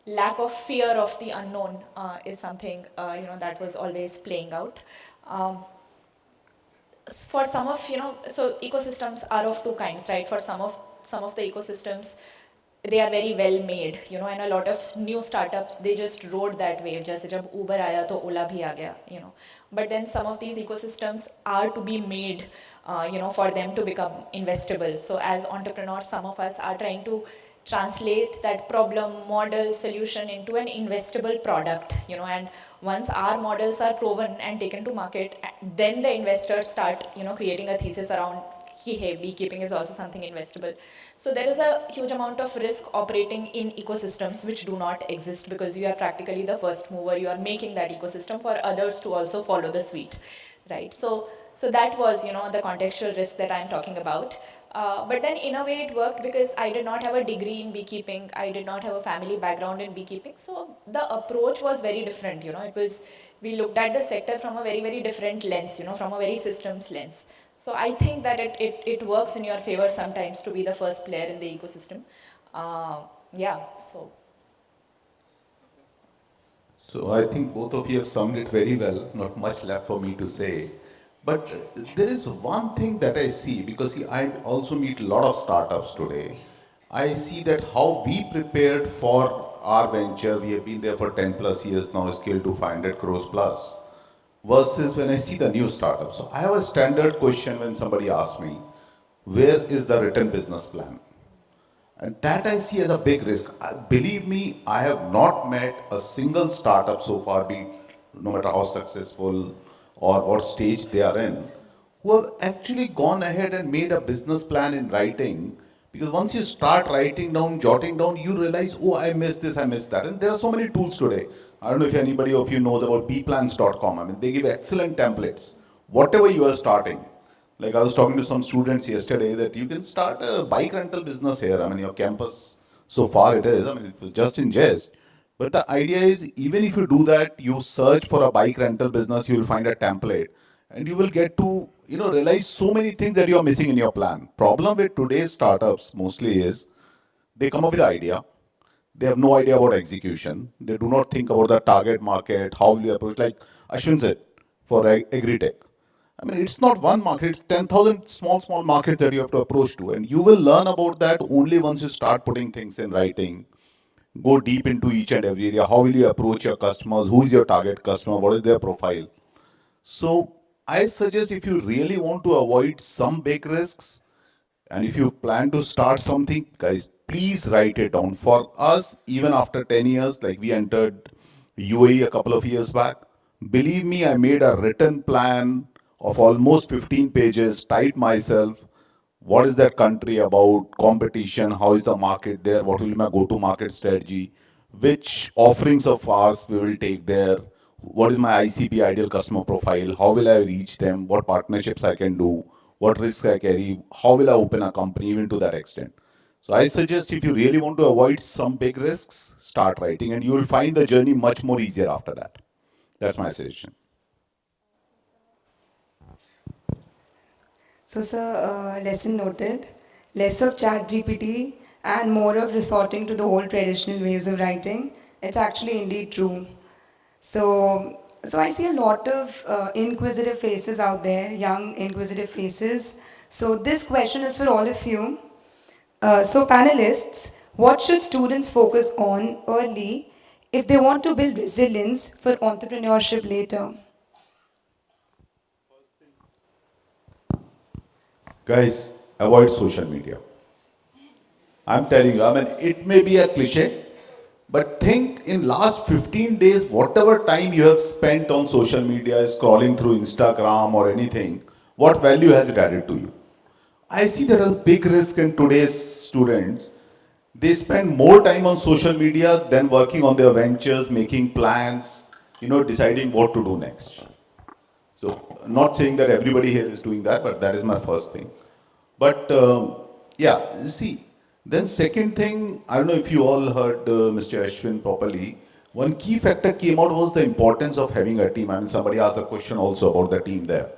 lack of fear of the unknown is something, that was always playing out. For some of, so ecosystems are of two kinds, right? For some of the ecosystems, they are very well made, and a lot of new startups, they just rode that wave. Just जब Uber आया तो Ola भी आ गया, But then some of these ecosystems are to be made, for them to become investable. So as entrepreneurs, some of us are trying to translate that problem, model, solution into an investable product, and once our models are proven and taken to market, then the investors start, creating a thesis around hey, beekeeping is also something investable. So there is a huge amount of risk operating in ecosystems which do not exist because you are practically the first mover. You are making that ecosystem for others to also follow the suite, right? So that was, the contextual risk that I'm talking about. But then in a way it worked because I did not have a degree in beekeeping. I did not have a family background in beekeeping. So the approach was very different, we looked at the sector from a very, very different lens, from a very systems lens. So I think that it works in your favor sometimes to be the first player in the ecosystem. So I think both of you have summed it very well, not much left for me to say. But there is one thing that I see, because see, I also meet a lot of startups today. I see that how we prepared for our venture, we have been there for 10 plus years now, scaled to 500 crores plus, versus when I see the new startups. So I have a standard question when somebody asks me, where is the written business plan? And that I see as a big risk. Believe me, I have not met a single startup so far, no matter how successful or what stage they are in, who have actually gone ahead and made a business plan in writing. Because once you start writing down, jotting down, you realize, oh, I missed this, I missed that. And there are so many tools today. I don't know if anybody of you knows about bplans.com. I mean, they give excellent templates. Whatever you are starting. Like I was talking to some students yesterday that you can start a bike rental business here. I mean, your campus, so far it is. I mean, it was just in jest. But the idea is, even if you do that, you search for a bike rental business, you will find a template. And you will get to, realize so many things that you are missing in your plan. Problem with today's startups mostly is, they come up with the idea. They have no idea about execution. They do not think about the target market, how will you approach, like Ashwin said, for agri-tech. I mean, it's not one market, it's 10,000 small markets that you have to approach to. And you will learn about that only once you start putting things in writing. Go deep into each and every area. How will you approach your customers? Who is your target customer? What is their profile? So I suggest if you really want to avoid some big risks, and if you plan to start something, guys, please write it down. For us, even after 10 years, like we entered UAE a couple of years back, believe me, I made a written plan of almost 15 pages, typed myself, what is that country about, competition, how is the market there, what will be my go-to-market strategy, which offerings of ours we will take there, what is my ICP, ideal customer profile, how will I reach them, what partnerships I can do, what risks I carry, how will I open a company, even to that extent. So I suggest if you really want to avoid some big risks, start writing and you will find the journey much more easier after that. That's my suggestion. So, sir, lesson noted. less of chat GPT and more of resorting to the old traditional ways of writing. It's actually indeed true. So I see a lot of inquisitive faces out there, young inquisitive faces. So this question is for all of you. So panelists, what should students focus on early if they want to build resilience for entrepreneurship later? Guys, avoid social media. I'm telling you, I mean, it may be a cliche, but think in last 15 days, whatever time you have spent on social media, scrolling through Instagram or anything, what value has it added to you? I see that as a big risk in today's students. They spend more time on social media than working on their ventures, making plans, deciding what to do next. So, not saying that everybody here is doing that, but that is my first thing. But yeah, see, then second thing, I don't know if you all heard Mr. Ashwin properly. One key factor came out was the importance of having a team. I mean, somebody asked a question also about the team there.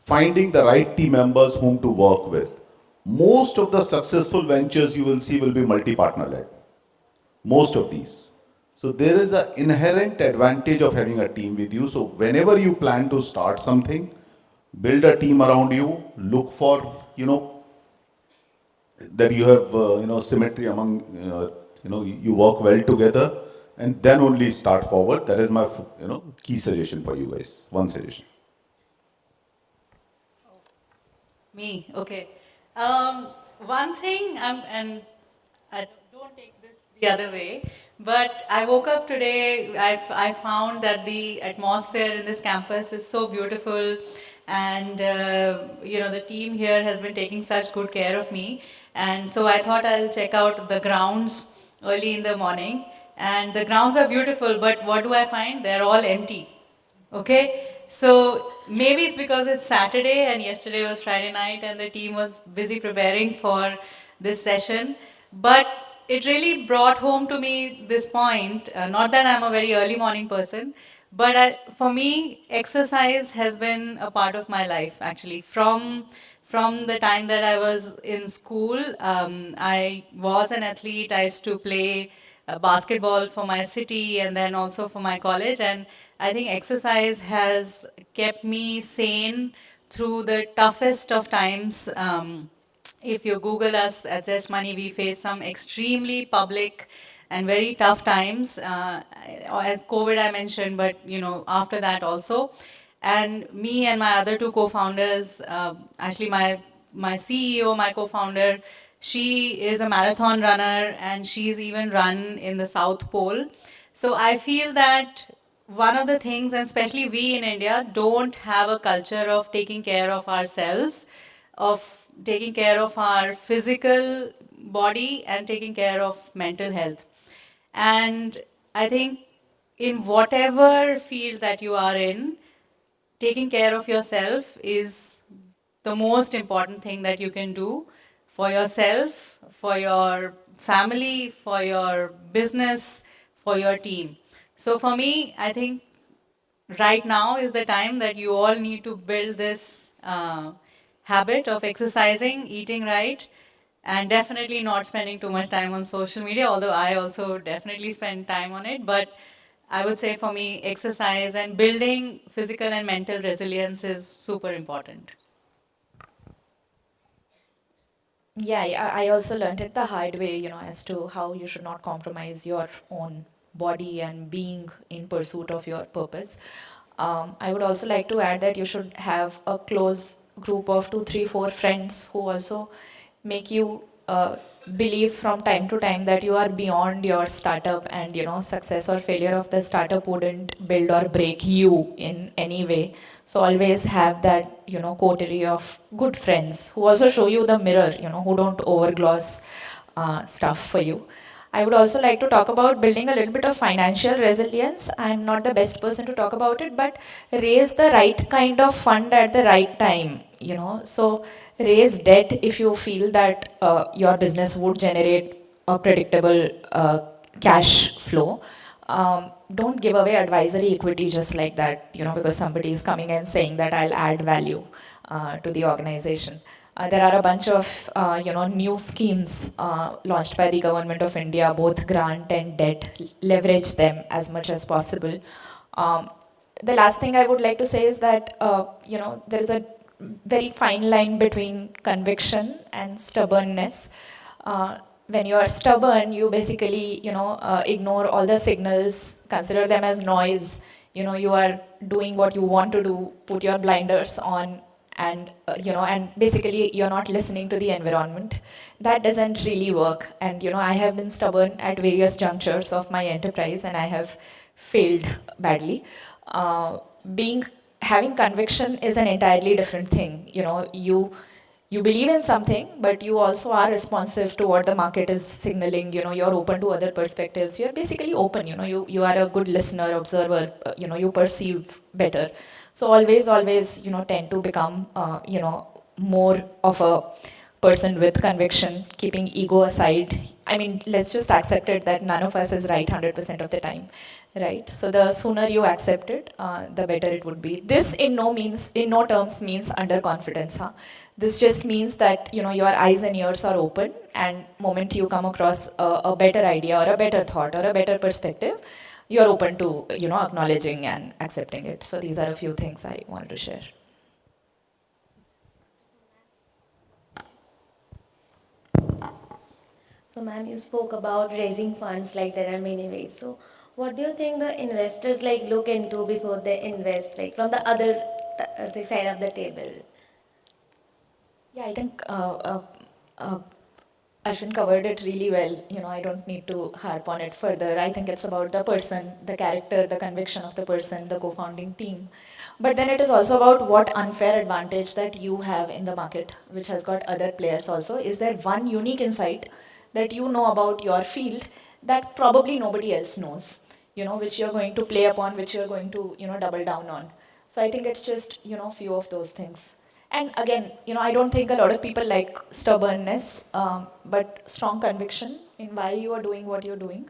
Finding the right team members whom to work with. Most of the successful ventures you will see will be multi-partner led. Most of these. So there is an inherent advantage of having a team with you. So whenever you plan to start something, build a team around you, look for, that you have, symmetry among, you work well together, and then only start forward. That is my, key suggestion for you guys. One suggestion. Me, okay. One thing, and I don't take this the other way, but I woke up today, I found that the atmosphere in this campus is so beautiful, and the team here has been taking such good care of me, and so I thought I'll check out the grounds early in the morning, and the grounds are beautiful, but what do I find? They're all empty. Okay, so maybe it's because it's Saturday and yesterday was Friday night and the team was busy preparing for this session. But it really brought home to me this point, not that I'm a very early morning person, but for me, exercise has been a part of my life actually. From the time that I was in school, I was an athlete. I used to play basketball for my city and then also for my college. And I think exercise has kept me sane through the toughest of times. If you Google us at Zest Money, we face some extremely public and very tough times. As COVID I mentioned, but after that also. And me and my other two co-founders, actually my CEO, my co-founder, she is a marathon runner and she's even run in the South Pole. So I feel that one of the things, and especially we in India, don't have a culture of taking care of ourselves, of taking care of our physical body and taking care of mental health. And I think in whatever field that you are in, taking care of yourself is the most important thing that you can do for yourself, for your family, for your business, for your team. So for me, I think right now is the time that you all need to build this habit of exercising, eating right, and definitely not spending too much time on social media, although I also definitely spend time on it. But I would say for me, exercise and building physical and mental resilience is super important. Yeah, I also learned it the hard way, as to how you should not compromise your own body and being in pursuit of your purpose. I would also like to add that you should have a close group of 2, 3, 4 friends who also make you believe from time to time that you are beyond your startup, and success or failure of the startup wouldn't build or break you in any way. So always have that coterie of good friends who also show you the mirror, who don't overgloss stuff for you. I would also like to talk about building a little bit of financial resilience. I'm not the best person to talk about it, but raise the right kind of fund at the right time. So raise debt if you feel that your business would generate a predictable cash flow. Don't give away advisory equity just like that, because somebody is coming and saying that I'll add value to the organization. There are a bunch of new schemes launched by the government of India, both grant and debt. Leverage them as much as possible. The last thing I would like to say is that there is a very fine line between conviction and stubbornness. When you are stubborn, you basically ignore all the signals, consider them as noise. You are doing what you want to do, put your blinders on, and and basically you're not listening to the environment. That doesn't really work. And I have been stubborn at various junctures of my enterprise, and I have failed badly. Being having conviction is an entirely different thing. You believe in something, but you also are responsive to what the market is signaling. You're open to other perspectives. You're basically open. You are a good listener, observer. You perceive better. So always, tend to become, more of a person with conviction, keeping ego aside. I mean, let's just accept it that none of us is right 100% of the time, right? So the sooner you accept it, the better it would be. This in no terms means underconfidence. This just means that your eyes and ears are open, and moment you come across a better idea or a better thought or a better perspective, you're open to acknowledging and accepting it. So these are a few things I wanted to share. So, ma'am, you spoke about raising funds, like there are many ways. So, what do you think the investors like look into before they invest, like from the other the side of the table? Yeah, I think Ashwin covered it really well. I don't need to harp on it further. I think it's about the person, the character, the conviction of the person, the co-founding team. But then it is also about what unfair advantage that you have in the market, which has got other players also. Is there one unique insight that you know about your field that probably nobody else knows, which you're going to play upon, which you're going to, double down on. So I think it's just, few of those things. And again, I don't think a lot of people like stubbornness, but strong conviction in why you are doing what you're doing.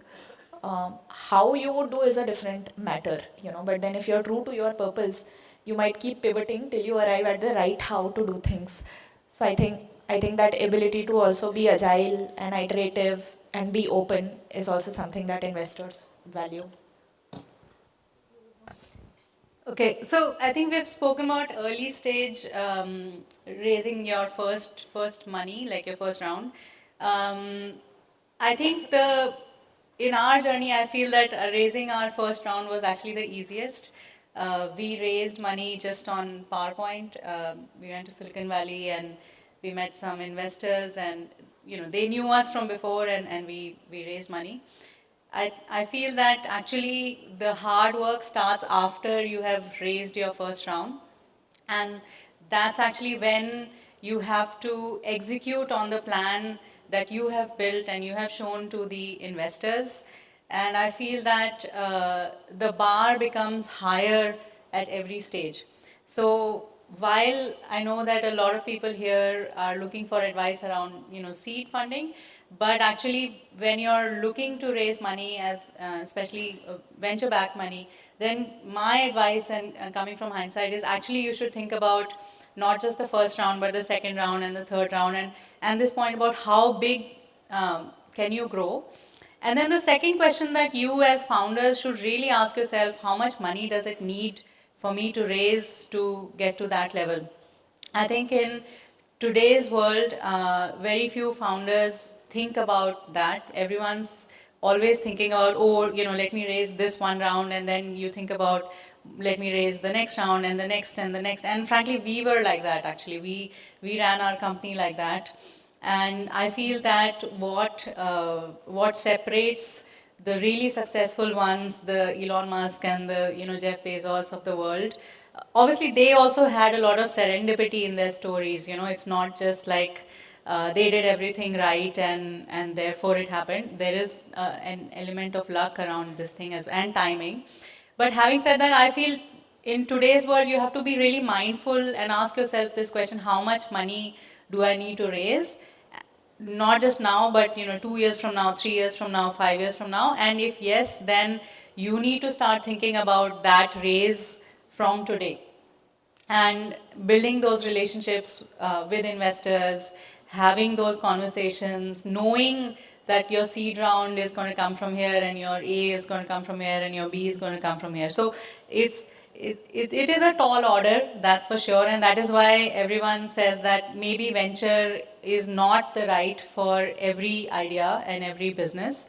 How you would do is a different matter, but then if you're true to your purpose, you might keep pivoting till you arrive at the right how to do things. So I think that ability to also be agile and iterative and be open is also something that investors value. Okay, so I think we've spoken about early stage raising your first money, like your first round. I think in our journey, I feel that raising our first round was actually the easiest. We raised money just on PowerPoint. We went to Silicon Valley and we met some investors, and they knew us from before, and we raised money. I feel that actually the hard work starts after you have raised your first round, and that's actually when you have to execute on the plan that you have built and you have shown to the investors. And I feel that the bar becomes higher at every stage. So while I know that a lot of people here are looking for advice around seed funding, but actually when you're looking to raise money, as especially venture-backed money, then my advice, and coming from hindsight, is actually you should think about not just the first round, but the second round and the third round, and this point about how big can you grow. And then the second question that you as founders should really ask yourself, how much money does it need for me to raise to get to that level? I think in today's world, very few founders think about that. Everyone's always thinking about, let me raise this one round, and then you think about, let me raise the next round and the next and the next. And frankly, we were like that actually. We ran our company like that. And I feel that what separates the really successful ones, the Elon Musk and the Jeff Bezos of the world, obviously they also had a lot of serendipity in their stories. It's not just like they did everything right and therefore it happened. There is an element of luck around this thing and timing. But having said that, I feel in today's world you have to be really mindful and ask yourself this question: how much money do I need to raise? Not just now, but 2 years from now, 3 years from now, 5 years from now. And if yes, then you need to start thinking about that raise from today. and building those relationships with investors, having those conversations, knowing that your seed round is going to come from here and your A is going to come from here and your B is going to come from here. So it is a tall order, that's for sure, and that is why everyone says that maybe venture is not the right for every idea and every business.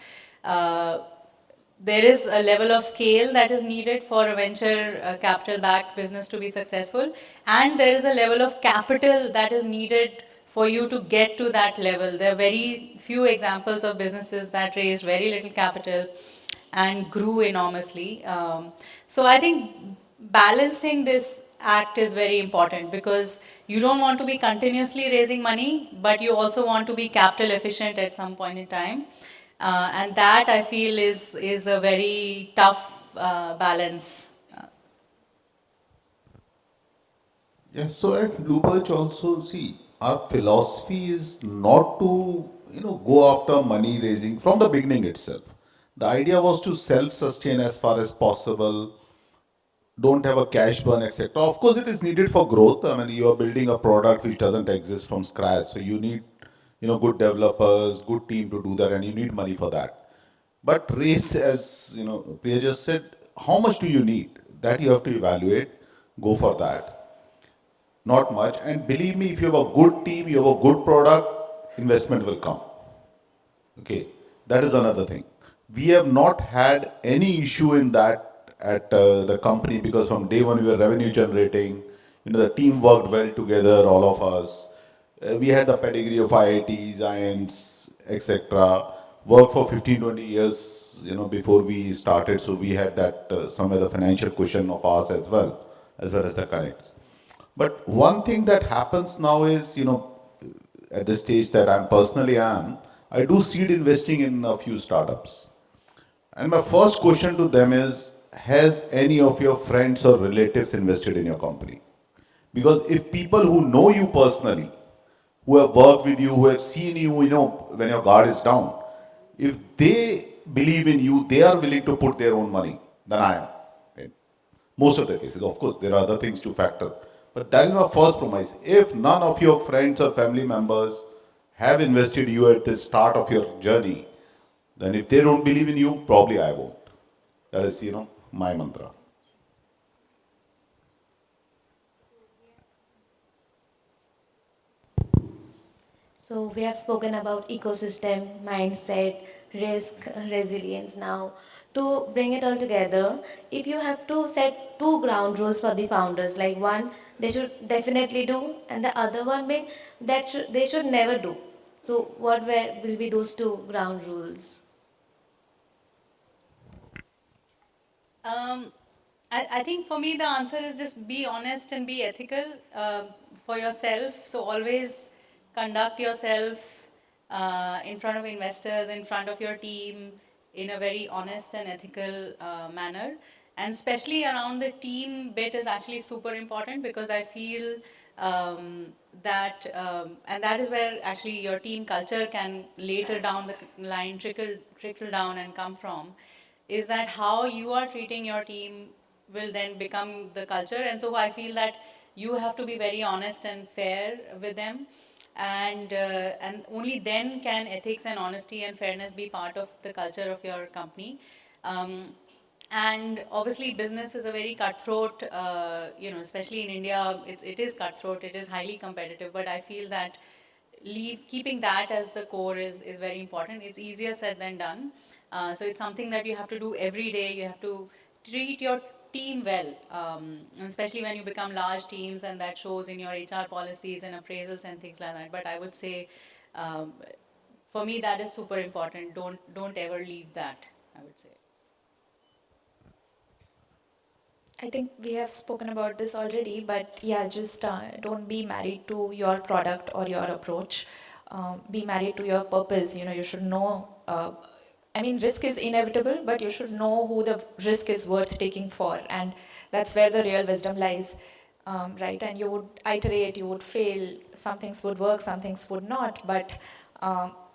There is a level of scale that is needed for a venture capital backed business to be successful, and there is a level of capital that is needed for you to get to that level. There are very few examples of businesses that raised very little capital and grew enormously. So I think balancing this act is very important, because you don't want to be continuously raising money, but you also want to be capital efficient at some point in time. And that I feel is a very tough balance. Yes, so at Bluebird also, see, our philosophy is not to, go after money raising from the beginning itself. The idea was to self-sustain as far as possible, don't have a cash burn, etc. Of course, it is needed for growth. I mean, you are building a product which doesn't exist from scratch, so you need, good developers, good team to do that, and you need money for that. But raise, as Priya just said, how much do you need? That you have to evaluate. Go for that. Not much. And believe me, if you have a good team, you have a good product, investment will come. Okay, that is another thing. We have not had any issue in that at the company, because from day one we were revenue generating. The team worked well together, all of us. We had the pedigree of IITs, IIMs, etc. Worked for 15, 20 years, before we started. So we had that somewhere the financial cushion of ours as well as the connects. But one thing that happens now is, at the stage that I'm personally am, I do seed investing in a few startups. And my first question to them is, has any of your friends or relatives invested in your company? Because if people who know you personally, who have worked with you, who have seen you, when your guard is down, if they believe in you, they are willing to put their own money, then I am. Right? Most of the cases, of course, there are other things to factor. But that is my first promise. If none of your friends or family members have invested you at the start of your journey, then if they don't believe in you, probably I won't. That is, my mantra. So we have spoken about ecosystem, mindset, risk, resilience. Now, to bring it all together, if you have to set two ground rules for the founders, like one they should definitely do, and the other one being that they should never do. So, what will be those two ground rules? I think for me the answer is just be honest and be ethical for yourself. So always conduct yourself in front of investors, in front of your team, in a very honest and ethical manner. And especially around the team bit is actually super important, because I feel and that is where actually your team culture can later down the line trickle down and come from, is that how you are treating your team will then become the culture. And so I feel that you have to be very honest and fair with them, and only then can ethics and honesty and fairness be part of the culture of your company. And obviously business is a very cutthroat, especially in India, it is cutthroat, it is highly competitive, but I feel that keeping that as the core is very important. It's easier said than done. So it's something that you have to do every day. You have to treat your team well, and especially when you become large teams, and that shows in your HR policies and appraisals and things like that. But I would say, for me, that is super important. Don't ever leave that, I would say. I think we have spoken about this already, but yeah, just don't be married to your product or your approach. Be married to your purpose. You should know. Risk is inevitable, but you should know who the risk is worth taking for, and that's where the real wisdom lies, right? And you would iterate, you would fail. Some things would work, some things would not, but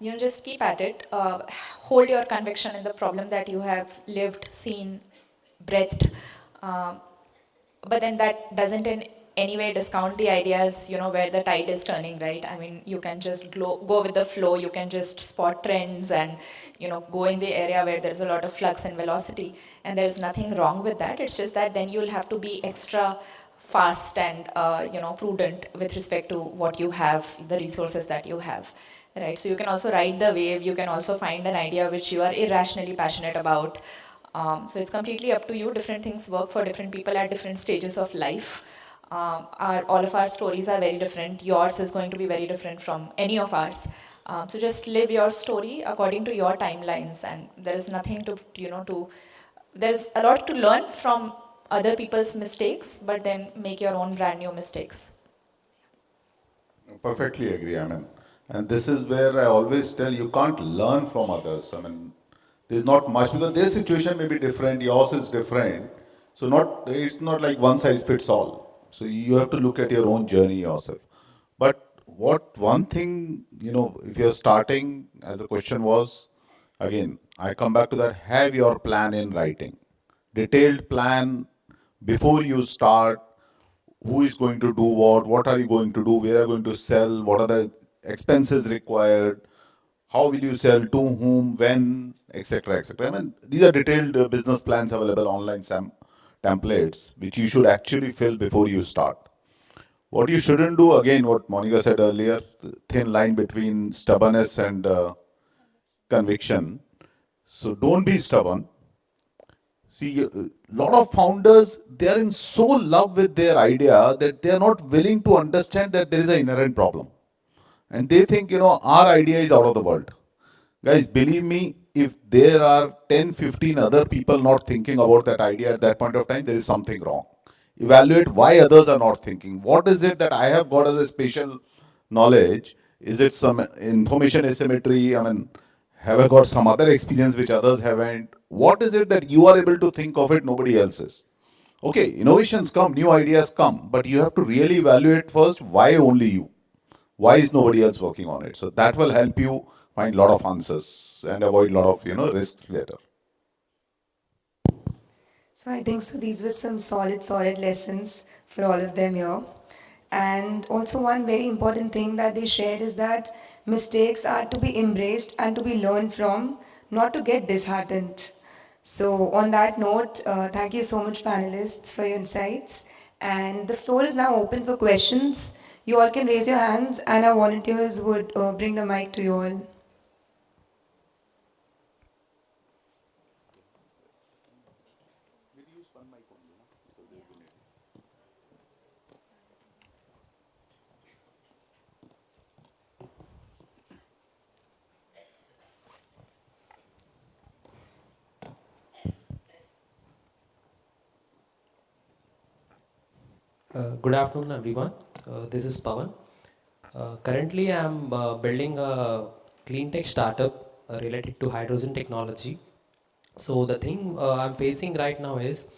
just keep at it. Hold your conviction in the problem that you have lived, seen, breathed. But then that doesn't in anyway discount the ideas, where the tide is turning, right? I mean, you can just go with the flow, you can just spot trends and, go in the area where there's a lot of flux and velocity. And there's nothing wrong with that. It's just that then you'll have to be extra fast and, prudent with respect to what you have, the resources that you have. Right, so you can also ride the wave, you can also find an idea which you are irrationally passionate about. So it's completely up to you. Different things work for different people at different stages of life. All of our stories are very different. Yours is going to be very different from any of ours. So just live your story according to your timelines, and there is nothing there's a lot to learn from other people's mistakes, but then make your own brand new mistakes. Perfectly agree. I mean, and this is where I always tell you can't learn from others. I mean, there's not much because their situation may be different, yours is different. So it's not like one size fits all. So you have to look at your own journey yourself. But one thing, if you're starting, as the question was, again, I come back to that, have your plan in writing. Detailed plan before you start, who is going to do what are you going to do, where are you going to sell, what are the expenses required, how will you sell, to whom, when, etc., etc. I mean, these are detailed business plans available online, templates, which you should actually fill before you start. What you shouldn't do, again, what Monica said earlier, thin line between stubbornness and conviction. So don't be stubborn. See, a lot of founders, they are in so love with their idea that they are not willing to understand that there is an inherent problem. And they think, our idea is out of the world. Guys, believe me, if there are 10, 15 other people not thinking about that idea at that point of time, there is something wrong. Evaluate why others are not thinking. What is it that I have got as a special knowledge? Is it some information asymmetry? I mean, have I got some other experience which others haven't? What is it that you are able to think of it, nobody else is? Okay, innovations come, new ideas come, but you have to really evaluate first why only you. Why is nobody else working on it? So that will help you find a lot of answers and avoid a lot of risks later. So I think so these were some solid lessons for all of them here. And also one very important thing that they shared is that mistakes are to be embraced and to be learned from, not to get disheartened. So on that note, thank you so much panelists for your insights. And the floor is now open for questions. You all can raise your hands and our volunteers would bring the mic to you all. Good afternoon, everyone. This is Pawan. Currently, I'm building a clean tech startup related to hydrogen technology. So the thing I'm facing right now is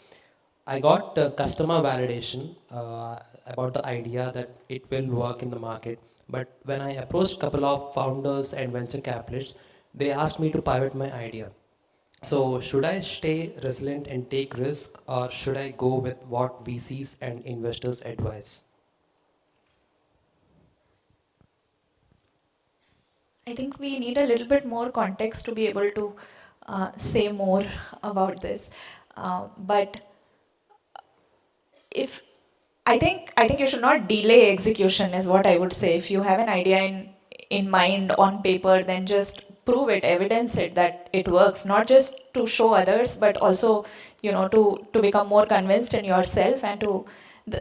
I got customer validation about the idea that it will work in the market. But when I approached a couple of founders and venture capitalists, they asked me to pivot my idea. So should I stay resilient and take risk, or should I go with what VCs and investors advise? I think we need a little bit more context to be able to say more about this. But if I think you should not delay execution is what I would say. If you have an idea in mind on paper, then just prove it, evidence it that it works, not just to show others, but also to become more convinced in yourself and to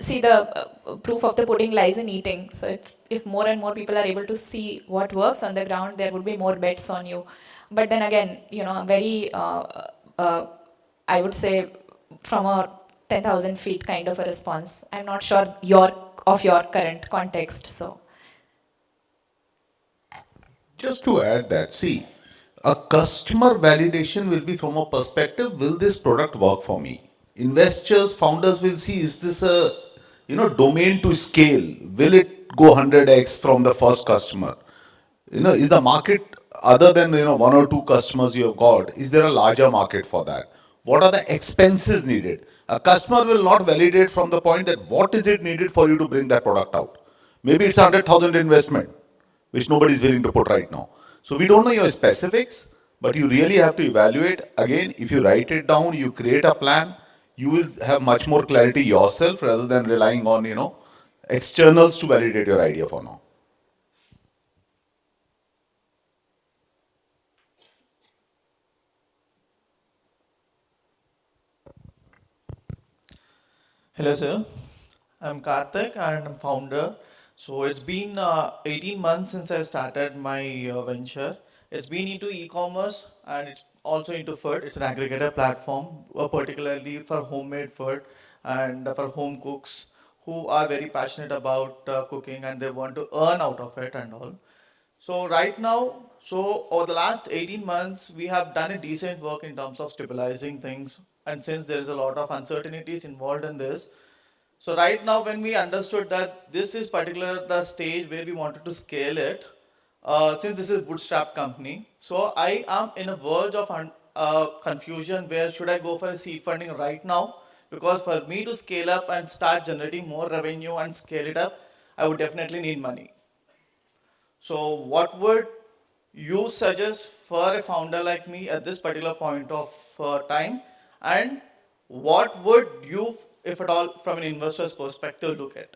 see the proof of the pudding lies in eating. So if more and more people are able to see what works on the ground, there would be more bets on you. But then again, very I would say from a 10,000 feet kind of a response. I'm not sure of your current context. So Just to add that, see, a customer validation will be from a perspective, will this product work for me? Investors, founders will see, is this a domain to scale? Will it go 100x from the first customer? Is the market other than one or two customers you have got, is there a larger market for that? what are the expenses needed. A customer will not validate from the point that what is it needed for you to bring that product out. Maybe it's 100,000 investment, which nobody is willing to put right now. So we don't know your specifics, but you really have to evaluate. Again, if you write it down, you create a plan, you will have much more clarity yourself rather than relying on, externals to validate your idea for now. Hello, sir. I'm Karthik and I'm founder. So it's been 18 months since I started my venture. It's been into e-commerce and it's also into food. It's an aggregator platform, particularly for homemade food and for home cooks who are very passionate about cooking and they want to earn out of it and all. So right now, over the last 18 months, we have done a decent work in terms of stabilizing things. And since there is a lot of uncertainties involved in this, so right now when we understood that this is particular the stage where we wanted to scale it, since this is a bootstrap company, so I am in a verge of confusion where should I go for a seed funding right now? Because for me to scale up and start generating more revenue and scale it up, I would definitely need money. So what would you suggest for a founder like me at this particular point of time? And what would you, if at all, from an investor's perspective, look at?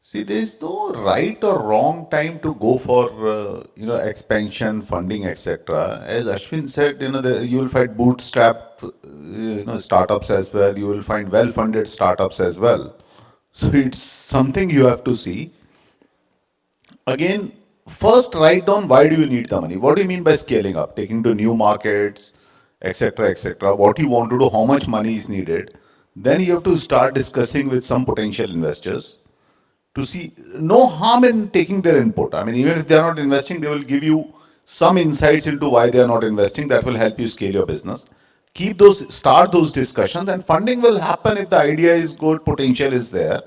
See, there is no right or wrong time to go for expansion, funding, etc. As Ashwin said, you will find bootstrap startups as well. You will find well-funded startups as well. So it's something you have to see. Again, first write down why do you need the money. What do you mean by scaling up? Taking to new markets, etc., etc. What you want to do, how much money is needed. Then you have to start discussing with some potential investors to see. No harm in taking their input. I mean, even if they are not investing, they will give you some insights into why they are not investing. That will help you scale your business. Start those discussions, and funding will happen if the idea is good, potential is there.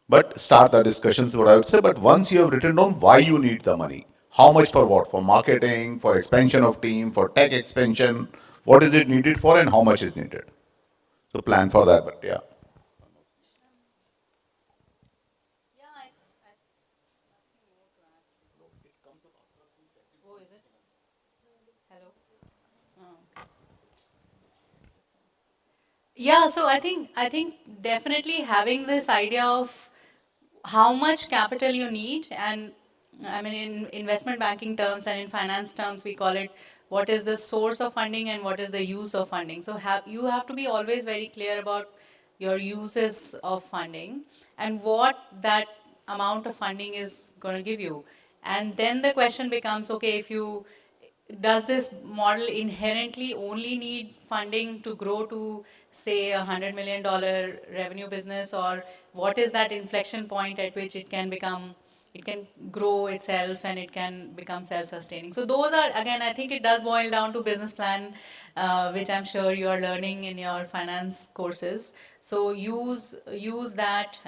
But start the discussions is what I would say. But once you have written down why you need the money, how much for what? For marketing, for expansion of team, for tech expansion, what is it needed for and how much is needed. So plan for that, but yeah. Yeah, so I think definitely having this idea of how much capital you need, and I mean in investment banking terms and in finance terms we call it what is the source of funding and what is the use of funding. So you have to be always very clear about your uses of funding and what that amount of funding is going to give you. And then the question becomes, okay, does this model inherently only need funding to grow to, say, $100 million revenue business, or what is that inflection point at which it can grow itself and it can become self-sustaining? So those are, again, I think it does boil down to business plan, which I'm sure you are learning in your finance courses. So use that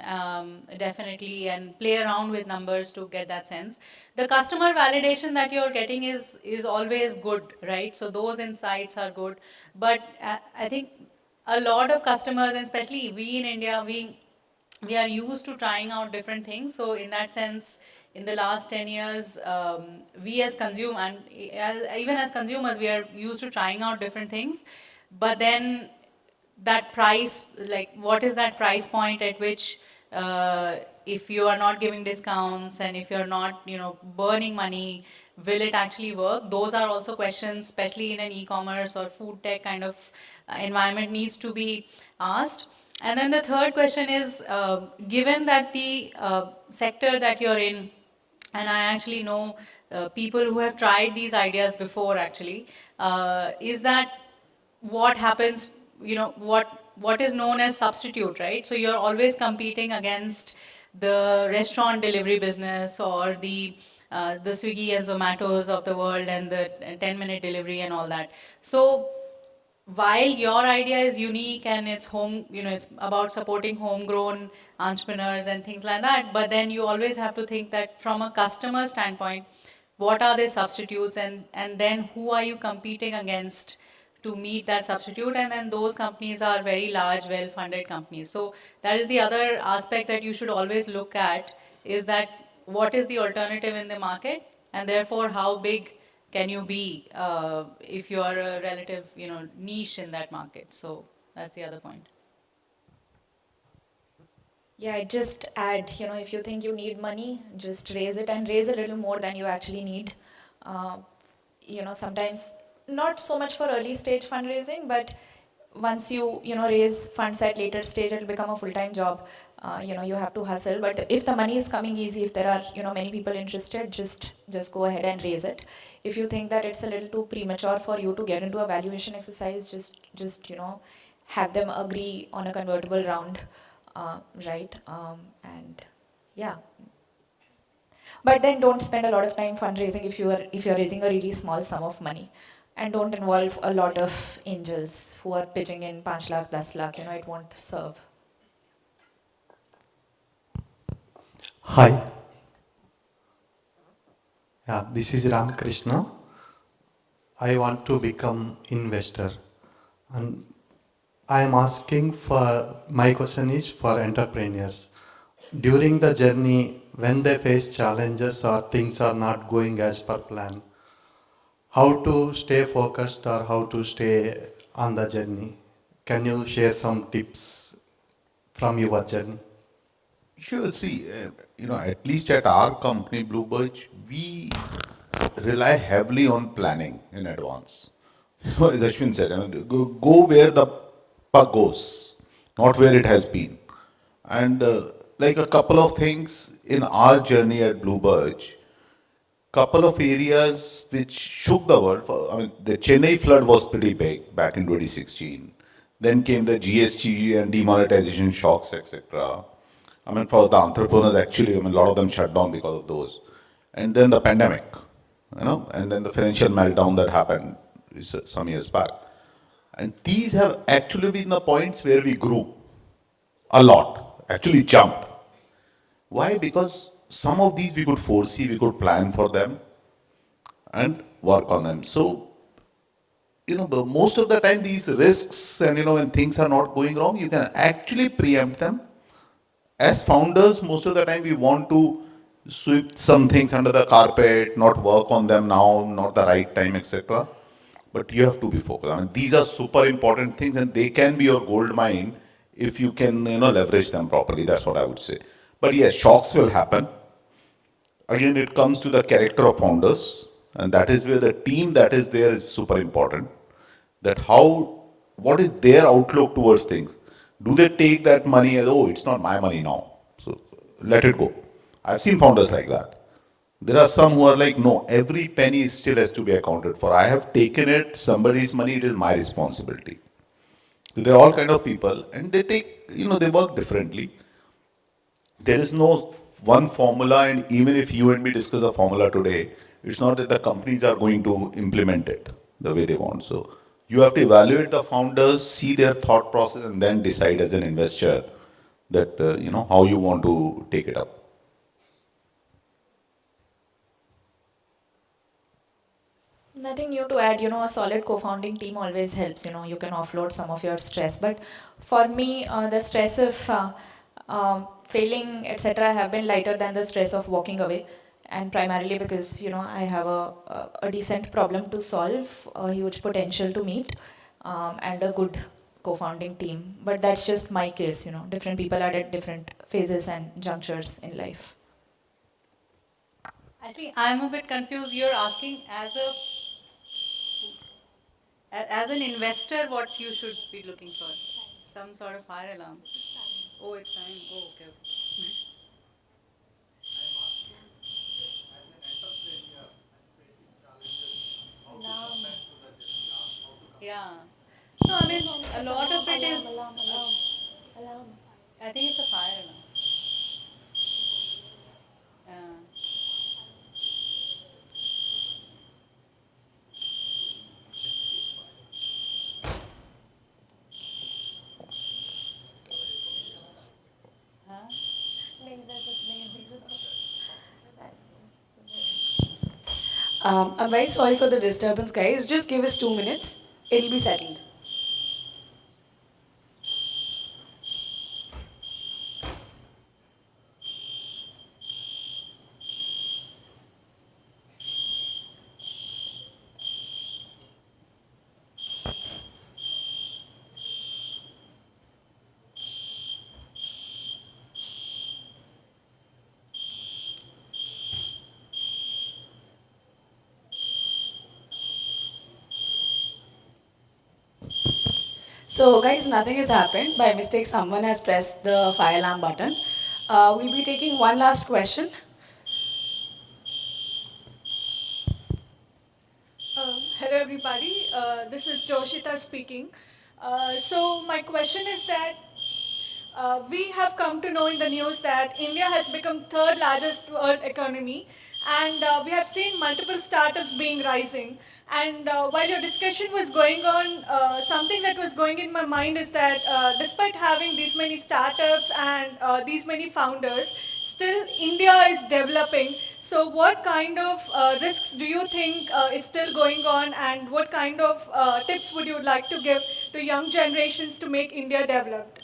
definitely and play around with numbers to get that sense. The customer validation that you're getting is always good, right? So those insights are good. But I think a lot of customers, and especially we in India, we are used to trying out different things. So in that sense, in the last 10 years, we as consumers, and even as consumers, we are used to trying out different things. But then that price, like what is that price point at which if you are not giving discounts and if you're not, burning money, will it actually work? Those are also questions, especially in an e-commerce or food tech kind of environment, needs to be asked. And then the third question is, given that the sector that you're in, and I actually know people who have tried these ideas before actually, is that what happens, what is known as substitute, right? So you're always competing against the restaurant delivery business or the Swiggy and Zomatos of the world and the 10-minute delivery and all that. So while your idea is unique and it's it's about supporting homegrown entrepreneurs and things like that, but then you always have to think that from a customer standpoint, what are their substitutes, and then who are you competing against to meet that substitute, and then those companies are very large, well-funded companies. So that is the other aspect that you should always look at, is that what is the alternative in the market, and therefore how big can you be if you are a relative, niche in that market. So that's the other point. Yeah, I'd just add, if you think you need money, just raise it and raise a little more than you actually need. Sometimes not so much for early stage fundraising, but once you raise funds at later stage, it'll become a full-time job. You have to hustle. But if the money is coming easy, if there are many people interested, just go ahead and raise it. If you think that it's a little too premature for you to get into a valuation exercise, just have them agree on a convertible round, right? And yeah. But then don't spend a lot of time fundraising if you're raising a really small sum of money. And don't involve a lot of angels who are pitching in 5 lakh, 10 lakh, it won't serve. Hi. Yeah, this is Ram Krishna. I want to become investor. And I am asking my question is for entrepreneurs. During the journey, when they face challenges or things are not going as per plan, how to stay focused or how to stay on the journey? Can you share some tips from your journey? Sure. See, at least at our company, Bluebird, we rely heavily on planning in advance. As Ashwin said, go where the puck goes, not where it has been. And like a couple of things in our journey at Bluebird, couple of areas which shook the world. The Chennai flood was pretty big back in 2016. Then came the GST and demonetization shocks, etc. For the entrepreneurs, actually, a lot of them shut down because of those. And then the pandemic, and then the financial meltdown that happened some years back. And these have actually been the points where we grew a lot, actually jumped. Why? Because some of these we could foresee, we could plan for them and work on them. So, most of the time these risks and, when things are not going wrong, you can actually preempt them. As founders, most of the time we want to sweep some things under the carpet, not work on them now, not the right time, etc. But you have to be focused. These are super important things and they can be your gold mine if you can, leverage them properly. That's what I would say. But yes, shocks will happen. Again, it comes to the character of founders, and that is where the team that is there is super important. What is their outlook towards things? Do they take that money as, oh, it's not my money now, so let it go? I've seen founders like that. There are some who are like, no, every penny still has to be accounted for. I have taken it, somebody's money, it is my responsibility. So there are all kind of people, and they take, they work differently. There is no one formula, and even if you and me discuss a formula today, it's not that the companies are going to implement it the way they want. So you have to evaluate the founders, see their thought process, and then decide as an investor that, how you want to take it up. Nothing new to add, a solid co-founding team always helps, you can offload some of your stress. But for me, the stress of failing, etc., have been lighter than the stress of walking away. And primarily because, I have a decent problem to solve, a huge potential to meet, and a good co-founding team. But that's just my case, different people are at different phases and junctures in life. Actually, I'm a bit confused. You're asking as an investor what you should be looking for. Some sort of fire alarm. Oh, it's time. Oh, okay. Yeah. No, a lot of it is. Alarm. I think it's a fire alarm. Yeah. I'm very sorry for the disturbance, guys. Just give us 2 minutes. It'll be settled. So, guys, nothing has happened. By mistake, someone has pressed the fire alarm button. We'll be taking one last question. Hello everybody, this is Joshita speaking. So my question is that we have come to know in the news that India has become third largest world economy, and we have seen multiple startups being rising. And while your discussion was going on, something that was going in my mind is that despite having these many startups and these many founders, still India is developing. So what kind of risks do you think is still going on, and what kind of tips would you like to give to young generations to make India developed?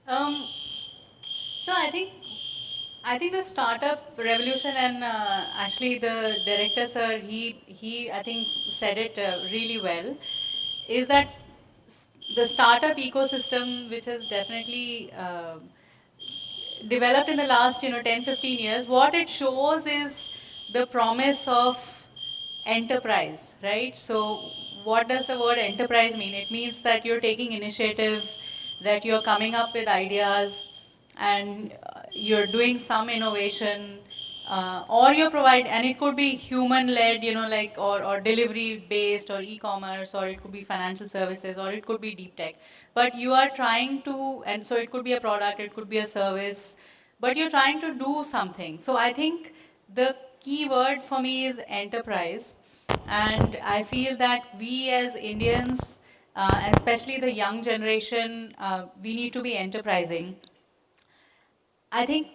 Um, so I think the startup revolution, and actually the director sir, he I think said it really well, is that the startup ecosystem, which has definitely developed in the last 10-15 years, what it shows is the promise of enterprise, right? So what does the word enterprise mean? It means that you're taking initiative, that you're coming up with ideas, and you're doing some innovation, or you provide, and it could be human led, like, or delivery based, or e-commerce, or it could be financial services, or it could be deep tech, but you are trying to, and so it could be a product, it could be a service, but you're trying to do something. So I think the key word for me is enterprise, and I feel that we as Indians, and especially the young generation, we need to be enterprising. I think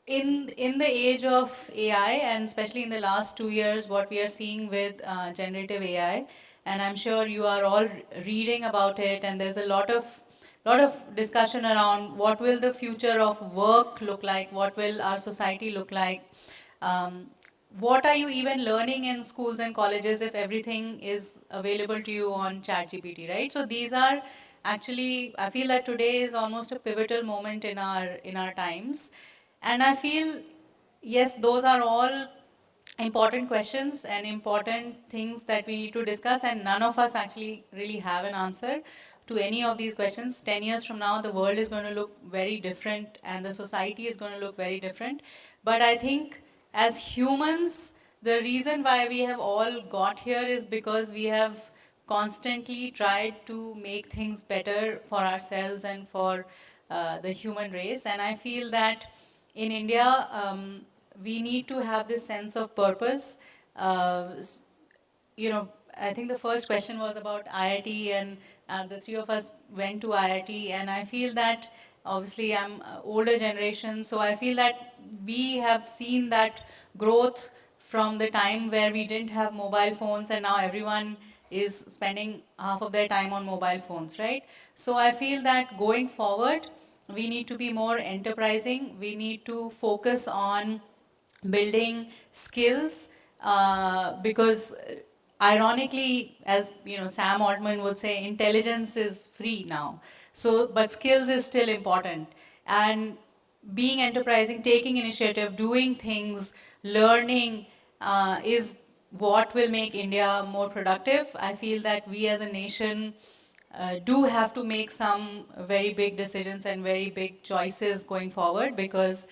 in the age of AI, and especially in the last 2 years, what we are seeing with generative AI, and I'm sure you are all reading about it, and there's a lot of discussion around what will the future of work look like, what will our society look like, um, what are you even learning in schools and colleges if everything is available to you on ChatGPT, right? So these are actually, I feel that today is almost a pivotal moment in our times, and I feel, yes, those are all important questions and important things that we need to discuss, and none of us actually really have an answer to any of these questions. 10 years from now, the world is going to look very different, and the society is going to look very different. But I think as humans, the reason why we have all got here is because we have constantly tried to make things better for ourselves and for the human race. And I feel that in India, we need to have this sense of purpose. Uh, s- I think the first question was about IIT, and the three of us went to IIT, and I feel that obviously I'm older generation, so I feel that we have seen that growth from the time where we didn't have mobile phones, and now everyone is spending half of their time on mobile phones, right? So I feel that going forward, we need to be more enterprising. We need to focus on building skills, because ironically, as Sam Altman would say, intelligence is free now. So, but skills is still important, and being enterprising, taking initiative, doing things, learning, is what will make India more productive. I feel that we as a nation do have to make some very big decisions and very big choices going forward, because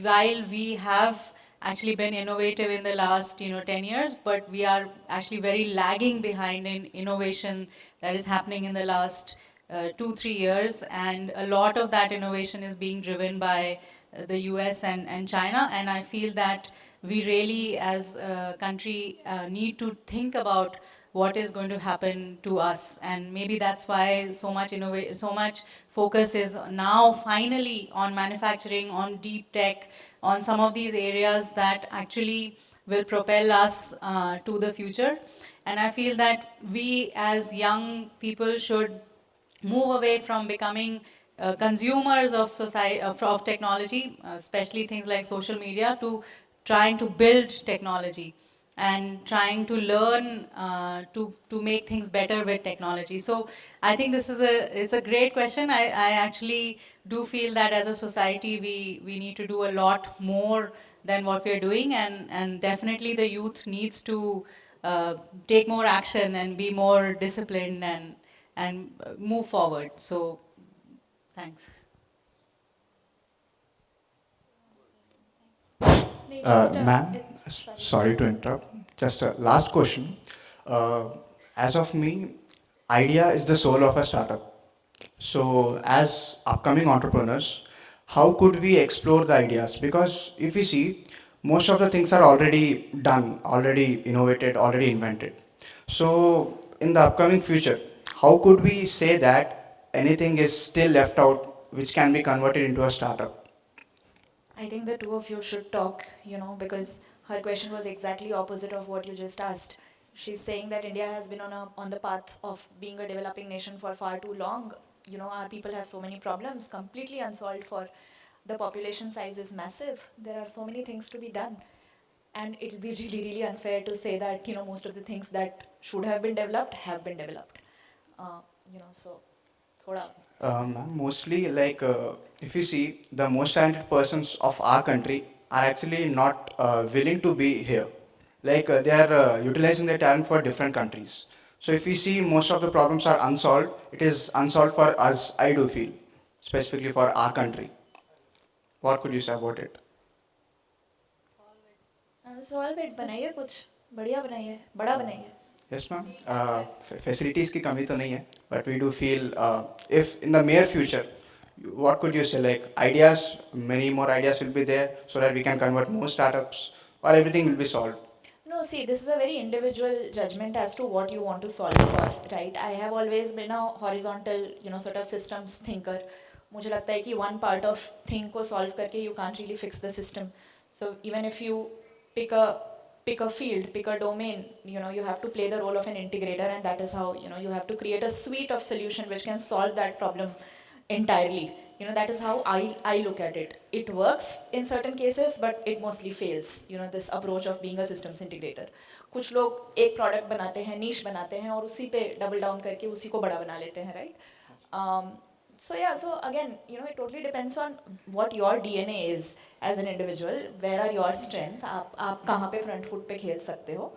while we have actually been innovative in the last 10 years, but we are actually very lagging behind in innovation that is happening in the last 2-3 years, and a lot of that innovation is being driven by the US and China, and I feel that we really as a country need to think about what is going to happen to us. And maybe that's why so much focus is now finally on manufacturing, on deep tech, on some of these areas that actually will propel us to the future. And I feel that we as young people should move away from becoming consumers of society of technology, especially things like social media, to trying to build technology and trying to learn to make things better with technology. So I think it's a great question. I actually do feel that as a society we need to do a lot more than what we're doing, and definitely the youth needs to take more action and be more disciplined and move forward. So, thanks. Ma'am, sorry to interrupt. Just a last question. As of me, idea is the soul of a startup. So, as upcoming entrepreneurs, how could we explore the ideas? Because if we see, most of the things are already done, already innovated, already invented. So, in the upcoming future, how could we say that anything is still left out which can be converted into a startup? I think the two of you should talk, because her question was exactly opposite of what you just asked. She's saying that India has been on the path of being a developing nation for far too long. Our people have so many problems, completely unsolved for the population size is massive. There are so many things to be done. And it'll be really, really unfair to say that, most of the things that should have been developed have been developed. So, thoda. Mostly, like, if you see, the most talented persons of our country are actually not willing to be here. Like, they are utilizing their talent for different countries. So, if we see most of the problems are unsolved, it is unsolved for us, I do feel, specifically for our country. What could you say about it? Solve it बनाइए कुछ बढ़िया बनाइए बड़ा बनाइए. Yes, ma'am. Facilities की कमी तो नहीं है, but we do feel if in the near future, what could you say? Like ideas, many more ideas will be there, so that we can convert more startups, or everything will be solved. No, see, this is a very individual judgment as to what you want to solve for, right? I have always been a horizontal, sort of systems thinker. मुझे लगता है कि one part of thing को solve करके you can't really fix the system. So even if you pick a field, pick a domain, you have to play the role of an integrator, and that is how, you have to create a suite of solution which can solve that problem entirely. That is how I look at it. It works in certain cases, but it mostly fails, this approach of being a systems integrator. कुछ लोग एक product बनाते हैं, niche बनाते हैं और उसी पे double down करके उसी को बड़ा बना लेते हैं, right? So yeah, so again, it totally depends on what your DNA is as an individual. Where are your strengths? आप कहाँ पे front foot पे खेल सकते हो?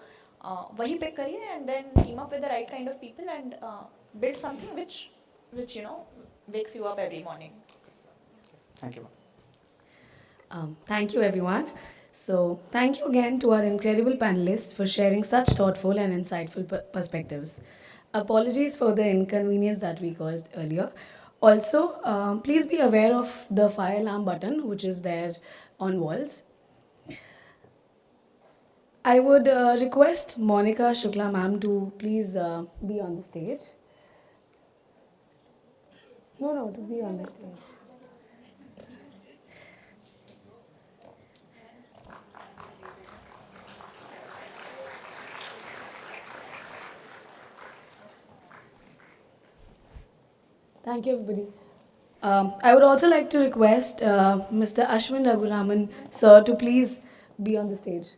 वही pick करिए and then team up with the right kind of people and build something which wakes you up every morning. Thank you. Thank you, everyone. So, thank you again to our incredible panelists for sharing such thoughtful and insightful perspectives. Apologies for the inconvenience that we caused earlier. Also, please be aware of the fire alarm button, which is there on walls. I would request Monica Shukla ma'am to please be on the stage. No, to be on the stage. Thank you, everybody. I would also like to request Mr. Ashwin Raghuraman, sir, to please be on the stage.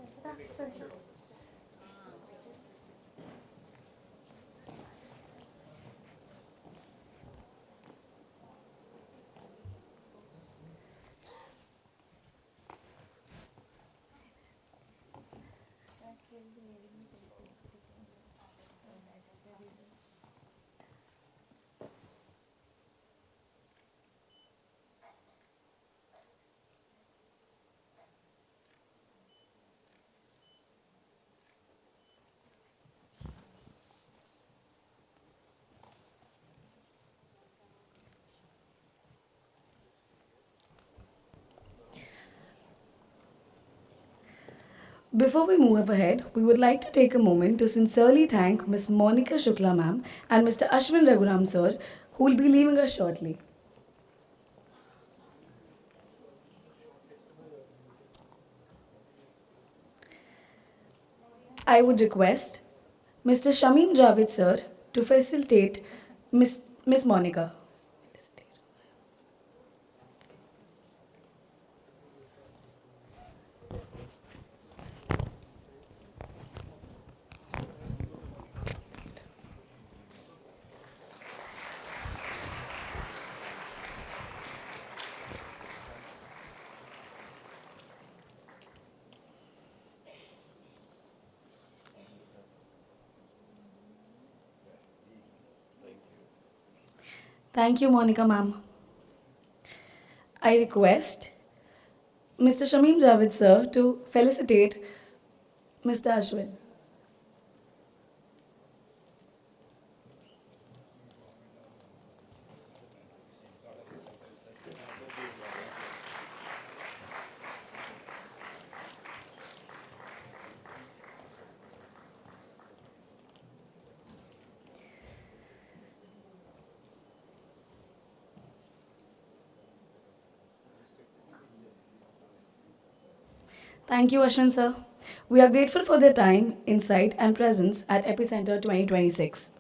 Before we move ahead, we would like to take a moment to sincerely thank Ms. Monica Shukla ma'am and Mr. Ashwin Raghuram sir, who will be leaving us shortly. I would request Mr. Shamim Javed sir to facilitate Miss Monica. Thank you, Monica ma'am. I request Mr. Shamim Javed sir to felicitate Mr. Ashwin. Thank you, Ashwin sir. We are grateful for their time, insight, and presence at Epicenter 2026.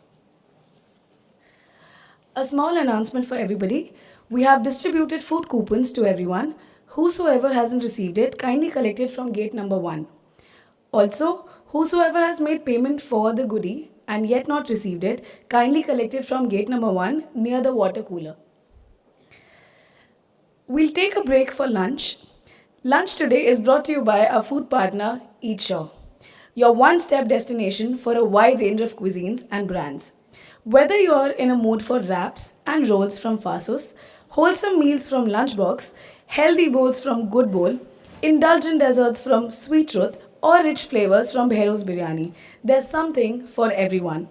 A small announcement for everybody. We have distributed food coupons to everyone. Whosoever hasn't received it, kindly collect it from gate number 1. Also, whosoever has made payment for the goodie and yet not received it, kindly collect it from gate number 1 near the water cooler. We'll take a break for lunch. Lunch today is brought to you by our food partner, Eat Shaw, your one-step destination for a wide range of cuisines and brands. Whether you're in a mood for wraps and rolls from Fasos, wholesome meals from Lunchbox, healthy bowls from Good Bowl, indulgent desserts from Sweet Truth, or rich flavors from Bhero's Biryani, there's something for everyone.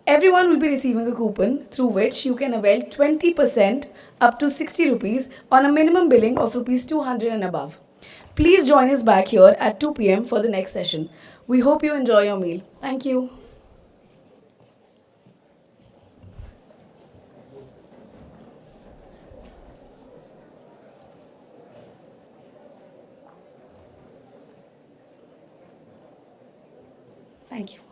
Everyone will be receiving a coupon through which you can avail 20% up to 60 rupees on a minimum billing of rupees 200 and above. Please join us back here at 2 p.m. for the next session. We hope you enjoy your meal. Thank you. Thank you.